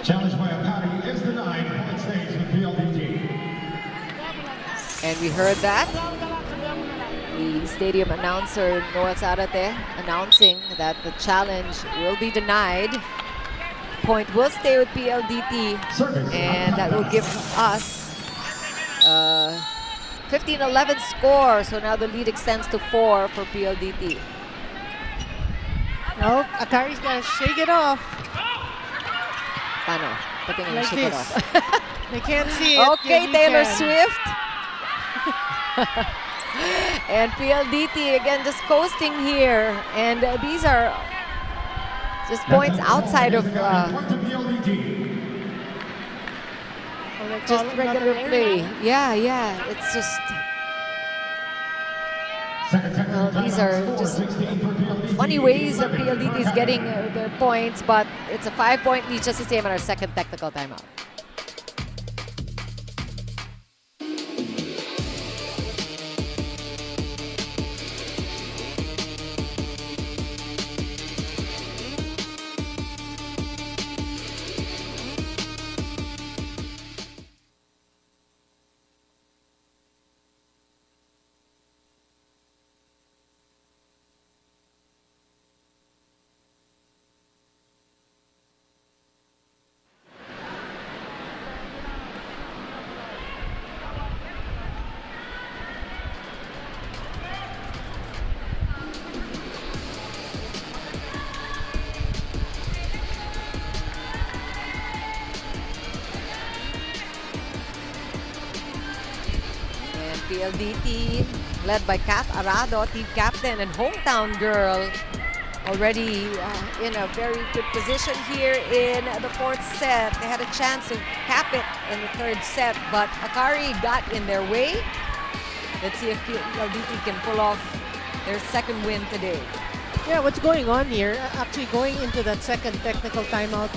Challenge by Akari is denied. Point stays with PLDT. And we heard that. The stadium announcer, Noel Zarate, announcing that the challenge will be denied. Point will stay with PLDT. And that will give us 15-11 score. So now the lead extends to 4 for PLDT. Oh, Akari's got to shake it off. Paano? Patingin Like shake it this. off. They can't see it. Okay, you Taylor can. Swift. And PLDT again just coasting here. And these are just points outside of just regular play. Yeah. It's just... Well, these are just funny ways that PLDT is getting their points, but it's a 5-point lead, just the same at our second technical timeout. PLDT, led by Kat Arado, team captain and hometown girl, already in a very good position here in the fourth set. They had a chance to cap it in the third set, but Akari got in their way. Let's see if PLDT can pull off their second win today. Yeah, what's going on here? Actually, going into that second technical timeout,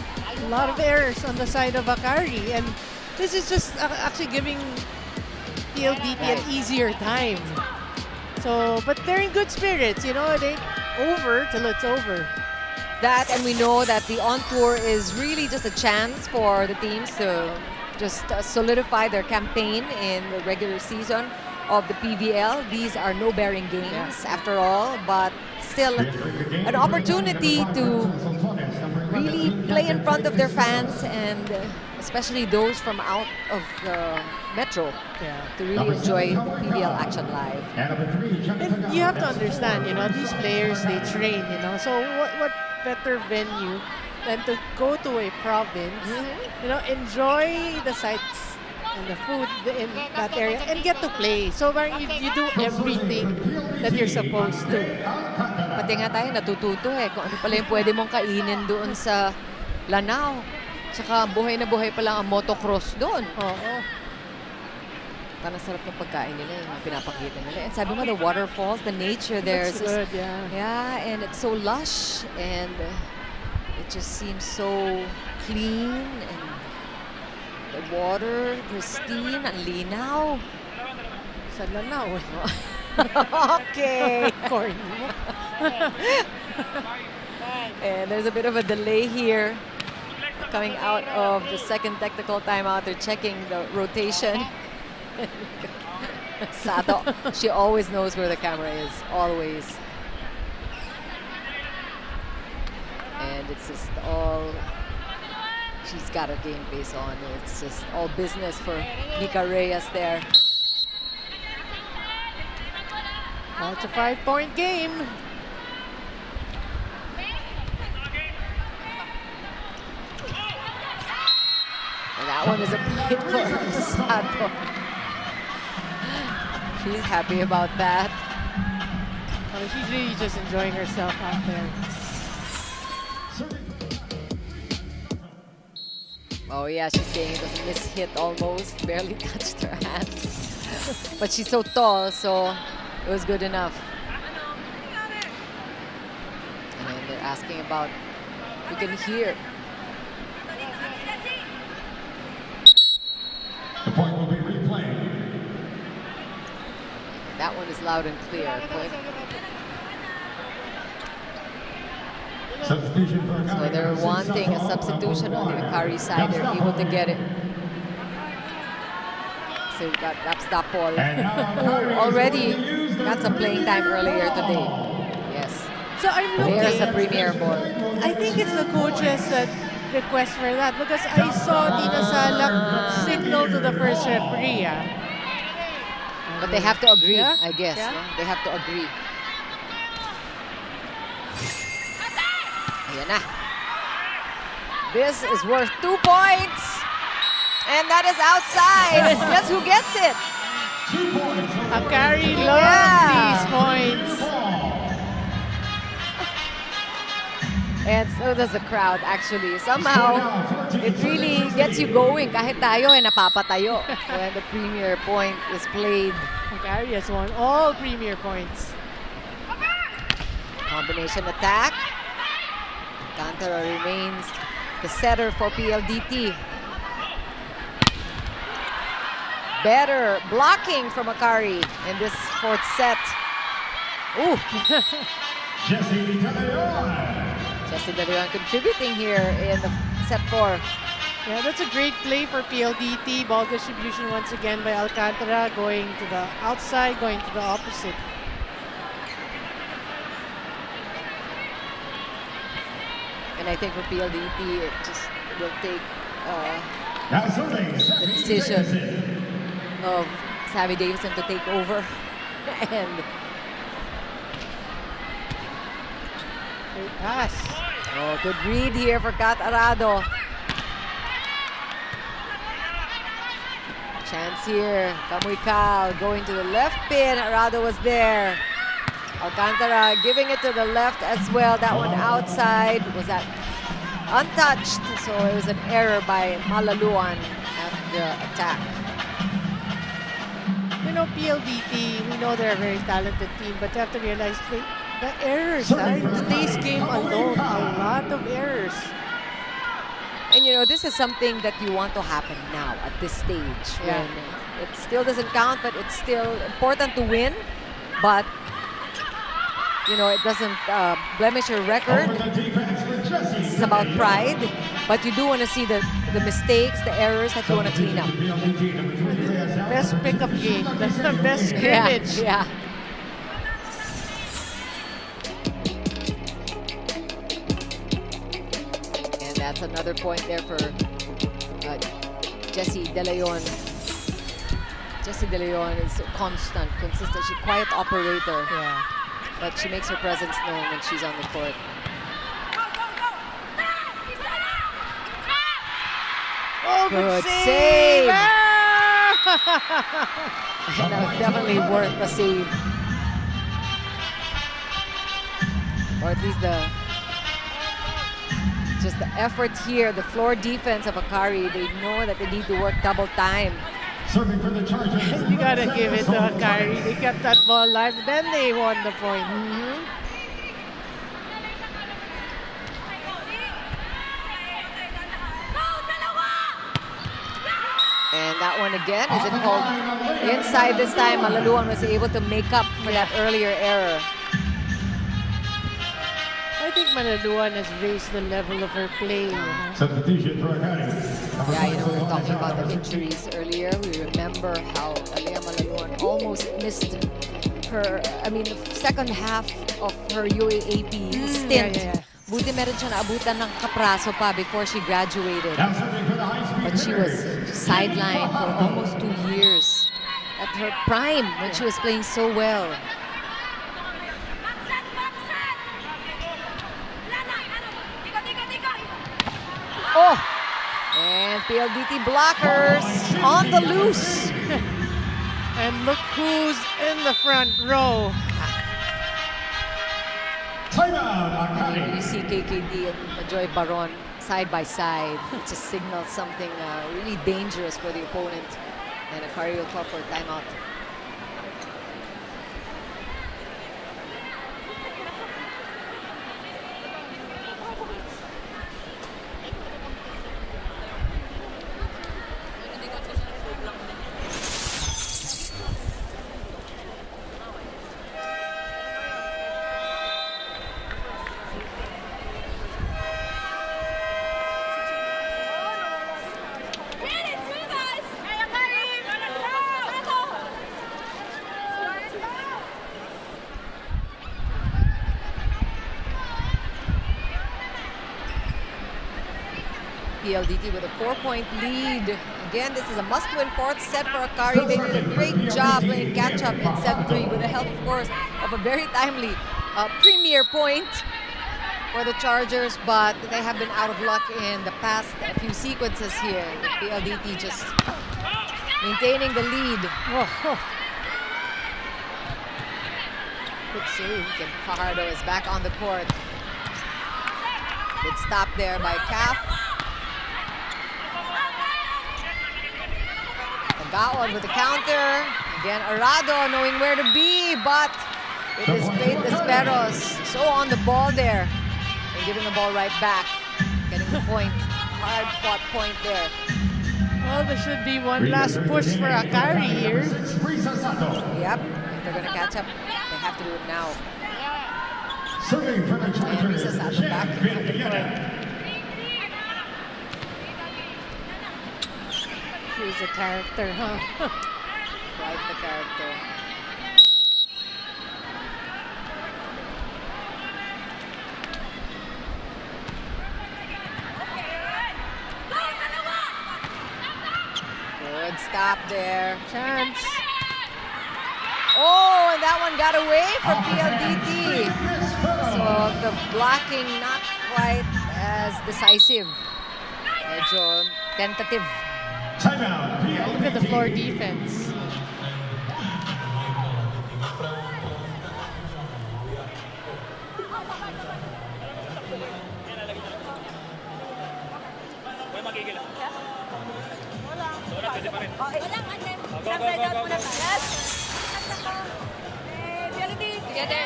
a lot of errors on the side of Akari, and this is just actually giving PLDT an easier time. So, but they're in good spirits, you know, it ain't over till it's over. That, and we know that the on-tour is really just a chance for the teams to just solidify their campaign in the regular season of the PVL. These are no-bearing games after all, but still an opportunity to really play in front of their fans, and especially those from out of the metro, to really enjoy the PVL action live. And you have to understand, you know, these players, they train, you know, so what better venue than to go to a province, you know, enjoy the sights and the food in that area and get to play. So you do everything that you're supposed to. Pati nga tayo natututo kung ano pala yung pwede mong kainin doon sa Lanao. Tsaka buhay na buhay pa lang ang motocross doon. Oo. Parang sarap ng pagkain nila, yung pinapakita nila. And sabi mo, the waterfalls, the nature there. That's good, yeah. Yeah, and it's so lush, and it just seems so clean, and the water, pristine, ang linaw. Sa Lanao. Okay. Corny mo. And there's a bit of a delay here. Coming out of the second technical timeout, they're checking the rotation. Sato, she always knows where the camera is, always. And it's just all, she's got her game face on. It's just all business for Nika Reyes there. Well, it's a 5-point game. And that one is a point for Sato. She's happy about that. Well, she's really just enjoying herself out there. Oh yeah, she's saying it was a mishit almost. Barely touched her hand. But she's so tall, so it was good enough. And then they're asking about, you can hear. The point will be replayed. That one is loud and clear. Substitution for Akari. So they're wanting a substitution on the Akari side. They're able to get it. So we've got Rapstapol, who already got some playing time earlier today. Yes. So I'm looking. There's a premier ball. I think it's the coaches that request for that, because I saw Tina Salak signal to the first referee. But they have to agree, Yeah? I guess. Yeah? They have to agree. Ayan na. This is worth 2 points. And that is outside. Guess who gets it? Akari loves And so does the crowd actually. Somehow, it really gets you going. Kahit tayo napapatayo when the premier point is played. Akari has won all premier points. Combination attack. Alcantara remains the setter for PLDT. Better blocking from Akari in this fourth set. Ooh. Jessie De Leon. Jesse De Leon contributing here in the set 4. Yeah, that's a great play for PLDT. Ball distribution once again by Alcantara, going to the outside, going to the opposite. And I think for PLDT, it just will take Now serving, the decision of Savvy Davison to take over. And Great pass. oh, good read here for Kat Arado. Chance here. Kamuykal going to the left pin. Arado was there. Alcantara giving it to the left as well. That one outside. Was that untouched? So it was an error by Malaluan at the attack. You know, PLDT, we know they're a very talented team, but you have to realize the errors. Sorry. In today's game alone, a lot of errors. And you know, this is something that you want to happen now at this stage. Yeah. When it still doesn't count, but it's still important to win. But, you know, it doesn't blemish your record. Over the defense for Jessie It's De about Leon. pride. But you do want to see the mistakes, the errors that you want to clean up. PLDT, number 23 has now- Best pickup game. That's the best scrimmage. Yeah. And that's another point there for Jessie De Leon. Jessie De Leon is constant, consistent. She's a quiet operator, Yeah. but she makes her presence known when she's on the court. Oh, Good save. Ah! That was definitely worth the save. Or at least just the effort here, the floor defense of Akari. They know that they need to work double time. Serving for the Chargers. You gotta give it to Akari. They kept that ball alive, then they won the point. And that one again, is it called inside this time? Malaluan was able to make up for that earlier error. I think Manaluan has raised the level of her play. Substitution for Akari. Yeah, you know, we were talking about the injuries earlier. We remember how Alea Malaluan almost missed her, the second half of her UAAP stint. yeah. Buti meron siya naabutan ng kapraso pa before she graduated. Now serving for the high-speed But she was hitters. sidelined for almost 2 years. At her prime, when she was playing so well. Oh! And PLDT blockers on the loose. And look who's in the front row. Timeout, Akari. You see KKD and Joy Baron side by side. It just signals something really dangerous for the opponent. And Akari will call for a timeout. PLDT with a 4-point lead. Again, this is a must-win fourth set for Akari. They did a great job playing catch-up in set 3 with the help, of course, of a very timely premier point for the Chargers, but they have been out of luck in the past few sequences here. With PLDT just maintaining the lead. Oh, Good save. And Fajardo is back on the court. Good stop there by Calf. Gaon with the counter. Again, Arado knowing where to be, but it is Faith Desperos. So on the ball there. And giving the ball right back. Getting the point. Hard fought point there. Well, there should be one last push for Akari here. Yep. If they're going to catch up, they have to do it now. And Risa Sato back on the court. Here's a character, huh? Quite the character. Good stop there. Chance. Oh, and that one got away from PLDT. So the blocking not quite as decisive. Medyo tentative. Look at the floor defense. May magigil. Walang, ate. Go, go, go, go. Yes. PLDT. Together.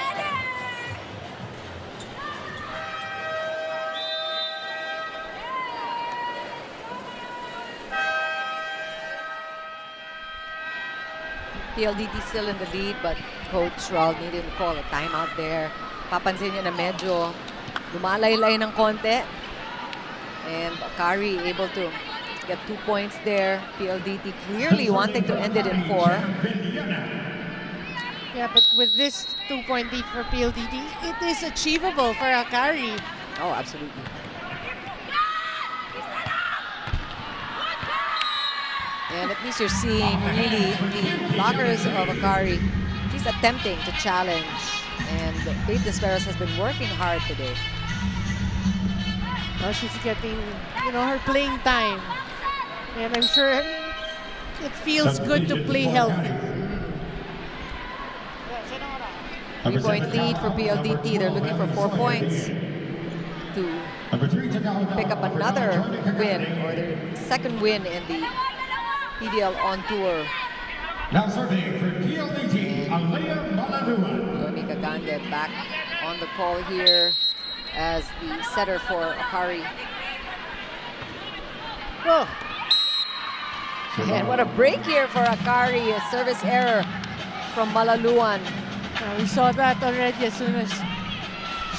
PLDT still in the lead, but Coach Raul needed to call a timeout there. Papansin niya na medyo lumalaylay ng konti. And Akari able to get 2 points there. PLDT clearly wanting to end it in 4. Yeah, but with this 2-point lead for PLDT, it is achievable for Akari. Oh, absolutely. And at least you're seeing really the blockers of Akari. He's attempting to challenge. And Faith Desperos has been working hard today. Well, she's getting, her playing time. And I'm sure it feels good to play healthy. 3-point lead for PLDT. They're looking for 4 points to pick up another win, or their second win in the PVL on tour. Now serving for PLDT, Alea Malanuan. Yomi Gagande back on the call here as the setter for Akari. Oh, And what a break here for Akari. A service error from Malaluan. we saw that already as soon as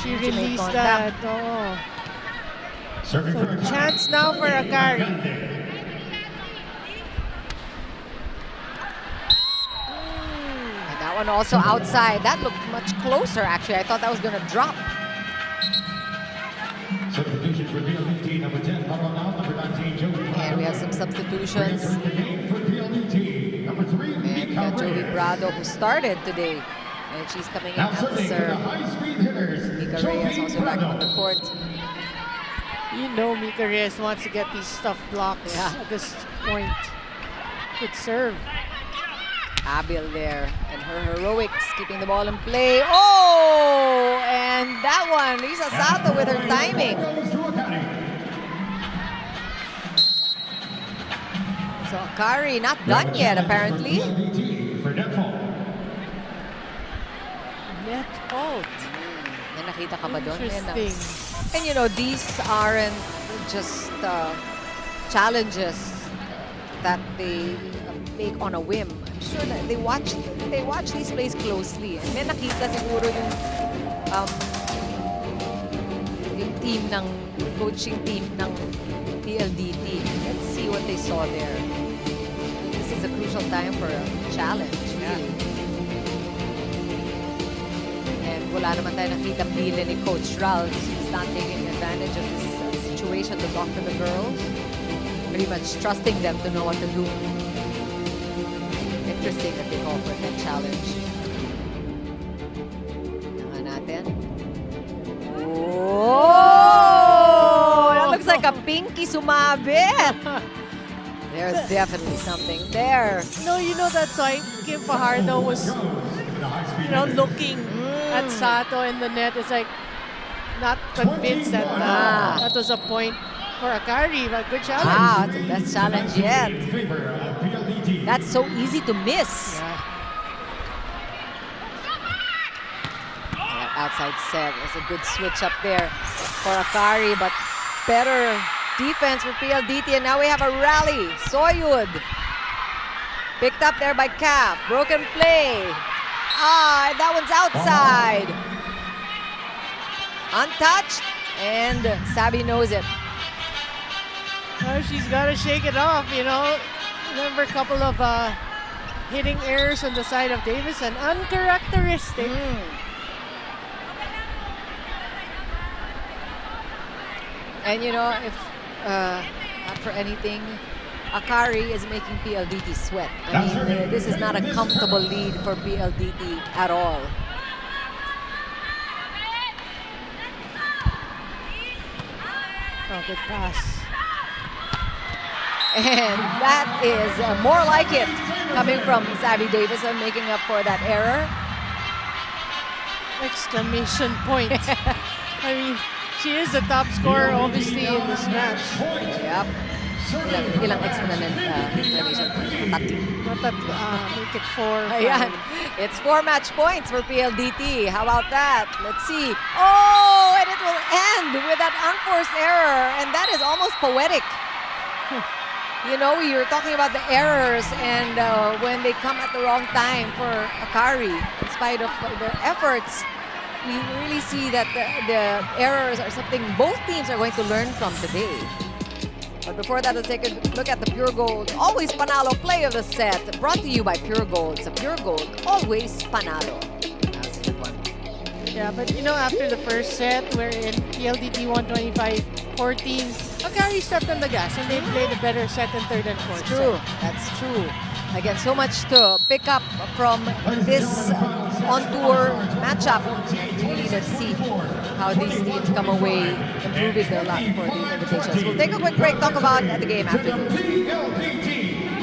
she Did you make released that. contact? Oh. Serving for Akari. Chance now for Akari. And that one also outside. That looked much closer, actually. I thought that was going to drop. Substitution for PLDT, number 10, Paranal, number 19, Joey. And we have some substitutions. The game for PLDT, number 3, And we got Joey Brado, who started today. And she's coming in Now at the serving for the serve. high-speed hitters, Mika Reyes also back on the court. Mika Reyes wants to get these stuff blocks Yeah. at this point. Good serve. Abil there, and her heroics, keeping the ball in play. Oh! And that one, Risa Sato with her timing. So Akari not done yet, apparently. For net fault. Net fault. May nakita ka ba doon? Interesting. And these aren't just challenges that they make on a whim. I'm sure that they watch these plays closely. And may nakita siguro yung team ng coaching team ng PLDT. Let's see what they saw there. This is a crucial time for a challenge. Really. And wala naman tayo nakita pili ni Coach Ralph. He's not taking advantage of this situation to talk to the girls. Pretty much trusting them to know what to do. Interesting that they call for that challenge. Tingnan natin. Oh! That looks like a pinky sumabit. There's definitely something there. That's why Kim Fajardo was, looking at Sato in the net. It's like, not convinced that that was a point for Akari, but good challenge. Wow, it's the best challenge yet. That's so easy to miss. Yeah. That outside set was a good switch up there for Akari, but better defense for PLDT, and now we have a rally. Soyud picked up there by Calf. Broken play. That one's outside. Untouched, and Sabi knows it. Well, she's got to shake it off, you know. Remember a couple of hitting errors on the side of Davis, and uncharacteristic. And you know, if not for anything, Akari is making PLDT sweat. I mean, this is not a comfortable lead for PLDT at all. Oh, good pass. And that is more like it, coming from Sabi Davison, making up for that error. Exclamation point. I mean, she is the top scorer, obviously, in this match. Yep. Ilang exclamation point? Tatlo. Make it 4. Ayan. It's 4 match points for PLDT. How about that? Let's see. Oh, and it will end with that unforced error. And that is almost poetic. You know, we were talking about the errors, and when they come at the wrong time for Akari, in spite of their efforts, we really see that the errors are something both teams are going to learn from today. But before that, let's take a look at the Pure Gold. Always Panalo play of the set. Brought to you by Pure Gold. It's a Pure Gold, always Panalo. That's a good one. Yeah, but you know, after the first set, wherein PLDT 125-14, Akari stepped on the gas and they played a better second, third, and fourth. That's true. That's true. Again, so much to pick up from this on-tour matchup. Really, let's see how these teams come away improving a lot for the invitations. We'll take a quick break, talk about the game after this. PLDT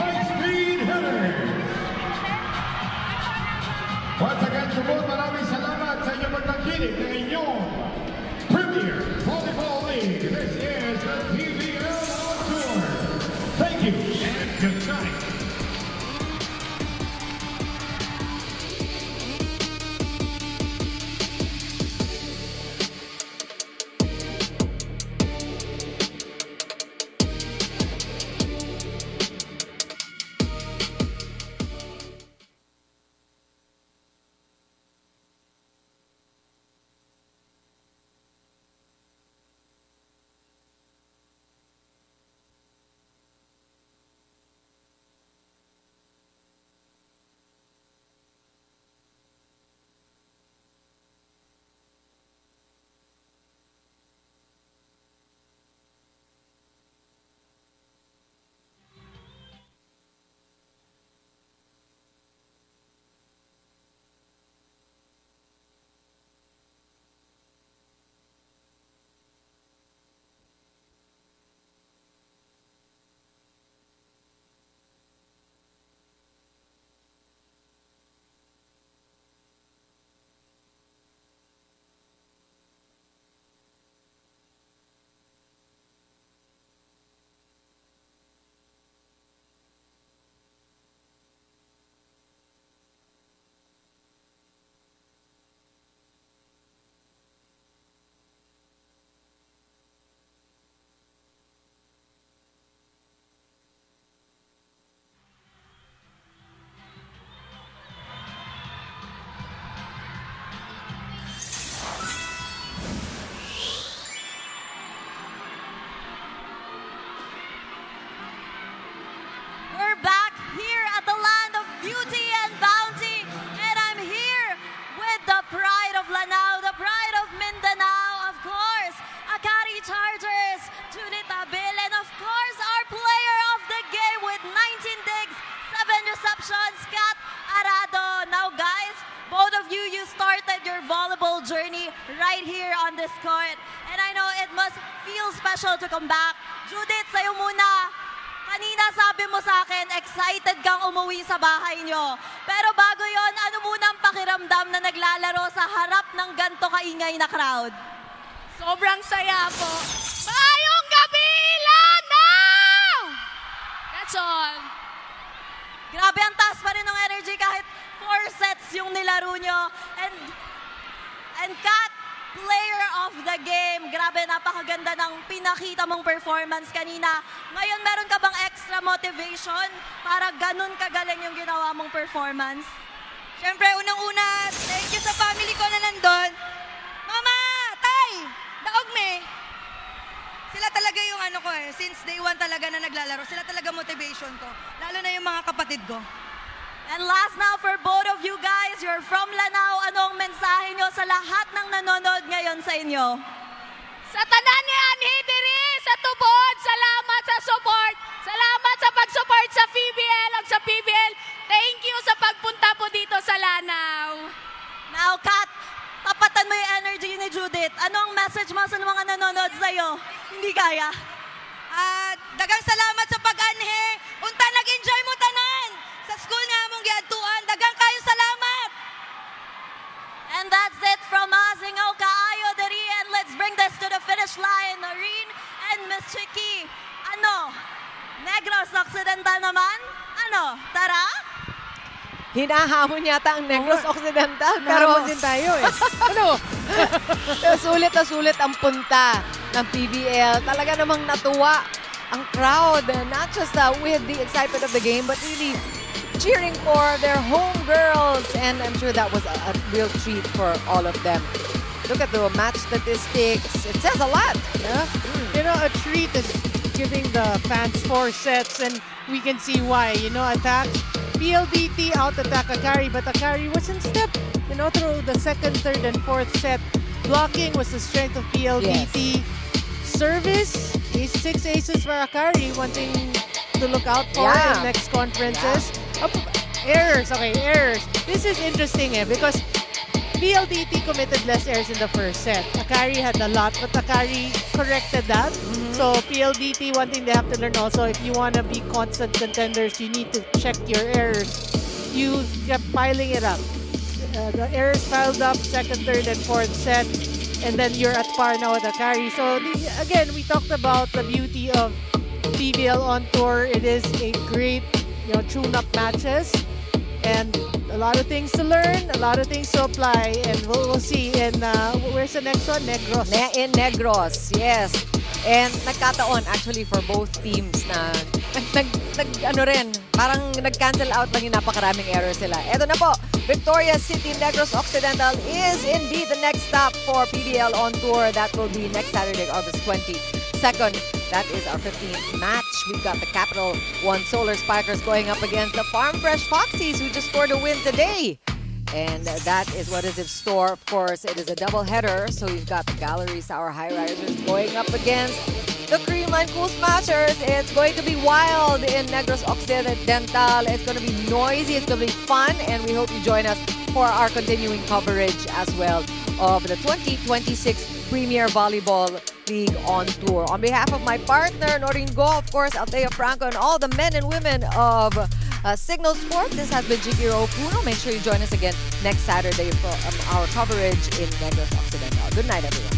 high-speed hitter. Once again, Subod, maraming salamat sa inyong pagtakinig ng inyong Premier Volleyball League. This is the PVL on Tour. Thank you and good night. volleyball journey right here on this court. And I know it must feel special to come back. Judith, sa'yo muna. Kanina sabi mo sa akin, excited kang umuwi sa bahay nyo. Pero bago yon, ano muna ang pakiramdam na naglalaro sa harap ng ganto kaingay na crowd? Sobrang saya po. Maayong gabi, Lanao! That's all. Grabe, ang taas pa rin ng energy kahit 4 sets yung nilaro nyo. And Kat, player of the game. Grabe, napakaganda ng pinakita mong performance kanina. Ngayon, meron ka bang extra motivation para ganun kagaling yung ginawa mong performance? Siyempre, unang-una, thank you sa family ko na nandun. Mama, Tay, daog me. Sila talaga yung ano ko eh. Since day one talaga na naglalaro, sila talaga motivation ko. Lalo na yung mga kapatid ko. And last now for both of you guys, you're from Lanao. Anong mensahe nyo sa lahat ng nanonood ngayon sa inyo? Sa tanan ni Anhi diri sa tubod, salamat sa support. Salamat sa pag-support sa PVL at sa PVL. Thank you sa pagpunta po dito sa Lanao. Now, Kat, tapatan mo yung energy ni Judith. Anong message mo sa mga nanonood sa'yo? Hindi kaya? Dagang salamat sa pag-anhe. Unta nag-enjoy mo tanan. Sa school nga mong giadtuan. Dagang kayo salamat. And that's it from us. Ingaw kaayo diri. And let's bring this to the finish line. Noreen and Miss Chicky. Ano? Negros Occidental naman? Ano? Tara? Hinahamon yata ang Negros Occidental. Pero din tayo eh. Ano? sulit na sulit ang punta ng PVL. Talaga namang natuwa ang crowd. Not just with the excitement of the game, but really cheering for their home girls. And I'm sure that was a real treat for all of them. Look at the match statistics. It says a lot. Yeah. You know, a treat is giving the fans 4 sets, and we can see why. You know, attack. PLDT out-attack Akari, but Akari was in step, you know, through the second, third, and fourth set. Blocking was the strength of PLDT. Yes. Service, 6 aces for Akari, one thing to look out for in next conferences. Errors, okay, errors. This is interesting because PLDT committed less errors in the first set. Akari had a lot, but Akari corrected that. So PLDT, one thing they have to learn also, if you want to be constant contenders, you need to check your errors. You kept piling it up. The errors piled up, second, third, and fourth set, and then you're at par now with Akari. So again, we talked about the beauty of PVL on tour. It is a great, you know, tune-up matches, and a lot of things to learn, a lot of things to apply, and we'll see. And where's the next one? Negros. In Negros, yes. And nagkataon actually for both teams na ano rin, parang nag-cancel out lang yung napakaraming errors sila. Eto na po, Victoria City Negros Occidental is indeed the next stop for PVL on tour. That will be next Saturday, August 22nd. That is our 15th match. We've got the Capital One Solar Sparkers going up against the Farm Fresh Foxies, who just scored a win today. And that is what is in store. Of course, it is a double-header. So you've got the Gallery Sour High Risers going up against the Creamline Cool Smashers. It's going to be wild in Negros Occidental. It's going to be noisy. It's going to be fun. And we hope you join us for our continuing coverage as well of the 2026 Premier Volleyball League on Tour. On behalf of my partner, Noreen Go, of course, Althea Franco, and all the men and women of Signal Sports, this has been Jigiro Puno. Make sure you join us again next Saturday for our coverage in Negros Occidental. Good night, everyone.